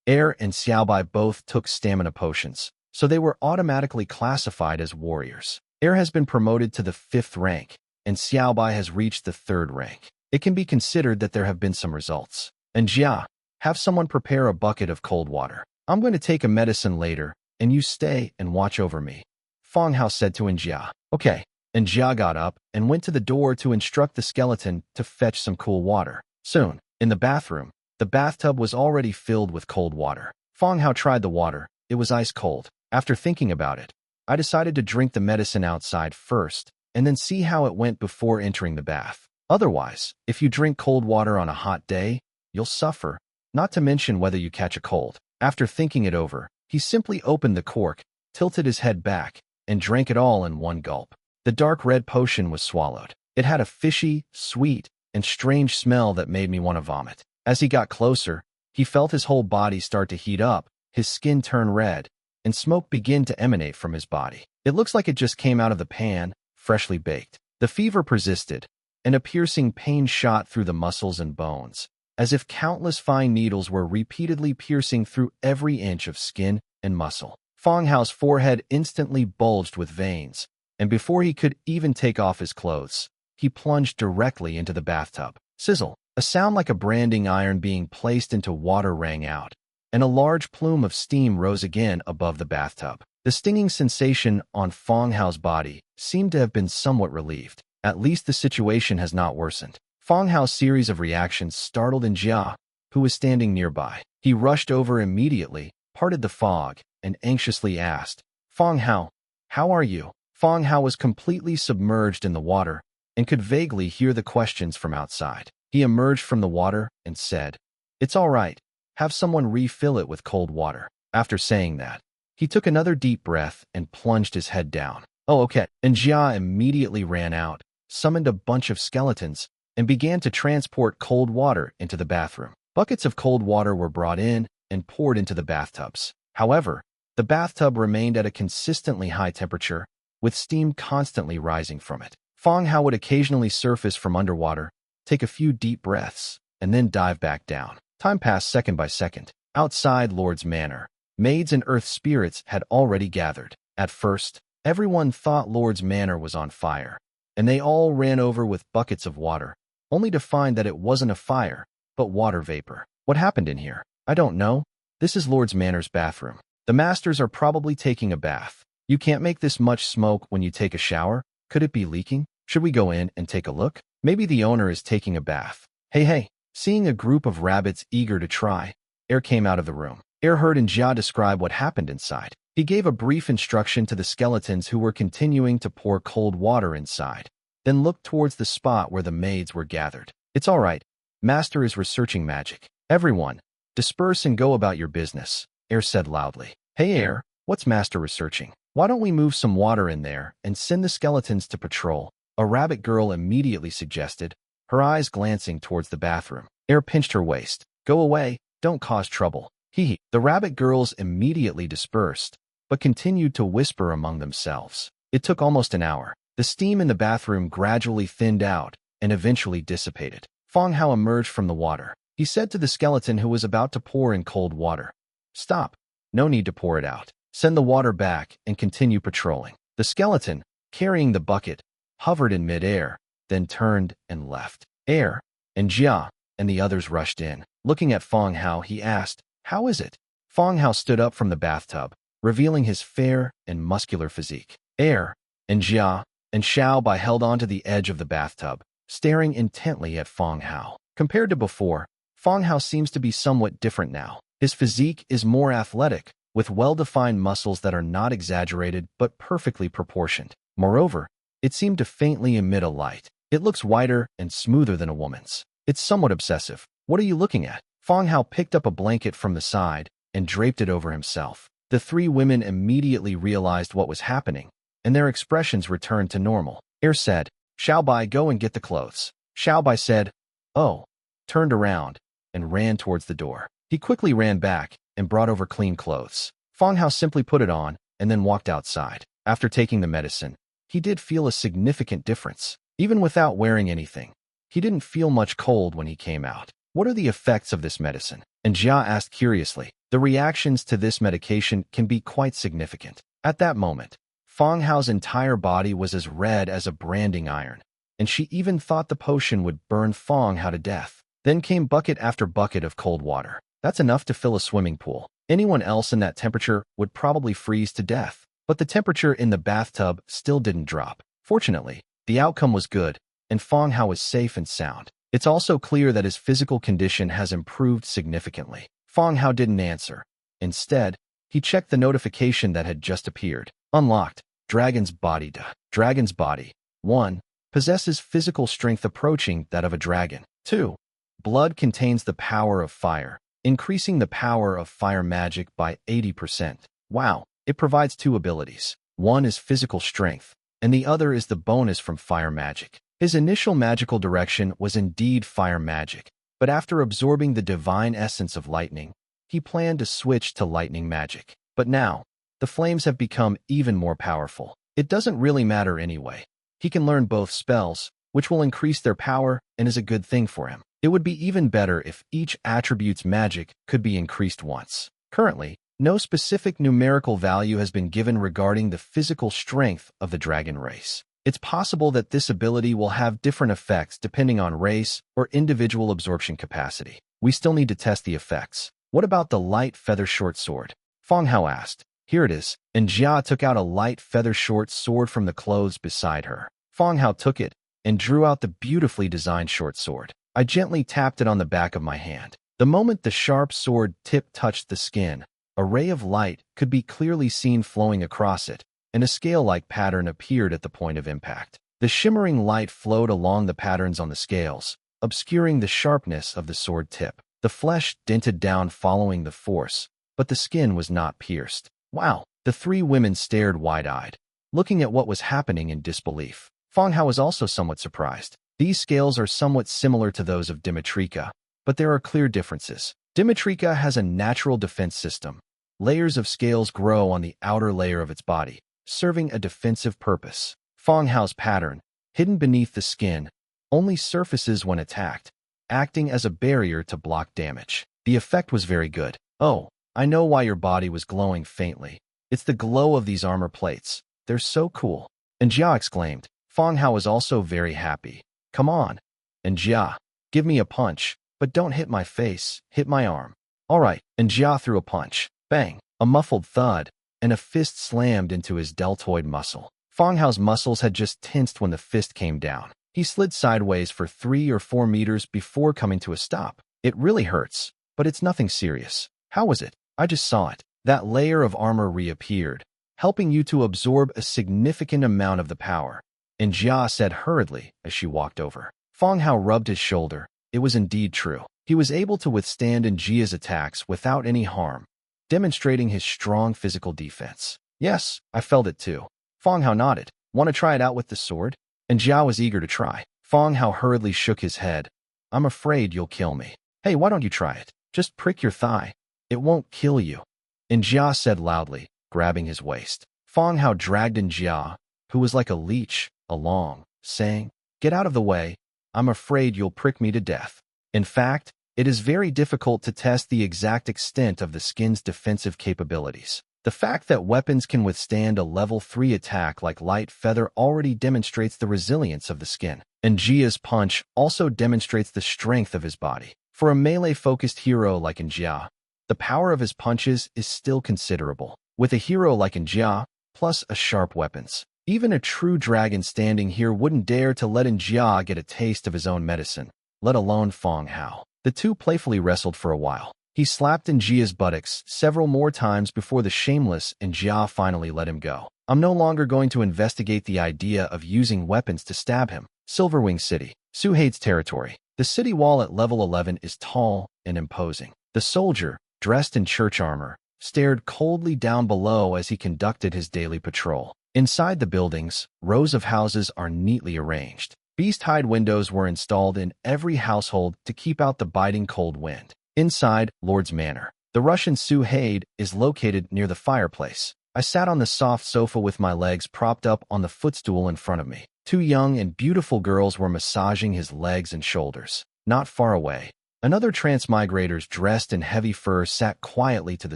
Air and Xiaobai both took stamina potions, so they were automatically classified as warriors. Air has been promoted to the 5th rank, and Xiaobai has reached the 3rd rank. It can be considered that there have been some results. And Jia, have someone prepare a bucket of cold water. I'm going to take a medicine later, and you stay and watch over me. Fang Hao said to Jia. Okay. And Jia got up and went to the door to instruct the skeleton to fetch some cool water. Soon, in the bathroom, the bathtub was already filled with cold water. Fang Hao tried the water. It was ice cold. After thinking about it, I decided to drink the medicine outside first, and then see how it went before entering the bath. Otherwise, if you drink cold water on a hot day, you'll suffer, not to mention whether you catch a cold. After thinking it over, he simply opened the cork, tilted his head back, and drank it all in one gulp. The dark red potion was swallowed. It had a fishy, sweet, and strange smell that made me want to vomit. As he got closer, he felt his whole body start to heat up, his skin turn red, and smoke begin to emanate from his body. It looks like it just came out of the pan, freshly baked. The fever persisted, and a piercing pain shot through the muscles and bones, as if countless fine needles were repeatedly piercing through every inch of skin and muscle. Fang Hao's forehead instantly bulged with veins, and before he could even take off his clothes, he plunged directly into the bathtub. Sizzle! A sound like a branding iron being placed into water rang out, and a large plume of steam rose again above the bathtub. The stinging sensation on Fang Hao's body seemed to have been somewhat relieved. At least the situation has not worsened. Fang Hao's series of reactions startled Jia, who was standing nearby. He rushed over immediately, parted the fog, and anxiously asked, Fang Hao, how are you? Fang Hao was completely submerged in the water and could vaguely hear the questions from outside. He emerged from the water and said, It's all right. Have someone refill it with cold water. After saying that, he took another deep breath and plunged his head down. Oh, okay. And Jia immediately ran out, summoned a bunch of skeletons, and began to transport cold water into the bathroom. Buckets of cold water were brought in and poured into the bathtubs. However, the bathtub remained at a consistently high temperature, with steam constantly rising from it. Fang Hao would occasionally surface from underwater, take a few deep breaths, and then dive back down. Time passed second by second. Outside Lord's Manor, maids and earth spirits had already gathered. At first, everyone thought Lord's Manor was on fire, and they all ran over with buckets of water, only to find that it wasn't a fire, but water vapor. What happened in here? I don't know. This is Lord's Manor's bathroom. The masters are probably taking a bath. You can't make this much smoke when you take a shower. Could it be leaking? Should we go in and take a look? Maybe the owner is taking a bath. Hey, Seeing a group of rabbits eager to try, Air came out of the room. Air heard Jia describe what happened inside. He gave a brief instruction to the skeletons who were continuing to pour cold water inside, then looked towards the spot where the maids were gathered. It's all right. Master is researching magic. Everyone, disperse and go about your business, Air said loudly. Hey Air, what's Master researching? Why don't we move some water in there and send the skeletons to patrol? A rabbit girl immediately suggested, her eyes glancing towards the bathroom. Air pinched her waist. Go away, don't cause trouble. Hee. The rabbit girls immediately dispersed, but continued to whisper among themselves. It took almost an hour. The steam in the bathroom gradually thinned out and eventually dissipated. Fang Hao emerged from the water. He said to the skeleton who was about to pour in cold water, Stop. No need to pour it out. Send the water back and continue patrolling. The skeleton, carrying the bucket, hovered in midair, then turned and left. Air and Jia and the others rushed in. Looking at Fang Hao, he asked, How is it? Fang Hao stood up from the bathtub, revealing his fair and muscular physique. Air and Jia and Xiaobai held onto the edge of the bathtub, staring intently at Fang Hao. Compared to before, Fang Hao seems to be somewhat different now. His physique is more athletic, with well-defined muscles that are not exaggerated but perfectly proportioned. Moreover, it seemed to faintly emit a light. It looks whiter and smoother than a woman's. It's somewhat obsessive. What are you looking at? Fang Hao picked up a blanket from the side and draped it over himself. The three women immediately realized what was happening, and their expressions returned to normal. Air said, Xiaobai, go and get the clothes. Xiaobai said, Oh, turned around, and ran towards the door. He quickly ran back and brought over clean clothes. Fang Hao simply put it on and then walked outside. After taking the medicine, he did feel a significant difference. Even without wearing anything, he didn't feel much cold when he came out. What are the effects of this medicine? And Jia asked curiously. The reactions to this medication can be quite significant. At that moment, Fang Hao's entire body was as red as a branding iron, and she even thought the potion would burn Fang Hao to death. Then came bucket after bucket of cold water. That's enough to fill a swimming pool. Anyone else in that temperature would probably freeze to death. But the temperature in the bathtub still didn't drop. Fortunately, the outcome was good, and Fang Hao was safe and sound. It's also clear that his physical condition has improved significantly. Fang Hao didn't answer. Instead, he checked the notification that had just appeared. Unlocked. Dragon's Body. Dragon's Body. 1. Possesses physical strength approaching that of a dragon. 2. Blood contains the power of fire, increasing the power of fire magic by 80%. Wow. It provides two abilities. One is physical strength, and the other is the bonus from fire magic. His initial magical direction was indeed fire magic, but after absorbing the divine essence of lightning, he planned to switch to lightning magic. But now, the flames have become even more powerful. It doesn't really matter anyway. He can learn both spells, which will increase their power and is a good thing for him. It would be even better if each attribute's magic could be increased once. Currently, no specific numerical value has been given regarding the physical strength of the dragon race. It's possible that this ability will have different effects depending on race or individual absorption capacity. We still need to test the effects. What about the light feather short sword? Fang Hao asked. Here it is. And Jia took out a light feather short sword from the clothes beside her. Fang Hao took it and drew out the beautifully designed short sword. I gently tapped it on the back of my hand. The moment the sharp sword tip touched the skin, a ray of light could be clearly seen flowing across it, and a scale-like pattern appeared at the point of impact. The shimmering light flowed along the patterns on the scales, obscuring the sharpness of the sword tip. The flesh dented down following the force, but the skin was not pierced. Wow! The three women stared wide-eyed, looking at what was happening in disbelief. Fang Hao was also somewhat surprised. These scales are somewhat similar to those of Dimitrika, but there are clear differences. Dimitrika has a natural defense system. Layers of scales grow on the outer layer of its body, serving a defensive purpose. Fang Hao's pattern, hidden beneath the skin, only surfaces when attacked, acting as a barrier to block damage. The effect was very good. Oh, I know why your body was glowing faintly. It's the glow of these armor plates. They're so cool. And Jia exclaimed. Fang Hao was also very happy. Come on. And Jia, give me a punch, but don't hit my face, hit my arm. All right. And Jia threw a punch. Bang! A muffled thud, and a fist slammed into his deltoid muscle. Fang Hao's muscles had just tensed when the fist came down. He slid sideways for 3 or 4 meters before coming to a stop. It really hurts, but it's nothing serious. How was it? I just saw it. That layer of armor reappeared, helping you to absorb a significant amount of the power. And Jia said hurriedly as she walked over. Fang Hao rubbed his shoulder. It was indeed true. He was able to withstand Jia's attacks without any harm, demonstrating his strong physical defense. Yes, I felt it too. Fang Hao nodded. Want to try it out with the sword? And Jia was eager to try. Fang Hao hurriedly shook his head. I'm afraid you'll kill me. Hey, why don't you try it? Just prick your thigh. It won't kill you. And Jia said loudly, grabbing his waist. Fang Hao dragged in Jia, who was like a leech, along, saying, Get out of the way. I'm afraid you'll prick me to death. In fact, it is very difficult to test the exact extent of the skin's defensive capabilities. The fact that weapons can withstand a level 3 attack like light feather already demonstrates the resilience of the skin. And Jia's punch also demonstrates the strength of his body. For a melee-focused hero like Jia, the power of his punches is still considerable. With a hero like Jia, plus a sharp weapons, even a true dragon standing here wouldn't dare to let Jia get a taste of his own medicine, let alone Fang Hao. The two playfully wrestled for a while. He slapped Jia's buttocks several more times before the shameless Jia finally let him go. I'm no longer going to investigate the idea of using weapons to stab him. Silverwing City, Suhade's territory. The city wall at level 11 is tall and imposing. The soldier, dressed in church armor, stared coldly down below as he conducted his daily patrol. Inside the buildings, rows of houses are neatly arranged. Beast-hide windows were installed in every household to keep out the biting cold wind. Inside Lord's Manor, the Russian Suhade is located near the fireplace. I sat on the soft sofa with my legs propped up on the footstool in front of me. 2 young and beautiful girls were massaging his legs and shoulders. Not far away, another transmigrators dressed in heavy fur sat quietly to the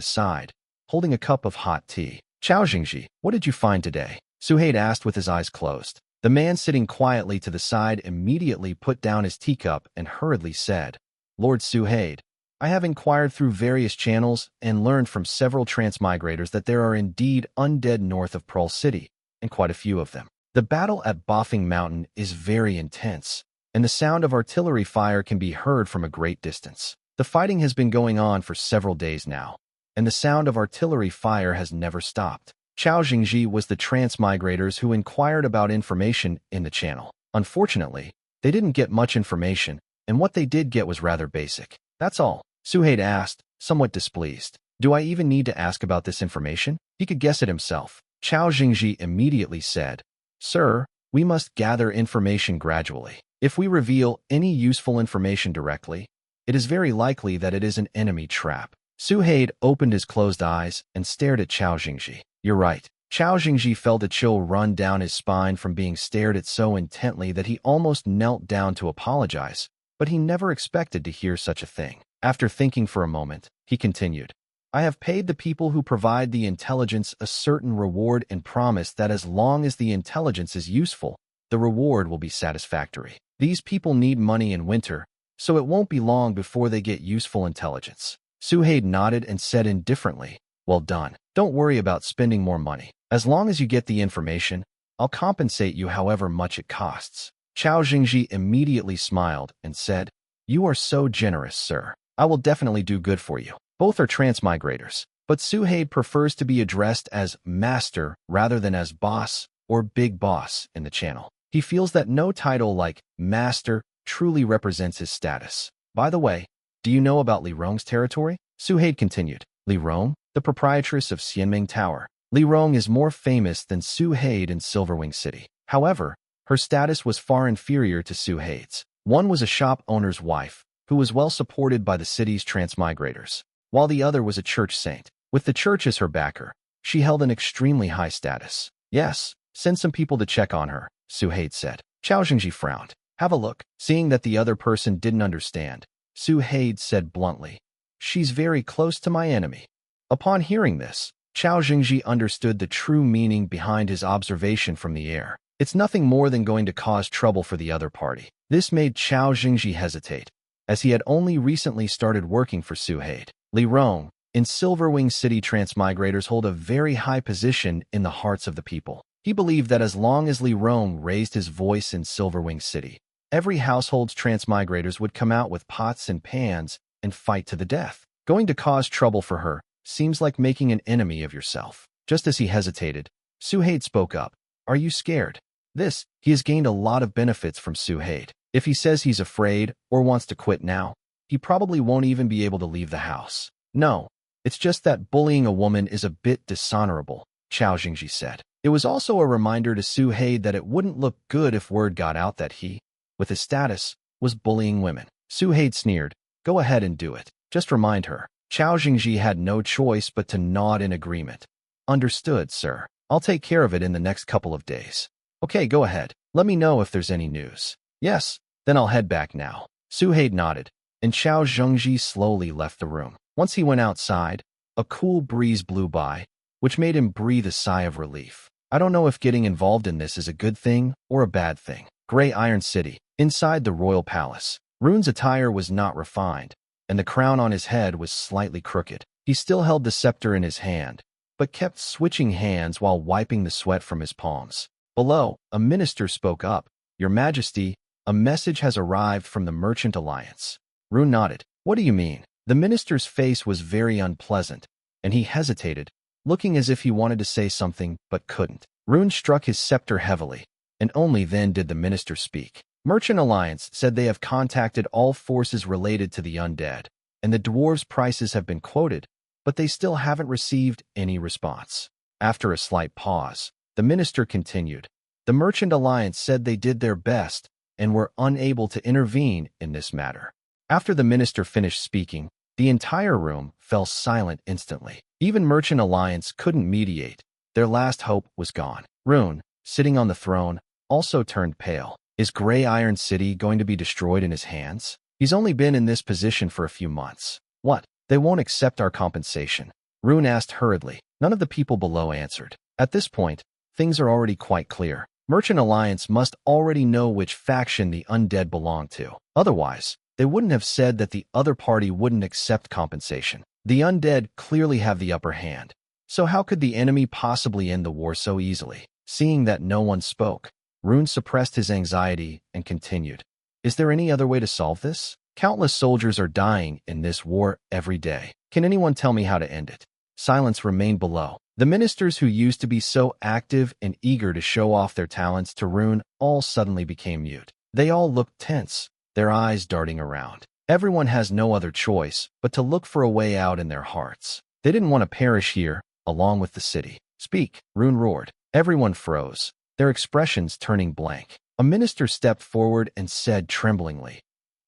side, holding a cup of hot tea. Chao Jingji, what did you find today? Suhade asked with his eyes closed. The man sitting quietly to the side immediately put down his teacup and hurriedly said, Lord Suhade, I have inquired through various channels and learned from several transmigrators that there are indeed undead north of Pearl City, and quite a few of them. The battle at Boffing Mountain is very intense, and the sound of artillery fire can be heard from a great distance. The fighting has been going on for several days now, and the sound of artillery fire has never stopped. Chao Jingji was the transmigrators who inquired about information in the channel. Unfortunately, they didn't get much information, and what they did get was rather basic. That's all. Suhade asked, somewhat displeased. Do I even need to ask about this information? He could guess it himself. Chao Jingji immediately said, Sir, we must gather information gradually. If we reveal any useful information directly, it is very likely that it is an enemy trap. Suhade opened his closed eyes and stared at Chao Jingji. You're right. Chao Jingji felt a chill run down his spine from being stared at so intently that he almost knelt down to apologize, but he never expected to hear such a thing. After thinking for a moment, he continued, I have paid the people who provide the intelligence a certain reward and promise that as long as the intelligence is useful, the reward will be satisfactory. These people need money in winter, so it won't be long before they get useful intelligence. Suhade nodded and said indifferently, Well done. Don't worry about spending more money. As long as you get the information, I'll compensate you however much it costs. Chao Jingji immediately smiled and said, You are so generous, sir. I will definitely do good for you. Both are transmigrators, but Suhade prefers to be addressed as Master rather than as Boss or Big Boss in the channel. He feels that no title like Master truly represents his status. By the way, do you know about Li Rong's territory? Suhade continued. Li Rong, the proprietress of Xianming Tower. Li Rong is more famous than Suhade in Silverwing City. However, her status was far inferior to Suhade's. One was a shop owner's wife, who was well supported by the city's transmigrators, while the other was a church saint. With the church as her backer, she held an extremely high status. Yes, send some people to check on her, Suhade said. Chao Jingji frowned. Have a look. Seeing that the other person didn't understand, Suhade said bluntly, She's very close to my enemy. Upon hearing this, Chao Jingji understood the true meaning behind his observation from the air. It's nothing more than going to cause trouble for the other party. This made Chao Jingji hesitate, as he had only recently started working for Suhade. Li Rong, in Silverwing City, transmigrators hold a very high position in the hearts of the people. He believed that as long as Li Rong raised his voice in Silverwing City, every household's transmigrators would come out with pots and pans and fight to the death. Going to cause trouble for her seems like making an enemy of yourself. Just as he hesitated, Suhaid spoke up. Are you scared? He has gained a lot of benefits from Suhaid. If he says he's afraid or wants to quit now, he probably won't even be able to leave the house. No, it's just that bullying a woman is a bit dishonorable, Chao Jingji said. It was also a reminder to Suhaid that it wouldn't look good if word got out that he, with his status, was bullying women. Suhaid sneered. Go ahead and do it. Just remind her. Chao Jingji had no choice but to nod in agreement. Understood, sir. I'll take care of it in the next couple of days. Okay, go ahead. Let me know if there's any news. Yes, then I'll head back now. Suhaid nodded, and Chao Jingji slowly left the room. Once he went outside, a cool breeze blew by, which made him breathe a sigh of relief. I don't know if getting involved in this is a good thing or a bad thing. Gray Iron City. Inside the royal palace, Rune's attire was not refined, and the crown on his head was slightly crooked. He still held the scepter in his hand, but kept switching hands while wiping the sweat from his palms. Below, a minister spoke up. Your Majesty, a message has arrived from the Merchant Alliance. Rune nodded. What do you mean? The minister's face was very unpleasant, and he hesitated, looking as if he wanted to say something but couldn't. Rune struck his scepter heavily, and only then did the minister speak. Merchant Alliance said they have contacted all forces related to the undead, and the dwarves' prices have been quoted, but they still haven't received any response. After a slight pause, the minister continued. The Merchant Alliance said they did their best and were unable to intervene in this matter. After the minister finished speaking, the entire room fell silent instantly. Even Merchant Alliance couldn't mediate. Their last hope was gone. Rune, sitting on the throne, also turned pale. Is Gray Iron City going to be destroyed in his hands? He's only been in this position for a few months. What? They won't accept our compensation? Rune asked hurriedly. None of the people below answered. At this point, things are already quite clear. Merchant Alliance must already know which faction the undead belong to. Otherwise, they wouldn't have said that the other party wouldn't accept compensation. The undead clearly have the upper hand. So how could the enemy possibly end the war so easily? Seeing that no one spoke, Rune suppressed his anxiety and continued. Is there any other way to solve this? Countless soldiers are dying in this war every day. Can anyone tell me how to end it? Silence remained below. The ministers who used to be so active and eager to show off their talents to Rune all suddenly became mute. They all looked tense, their eyes darting around. Everyone has no other choice but to look for a way out in their hearts. They didn't want to perish here, along with the city. Speak, Rune roared. Everyone froze, their expressions turning blank. A minister stepped forward and said tremblingly,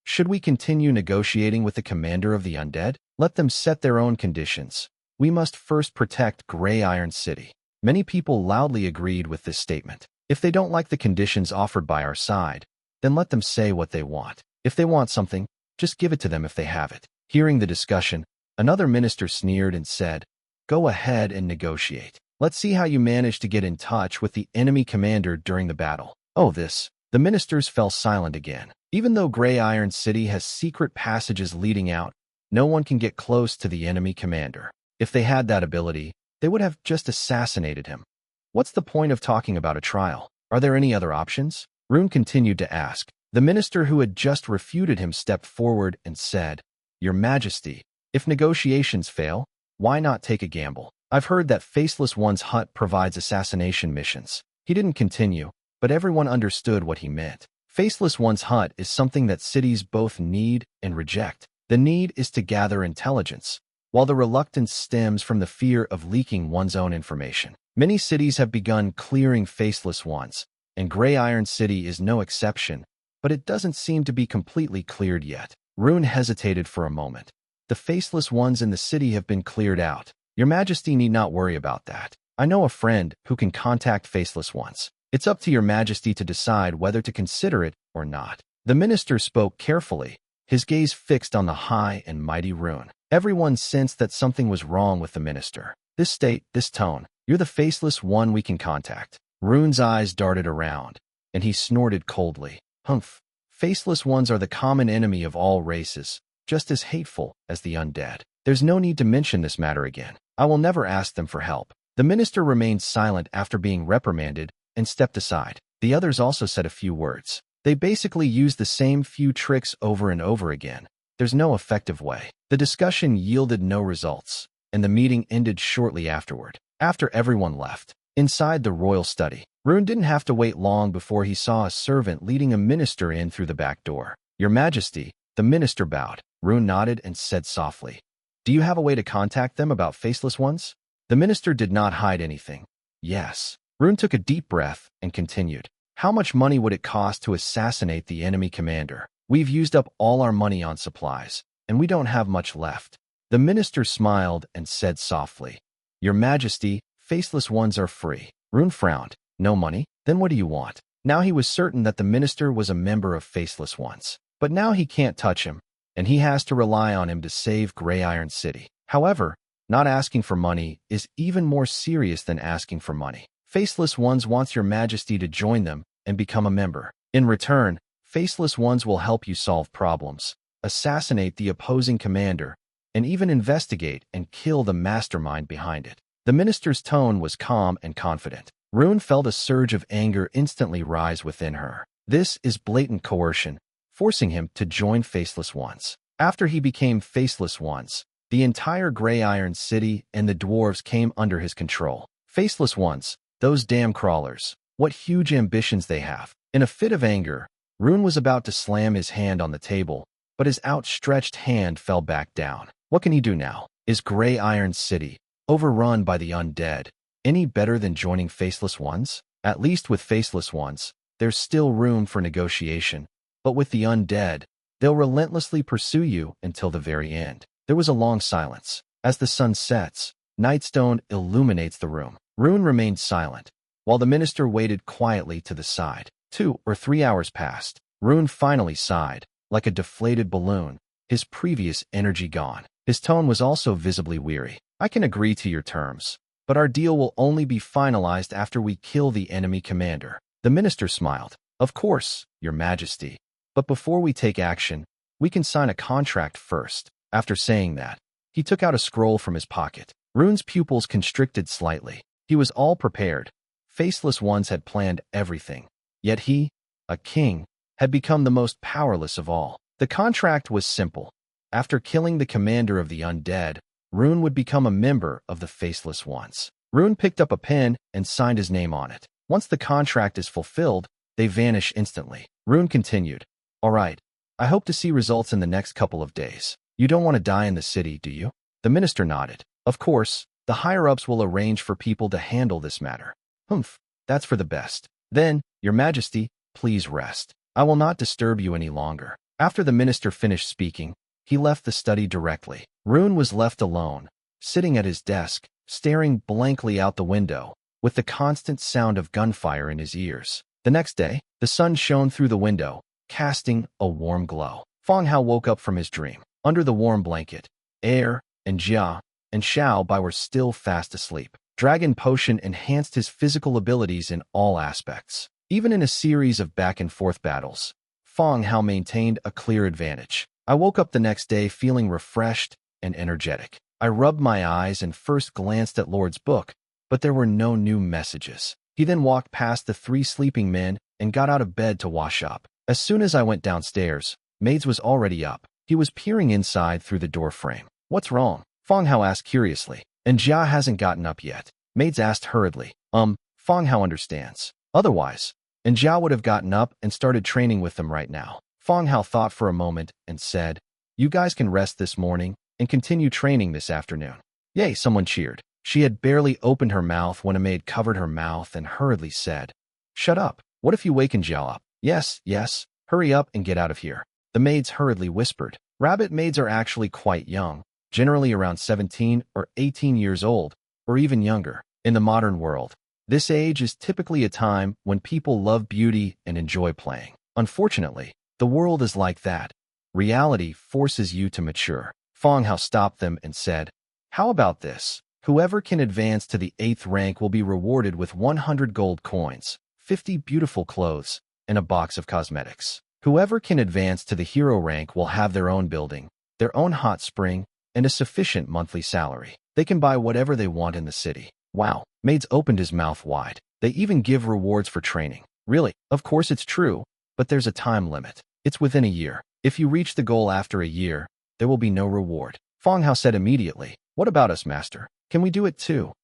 should we continue negotiating with the commander of the undead? Let them set their own conditions. We must first protect Gray Iron City. Many people loudly agreed with this statement. If they don't like the conditions offered by our side, then let them say what they want. If they want something, just give it to them if they have it. Hearing the discussion, another minister sneered and said, go ahead and negotiate. Let's see how you manage to get in touch with the enemy commander during the battle. The ministers fell silent again. Even though Gray Iron City has secret passages leading out, no one can get close to the enemy commander. If they had that ability, they would have just assassinated him. What's the point of talking about a trial? Are there any other options? Rune continued to ask. The minister who had just refuted him stepped forward and said, Your Majesty, if negotiations fail, why not take a gamble? I've heard that Faceless One's hut provides assassination missions. He didn't continue, but everyone understood what he meant. Faceless One's hut is something that cities both need and reject. The need is to gather intelligence, while the reluctance stems from the fear of leaking one's own information. Many cities have begun clearing Faceless Ones, and Gray Iron City is no exception, but it doesn't seem to be completely cleared yet. Rune hesitated for a moment. The Faceless Ones in the city have been cleared out. Your Majesty need not worry about that. I know a friend who can contact Faceless Ones. It's up to your Majesty to decide whether to consider it or not. The minister spoke carefully, his gaze fixed on the high and mighty Rune. Everyone sensed that something was wrong with the minister. This state, this tone, you're the Faceless One we can contact. Rune's eyes darted around, and he snorted coldly. Humph. Faceless Ones are the common enemy of all races, just as hateful as the undead. There's no need to mention this matter again. I will never ask them for help. The minister remained silent after being reprimanded and stepped aside. The others also said a few words. They basically used the same few tricks over and over again. There's no effective way. The discussion yielded no results, and the meeting ended shortly afterward. After everyone left, inside the royal study, Rune didn't have to wait long before he saw a servant leading a minister in through the back door. "Your Majesty," the minister bowed. Rune nodded and said softly, "Do you have a way to contact them about faceless ones?" The minister did not hide anything. "Yes." Rune took a deep breath and continued, "How much money would it cost to assassinate the enemy commander? We've used up all our money on supplies, and we don't have much left." The minister smiled and said softly, "Your Majesty, faceless ones are free." Rune frowned. "No money? Then what do you want?" Now he was certain that the minister was a member of Faceless Ones. But now he can't touch him, and he has to rely on him to save Grey Iron City. However, not asking for money is even more serious than asking for money. Faceless Ones wants your Majesty to join them and become a member. In return, Faceless Ones will help you solve problems, assassinate the opposing commander, and even investigate and kill the mastermind behind it. The minister's tone was calm and confident. Rune felt a surge of anger instantly rise within her. This is blatant coercion, forcing him to join Faceless Ones. After he became Faceless Ones, the entire Grey Iron City and the dwarves came under his control. Faceless Ones, those damn crawlers, what huge ambitions they have. In a fit of anger, Rune was about to slam his hand on the table, but his outstretched hand fell back down. What can he do now? Is Grey Iron City, overrun by the undead, any better than joining Faceless Ones? At least with Faceless Ones, there's still room for negotiation, but with the undead, they'll relentlessly pursue you until the very end. There was a long silence. As the sun sets, Nightstone illuminates the room. Rune remained silent, while the minister waited quietly to the side. 2 or 3 hours passed. Rune finally sighed, like a deflated balloon, his previous energy gone. His tone was also visibly weary. "I can agree to your terms, but our deal will only be finalized after we kill the enemy commander." The minister smiled. "Of course, Your Majesty. But before we take action, we can sign a contract first." After saying that, he took out a scroll from his pocket. Rune's pupils constricted slightly. He was all prepared. Faceless Ones had planned everything. Yet he, a king, had become the most powerless of all. The contract was simple. After killing the commander of the undead, Rune would become a member of the Faceless Ones. Rune picked up a pen and signed his name on it. Once the contract is fulfilled, they vanish instantly. Rune continued, "All right, I hope to see results in the next couple of days. You don't want to die in the city, do you?" The minister nodded. "Of course, the higher-ups will arrange for people to handle this matter." "Humph, that's for the best. Then, Your Majesty, please rest. I will not disturb you any longer." After the minister finished speaking, he left the study directly. Rune was left alone, sitting at his desk, staring blankly out the window, with the constant sound of gunfire in his ears. The next day, the sun shone through the window, casting a warm glow. Fang Hao woke up from his dream. Under the warm blanket, Air and Jia and Xiao Bai were still fast asleep. Dragon Potion enhanced his physical abilities in all aspects. Even in a series of back-and-forth battles, Fang Hao maintained a clear advantage. I woke up the next day feeling refreshed and energetic. I rubbed my eyes and first glanced at Lord's book, but there were no new messages. He then walked past the 3 sleeping men and got out of bed to wash up. As soon as I went downstairs, Maids was already up. He was peering inside through the door frame. "What's wrong?" Fang Hao asked curiously. "And Jia hasn't gotten up yet." Maids asked hurriedly. Fang Hao understands. Otherwise, and Jia would have gotten up and started training with them right now. Fang Hao thought for a moment and said, "You guys can rest this morning and continue training this afternoon." "Yay," someone cheered. She had barely opened her mouth when a maid covered her mouth and hurriedly said, "Shut up. What if you waken Jiao up?" Yes, hurry up and get out of here." The maids hurriedly whispered. Rabbit maids are actually quite young, generally around 17 or 18 years old, or even younger. In the modern world, this age is typically a time when people love beauty and enjoy playing. Unfortunately, the world is like that. Reality forces you to mature. Fang Hao stopped them and said, "How about this? Whoever can advance to the 8th rank will be rewarded with 100 gold coins, 50 beautiful clothes, and a box of cosmetics. Whoever can advance to the hero rank will have their own building, their own hot spring, and a sufficient monthly salary. They can buy whatever they want in the city." Wow. Maids opened his mouth wide. They even give rewards for training. Really? Of course it's true, but there's a time limit. It's within a year. If you reach the goal after a year, there will be no reward. Fang Hao said immediately, "What about us, master? Can we do it too?"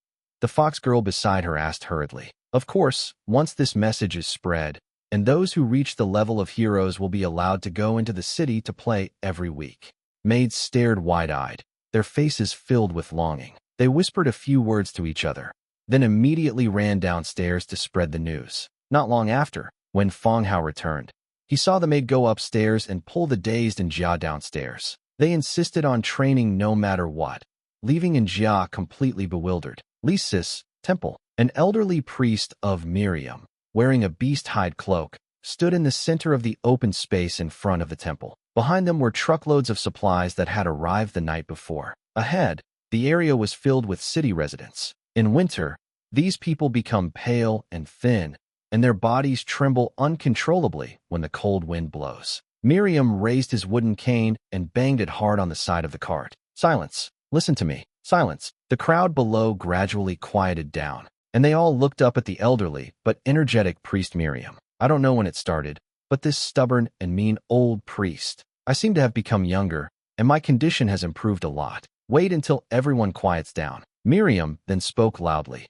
The fox girl beside her asked hurriedly. Of course, once this message is spread, and those who reach the level of heroes will be allowed to go into the city to play every week. Maids stared wide-eyed, their faces filled with longing. They whispered a few words to each other, then immediately ran downstairs to spread the news. Not long after, when Fang Hao returned, he saw the maid go upstairs and pull the dazed Njia downstairs. They insisted on training no matter what, leaving Njia completely bewildered. Lisis, temple, an elderly priest of Miriam, wearing a beast-hide cloak, stood in the center of the open space in front of the temple. Behind them were truckloads of supplies that had arrived the night before. Ahead, the area was filled with city residents. In winter, these people become pale and thin, and their bodies tremble uncontrollably when the cold wind blows. Miriam raised his wooden cane and banged it hard on the side of the cart. Silence. Listen to me. Silence. The crowd below gradually quieted down, and they all looked up at the elderly but energetic priest Miriam. I don't know when it started, but this stubborn and mean old priest. I seem to have become younger, and my condition has improved a lot. Wait until everyone quiets down. Miriam then spoke loudly.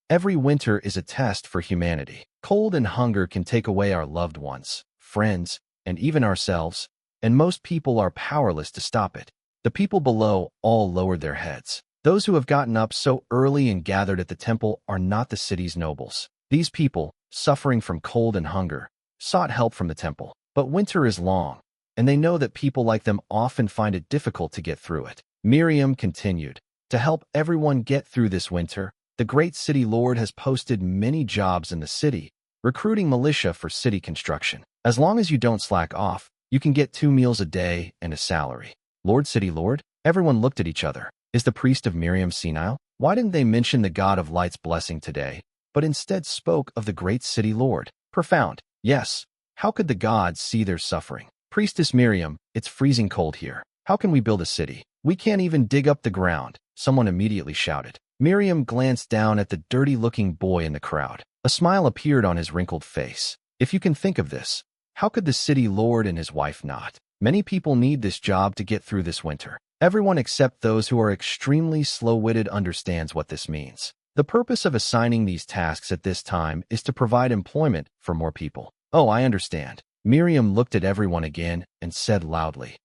Every winter is a test for humanity. Cold and hunger can take away our loved ones, friends, and even ourselves, and most people are powerless to stop it. The people below all lowered their heads. Those who have gotten up so early and gathered at the temple are not the city's nobles. These people, suffering from cold and hunger, sought help from the temple. But winter is long, and they know that people like them often find it difficult to get through it. Miriam continued, to help everyone get through this winter, the great city lord has posted many jobs in the city, recruiting militia for city construction. As long as you don't slack off, you can get 2 meals a day and a salary. Lord, city lord? Everyone looked at each other. Is the priest of Miriam senile? Why didn't they mention the god of light's blessing today, but instead spoke of the great city lord? Profound. Yes. How could the gods see their suffering? Priestess Miriam, it's freezing cold here. How can we build a city? We can't even dig up the ground, someone immediately shouted. Miriam glanced down at the dirty-looking boy in the crowd. A smile appeared on his wrinkled face. If you can think of this, how could the city lord and his wife not? Many people need this job to get through this winter. Everyone except those who are extremely slow-witted understands what this means. The purpose of assigning these tasks at this time is to provide employment for more people. Oh, I understand. Miriam looked at everyone again and said loudly,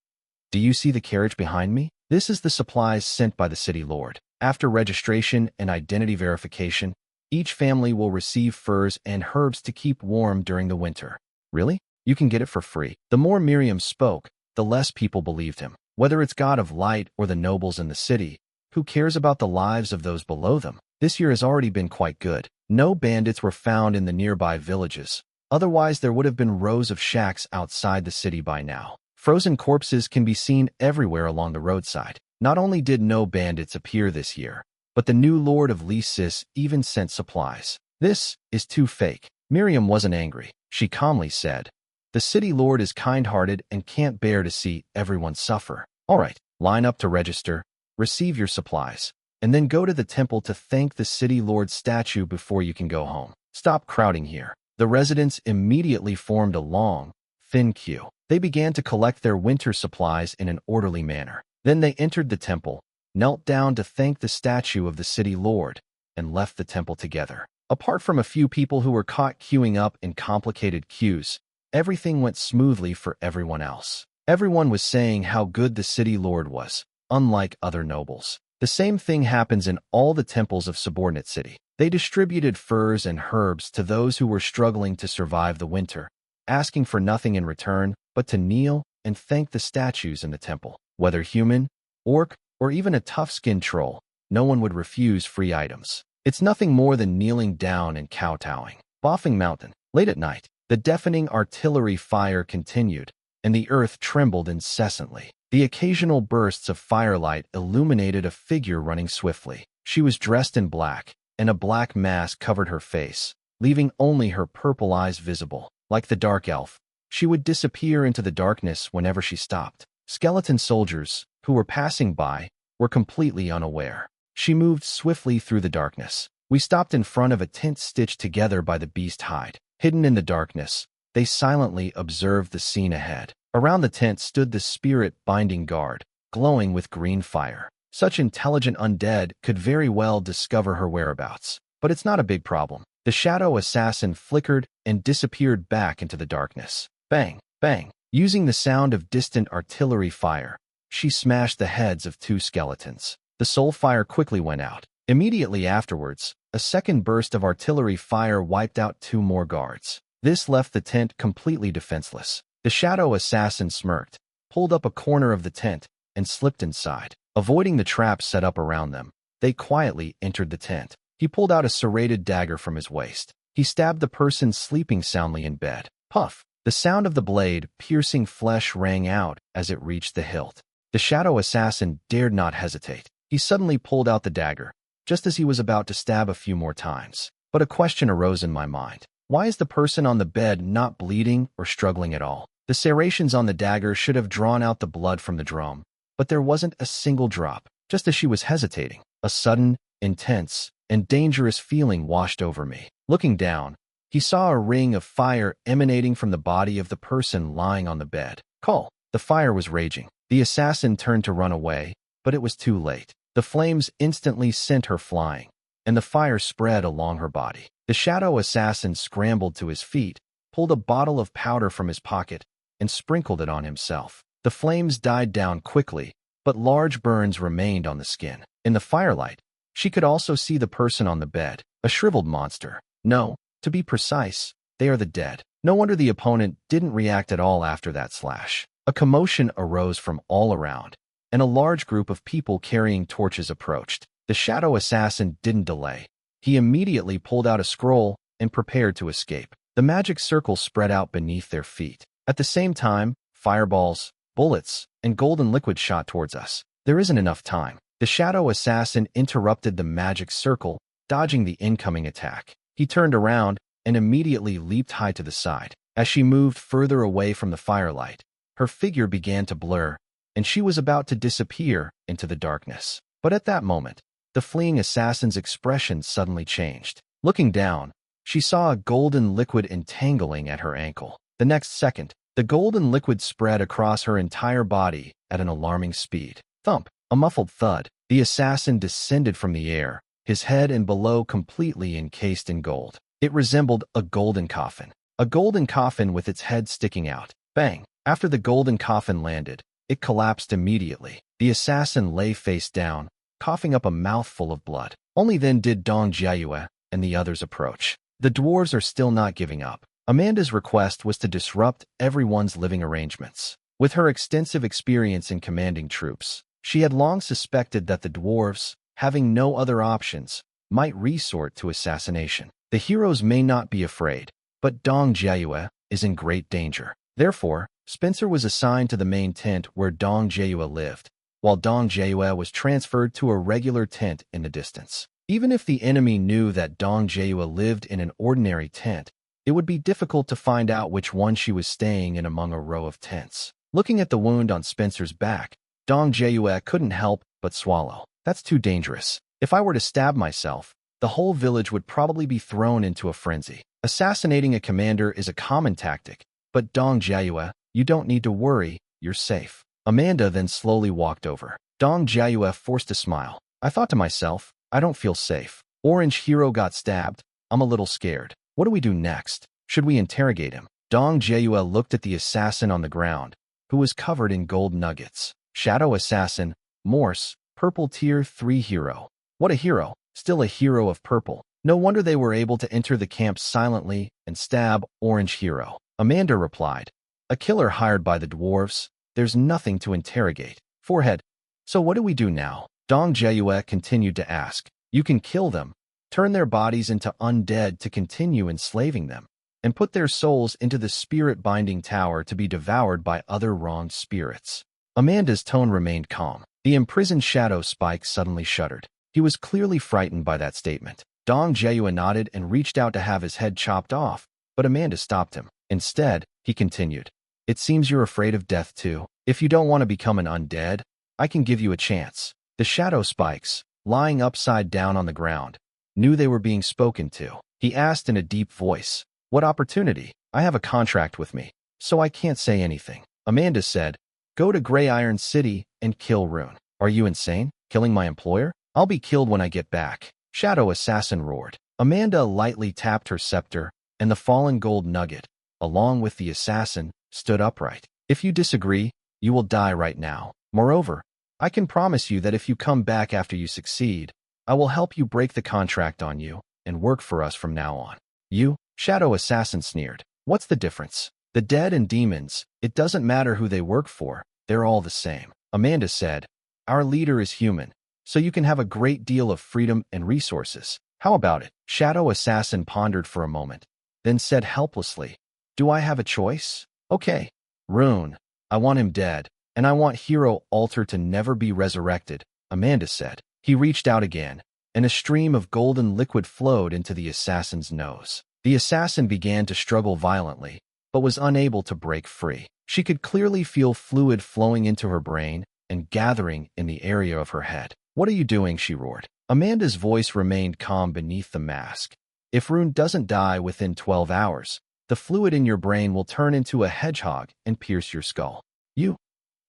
"Do you see the carriage behind me? This is the supplies sent by the city lord. After registration and identity verification, each family will receive furs and herbs to keep warm during the winter." Really? You can get it for free. The more Miriam spoke, the less people believed him. Whether it's God of Light or the nobles in the city, who cares about the lives of those below them? This year has already been quite good. No bandits were found in the nearby villages. Otherwise, there would have been rows of shacks outside the city by now. Frozen corpses can be seen everywhere along the roadside. Not only did no bandits appear this year, but the new Lord of Lisis even sent supplies. This is too fake. Miriam wasn't angry. She calmly said, "The city lord is kind-hearted and can't bear to see everyone suffer. All right, line up to register, receive your supplies, and then go to the temple to thank the city lord's statue before you can go home. Stop crowding here." The residents immediately formed a long, thin queue. They began to collect their winter supplies in an orderly manner. Then they entered the temple, knelt down to thank the statue of the city lord, and left the temple together. Apart from a few people who were caught queuing up in complicated queues, everything went smoothly for everyone else. Everyone was saying how good the city lord was, unlike other nobles. The same thing happens in all the temples of subordinate city. They distributed furs and herbs to those who were struggling to survive the winter, asking for nothing in return but to kneel and thank the statues in the temple. Whether human, orc, or even a tough-skinned troll, no one would refuse free items. It's nothing more than kneeling down and kowtowing. Boffing Mountain. Late at night, the deafening artillery fire continued, and the earth trembled incessantly. The occasional bursts of firelight illuminated a figure running swiftly. She was dressed in black, and a black mask covered her face, leaving only her purple eyes visible. Like the dark elf, she would disappear into the darkness whenever she stopped. Skeleton soldiers, who were passing by, were completely unaware. She moved swiftly through the darkness, We stopped in front of a tent stitched together by the beast hide. Hidden in the darkness, they silently observed the scene ahead. Around the tent stood the spirit-binding guard, glowing with green fire. Such intelligent undead could very well discover her whereabouts. But it's not a big problem. The shadow assassin flickered and disappeared back into the darkness. Bang, bang. Using the sound of distant artillery fire, she smashed the heads of 2 skeletons. The soul fire quickly went out. Immediately afterwards, a second burst of artillery fire wiped out 2 more guards. This left the tent completely defenseless. The shadow assassin smirked, pulled up a corner of the tent, and slipped inside. Avoiding the trap set up around them, they quietly entered the tent. He pulled out a serrated dagger from his waist. He stabbed the person sleeping soundly in bed. Puff! The sound of the blade piercing flesh rang out as it reached the hilt. The shadow assassin dared not hesitate. He suddenly pulled out the dagger, just as he was about to stab a few more times. But a question arose in my mind. Why is the person on the bed not bleeding or struggling at all? The serrations on the dagger should have drawn out the blood from the drum, but there wasn't a single drop. Just as she was hesitating, a sudden, intense, and dangerous feeling washed over me. Looking down, he saw a ring of fire emanating from the body of the person lying on the bed. Call! The fire was raging. The assassin turned to run away, but it was too late. The flames instantly sent her flying, and the fire spread along her body. The shadow assassin scrambled to his feet, pulled a bottle of powder from his pocket, and sprinkled it on himself. The flames died down quickly, but large burns remained on the skin. In the firelight, she could also see the person on the bed, a shriveled monster. No, to be precise, they are the dead. No wonder the opponent didn't react at all after that slash. A commotion arose from all around, and a large group of people carrying torches approached. The shadow assassin didn't delay. He immediately pulled out a scroll and prepared to escape. The magic circle spread out beneath their feet. At the same time, fireballs, bullets, and golden liquid shot towards us. There isn't enough time. The shadow assassin interrupted the magic circle, dodging the incoming attack. He turned around and immediately leaped high to the side. As she moved further away from the firelight, her figure began to blur, and she was about to disappear into the darkness. But at that moment, the fleeing assassin's expression suddenly changed. Looking down, she saw a golden liquid entangling at her ankle. The next second, the golden liquid spread across her entire body at an alarming speed. Thump! A muffled thud. The assassin descended from the air, his head and below completely encased in gold. It resembled a golden coffin. A golden coffin with its head sticking out. Bang! After the golden coffin landed, it collapsed immediately. The assassin lay face down, coughing up a mouthful of blood. Only then did Dong Jiayue and the others approach. The dwarves are still not giving up. Amanda's request was to disrupt everyone's living arrangements. With her extensive experience in commanding troops, she had long suspected that the dwarves, having no other options, might resort to assassination. The heroes may not be afraid, but Dong Jiayue is in great danger. Therefore, Spencer was assigned to the main tent where Dong Jiayue lived, while Dong Jiayue was transferred to a regular tent in the distance. Even if the enemy knew that Dong Jiayue lived in an ordinary tent, it would be difficult to find out which one she was staying in among a row of tents. Looking at the wound on Spencer's back, Dong Jiayue couldn't help but swallow. That's too dangerous. If I were to stab myself, the whole village would probably be thrown into a frenzy. Assassinating a commander is a common tactic, but Dong Jiayue, you don't need to worry, you're safe. Amanda then slowly walked over. Dong Jiayue forced a smile. I thought to myself, I don't feel safe. Orange Hero got stabbed. I'm a little scared. What do we do next? Should we interrogate him? Dong Jiayue looked at the assassin on the ground, who was covered in gold nuggets. Shadow Assassin, Morse, Purple Tier 3 Hero. What a hero. Still a hero of purple. No wonder they were able to enter the camp silently and stab Orange Hero. Amanda replied, a killer hired by the dwarves. There's nothing to interrogate. Forehead. So what do we do now? Dong Jiayue continued to ask. You can kill them, turn their bodies into undead to continue enslaving them, and put their souls into the spirit-binding tower to be devoured by other wronged spirits. Amanda's tone remained calm. The imprisoned Shadow Spike suddenly shuddered. He was clearly frightened by that statement. Dong Jiayue nodded and reached out to have his head chopped off, but Amanda stopped him. Instead, he continued, it seems you're afraid of death too. If you don't want to become an undead, I can give you a chance. The Shadow Spikes, lying upside down on the ground, knew they were being spoken to. He asked in a deep voice, "What opportunity? I have a contract with me, so I can't say anything." Amanda said, "Go to Gray Iron City and kill Rune." "Are you insane? Killing my employer? I'll be killed when I get back." Shadow Assassin roared. Amanda lightly tapped her scepter, and the fallen gold nugget, along with the assassin, stood upright. "If you disagree, you will die right now. Moreover, I can promise you that if you come back after you succeed, I will help you break the contract on you and work for us from now on." "You?" Shadow Assassin sneered. "What's the difference? The dead and demons, it doesn't matter who they work for, they're all the same." Amanda said, "Our leader is human, so you can have a great deal of freedom and resources. How about it?" Shadow Assassin pondered for a moment, then said helplessly, "Do I have a choice? Okay. Rune. I want him dead, and I want Hero Alter to never be resurrected," Amanda said. He reached out again, and a stream of golden liquid flowed into the assassin's nose. The assassin began to struggle violently, but was unable to break free. She could clearly feel fluid flowing into her brain and gathering in the area of her head. "What are you doing?" she roared. Amanda's voice remained calm beneath the mask. "If Rune doesn't die within 12 hours, the fluid in your brain will turn into a hedgehog and pierce your skull."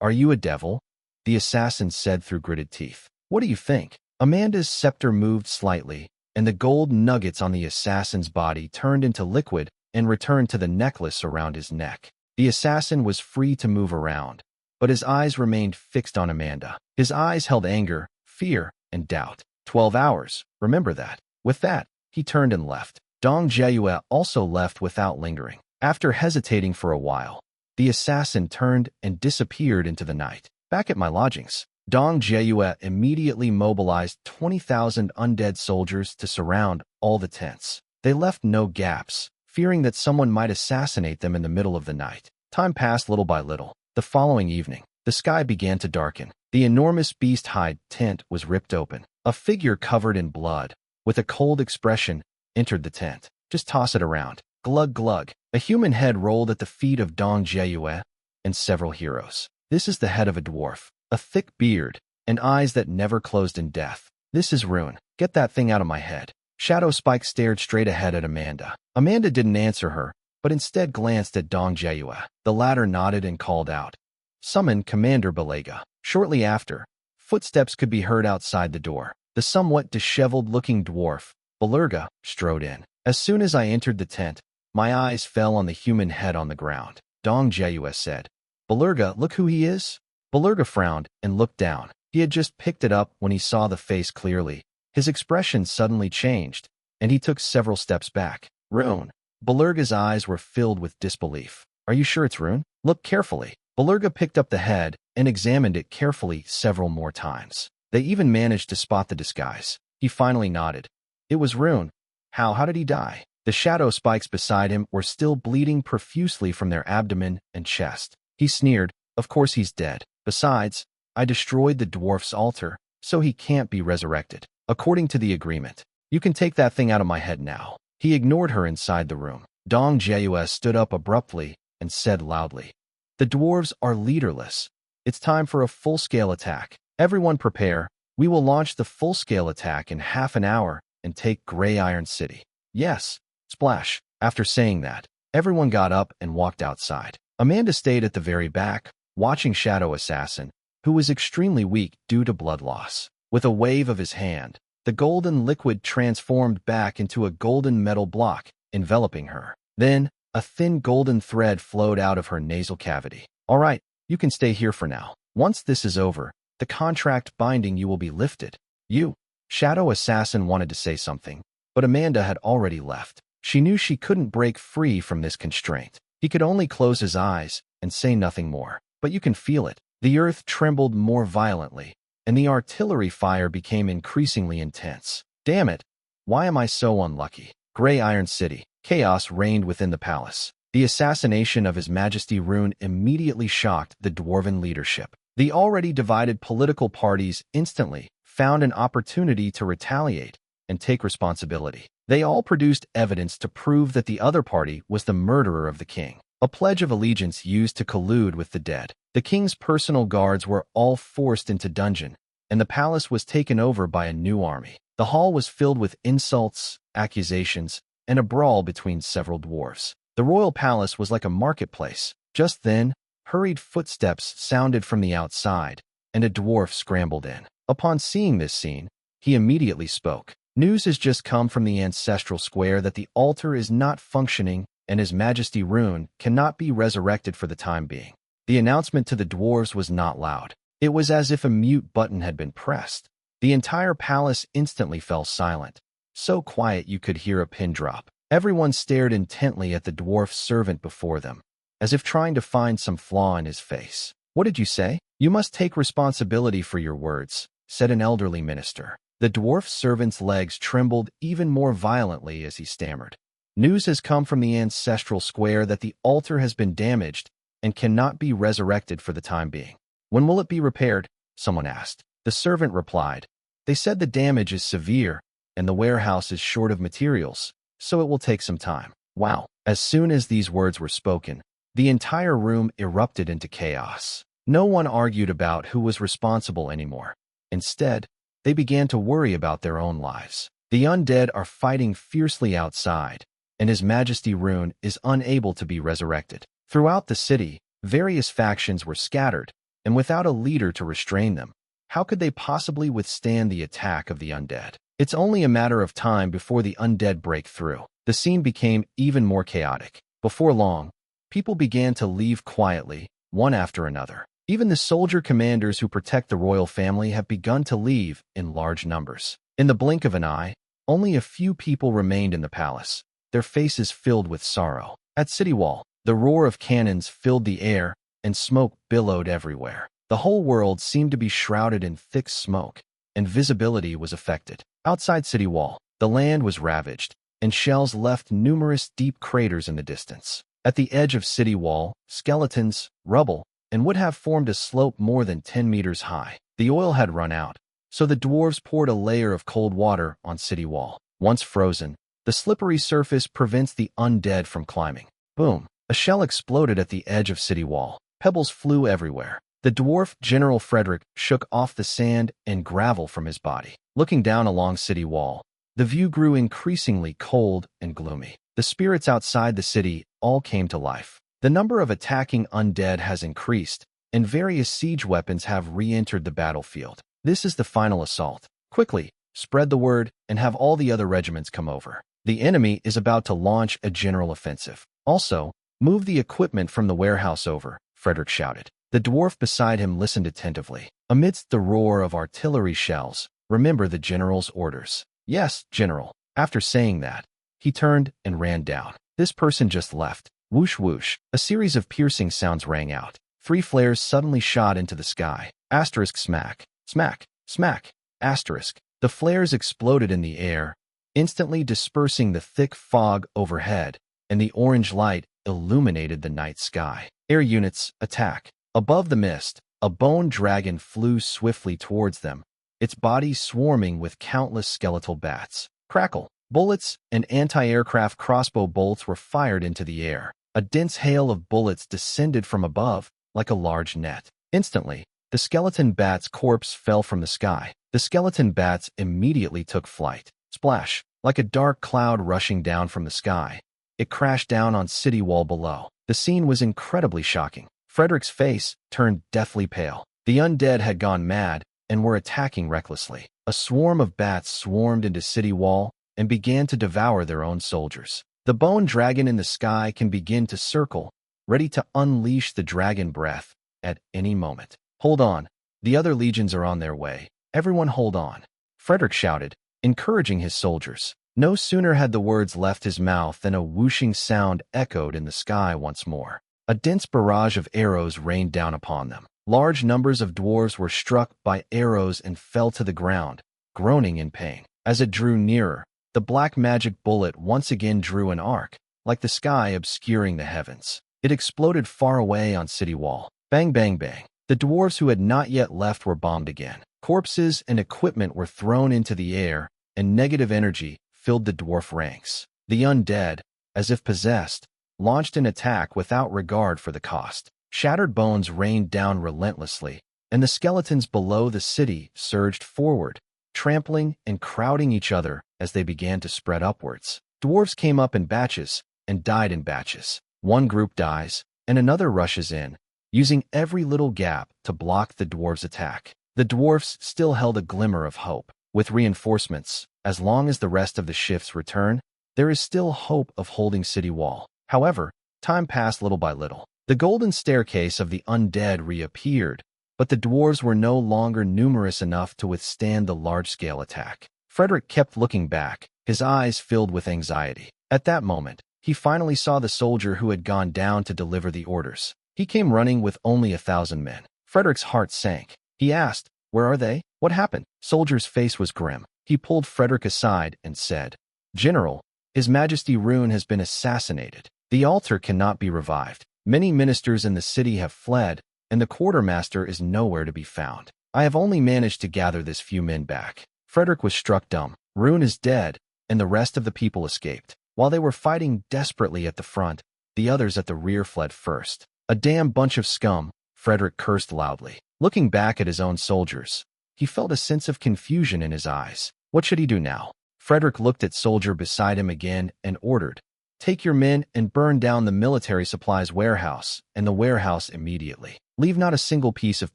Are you a devil?" the assassin said through gritted teeth. "What do you think?" Amanda's scepter moved slightly, and the gold nuggets on the assassin's body turned into liquid and returned to the necklace around his neck. The assassin was free to move around, but his eyes remained fixed on Amanda. His eyes held anger, fear, and doubt. 12 hours, remember that. With that, he turned and left. Dong Jieyue also left without lingering. After hesitating for a while, the assassin turned and disappeared into the night. Back at my lodgings, Dong Jieyue immediately mobilized 20,000 undead soldiers to surround all the tents. They left no gaps, fearing that someone might assassinate them in the middle of the night. Time passed little by little. The following evening, the sky began to darken. The enormous beast hide tent was ripped open. A figure covered in blood, with a cold expression, entered the tent. "Just toss it around." Glug glug. A human head rolled at the feet of Dong Jieyue and several heroes. "This is the head of a dwarf, a thick beard, and eyes that never closed in death. This is Rune. Get that thing out of my head." Shadow Spike stared straight ahead at Amanda. Amanda didn't answer her, but instead glanced at Dong Jieyue. The latter nodded and called out, "Summon Commander Belega." Shortly after, footsteps could be heard outside the door. The somewhat disheveled-looking dwarf, Belega, strode in. "As soon as I entered the tent, my eyes fell on the human head on the ground," Dong Jieyue said. "Belega, look who he is." Belega frowned and looked down. He had just picked it up when he saw the face clearly. His expression suddenly changed, and he took several steps back. "Rune." Belega's eyes were filled with disbelief. "Are you sure it's Rune? Look carefully." Belega picked up the head and examined it carefully several more times. They even managed to spot the disguise. He finally nodded. It was Rune. How did he die?" The shadow spikes beside him were still bleeding profusely from their abdomen and chest. He sneered, "Of course he's dead. Besides, I destroyed the dwarf's altar, so he can't be resurrected. According to the agreement, you can take that thing out of my head now." He ignored her inside the room. Dong Jieyue stood up abruptly and said loudly, "The dwarves are leaderless. It's time for a full-scale attack. Everyone prepare. We will launch the full-scale attack in half an hour and take Gray Iron City." "Yes." Splash. After saying that, everyone got up and walked outside. Amanda stayed at the very back, watching Shadow Assassin, who was extremely weak due to blood loss. With a wave of his hand, the golden liquid transformed back into a golden metal block, enveloping her. Then, a thin golden thread flowed out of her nasal cavity. "All right, you can stay here for now. Once this is over, the contract binding you will be lifted." "You." Shadow Assassin wanted to say something, but Amanda had already left. She knew she couldn't break free from this constraint. He could only close his eyes and say nothing more. But you can feel it. The earth trembled more violently, and the artillery fire became increasingly intense. "Damn it! Why am I so unlucky?" Gray Iron City. Chaos reigned within the palace. The assassination of His Majesty Rune immediately shocked the dwarven leadership. The already divided political parties instantly found an opportunity to retaliate and take responsibility. They all produced evidence to prove that the other party was the murderer of the king, a pledge of allegiance used to collude with the dead. The king's personal guards were all forced into dungeon, and the palace was taken over by a new army. The hall was filled with insults, accusations, and a brawl between several dwarfs. The royal palace was like a marketplace. Just then, hurried footsteps sounded from the outside, and a dwarf scrambled in. Upon seeing this scene, he immediately spoke. News has just come from the ancestral square that the altar is not functioning and His Majesty Rune cannot be resurrected for the time being. The announcement to the dwarves was not loud. It was as if a mute button had been pressed. The entire palace instantly fell silent, so quiet you could hear a pin drop. Everyone stared intently at the dwarf servant before them, as if trying to find some flaw in his face. "What did you say?" "You must take responsibility for your words," said an elderly minister. The dwarf servant's legs trembled even more violently as he stammered. "News has come from the ancestral square that the altar has been damaged and cannot be resurrected for the time being." "When will it be repaired?" someone asked. The servant replied, "They said the damage is severe and the warehouse is short of materials, so it will take some time." Wow. As soon as these words were spoken, the entire room erupted into chaos. No one argued about who was responsible anymore. Instead, they began to worry about their own lives. The undead are fighting fiercely outside, and His Majesty Rune is unable to be resurrected. Throughout the city, various factions were scattered, and without a leader to restrain them, how could they possibly withstand the attack of the undead? It's only a matter of time before the undead break through. The scene became even more chaotic. Before long, people began to leave quietly, one after another. Even the soldier commanders who protect the royal family have begun to leave in large numbers. In the blink of an eye, only a few people remained in the palace, their faces filled with sorrow. At City Wall, the roar of cannons filled the air, and smoke billowed everywhere. The whole world seemed to be shrouded in thick smoke, and visibility was affected. Outside City Wall, the land was ravaged, and shells left numerous deep craters in the distance. At the edge of City Wall, skeletons, rubble, and would have formed a slope more than 10 meters high. The oil had run out, so the dwarves poured a layer of cold water on City Wall. Once frozen, the slippery surface prevents the undead from climbing. Boom! A shell exploded at the edge of City Wall. Pebbles flew everywhere. The dwarf General Frederick shook off the sand and gravel from his body. Looking down along City Wall, the view grew increasingly cold and gloomy. The spirits outside the city all came to life. The number of attacking undead has increased, and various siege weapons have re-entered the battlefield. This is the final assault. Quickly, spread the word and have all the other regiments come over. The enemy is about to launch a general offensive. Also, move the equipment from the warehouse over, Frederick shouted. The dwarf beside him listened attentively. Amidst the roar of artillery shells, remember the general's orders. Yes, General. After saying that, he turned and ran down. This person just left. Whoosh whoosh. A series of piercing sounds rang out. 3 flares suddenly shot into the sky. Asterisk smack. Smack. Smack. Asterisk. The flares exploded in the air, instantly dispersing the thick fog overhead, and the orange light illuminated the night sky. Air units, attack. Above the mist, a bone dragon flew swiftly towards them, its body swarming with countless skeletal bats. Crackle. Bullets and anti-aircraft crossbow bolts were fired into the air. A dense hail of bullets descended from above, like a large net. Instantly, the skeleton bat's corpse fell from the sky. The skeleton bats immediately took flight. Splash! Like a dark cloud rushing down from the sky, it crashed down on City Wall below. The scene was incredibly shocking. Frederick's face turned deathly pale. The undead had gone mad and were attacking recklessly. A swarm of bats swarmed into City Wall and began to devour their own soldiers. The bone dragon in the sky can begin to circle, ready to unleash the dragon breath at any moment. Hold on. The other legions are on their way. Everyone hold on. Frederick shouted, encouraging his soldiers. No sooner had the words left his mouth than a whooshing sound echoed in the sky once more. A dense barrage of arrows rained down upon them. Large numbers of dwarves were struck by arrows and fell to the ground, groaning in pain. As it drew nearer, the black magic bullet once again drew an arc, like the sky obscuring the heavens. It exploded far away on City Wall. Bang, bang, bang. The dwarves who had not yet left were bombed again. Corpses and equipment were thrown into the air, and negative energy filled the dwarf ranks. The undead, as if possessed, launched an attack without regard for the cost. Shattered bones rained down relentlessly, and the skeletons below the city surged forward, trampling and crowding each other as they began to spread upwards. Dwarves came up in batches and died in batches. One group dies, and another rushes in, using every little gap to block the dwarves' attack. The dwarfs still held a glimmer of hope. With reinforcements, as long as the rest of the shifts return, there is still hope of holding City Wall. However, time passed little by little. The golden staircase of the undead reappeared, but the dwarves were no longer numerous enough to withstand the large-scale attack. Frederick kept looking back, his eyes filled with anxiety. At that moment, he finally saw the soldier who had gone down to deliver the orders. He came running with only 1,000 men. Frederick's heart sank. He asked, "Where are they? What happened?" Soldier's face was grim. He pulled Frederick aside and said, "General, His Majesty Rune has been assassinated. The altar cannot be revived. Many ministers in the city have fled, and the quartermaster is nowhere to be found. I have only managed to gather this few men back." Frederick was struck dumb. Rune is dead, and the rest of the people escaped. While they were fighting desperately at the front, the others at the rear fled first. "A damn bunch of scum," Frederick cursed loudly. Looking back at his own soldiers, he felt a sense of confusion in his eyes. What should he do now? Frederick looked at soldier beside him again and ordered, "Take your men and burn down the military supplies warehouse and the warehouse immediately. Leave not a single piece of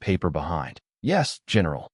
paper behind." "Yes, General."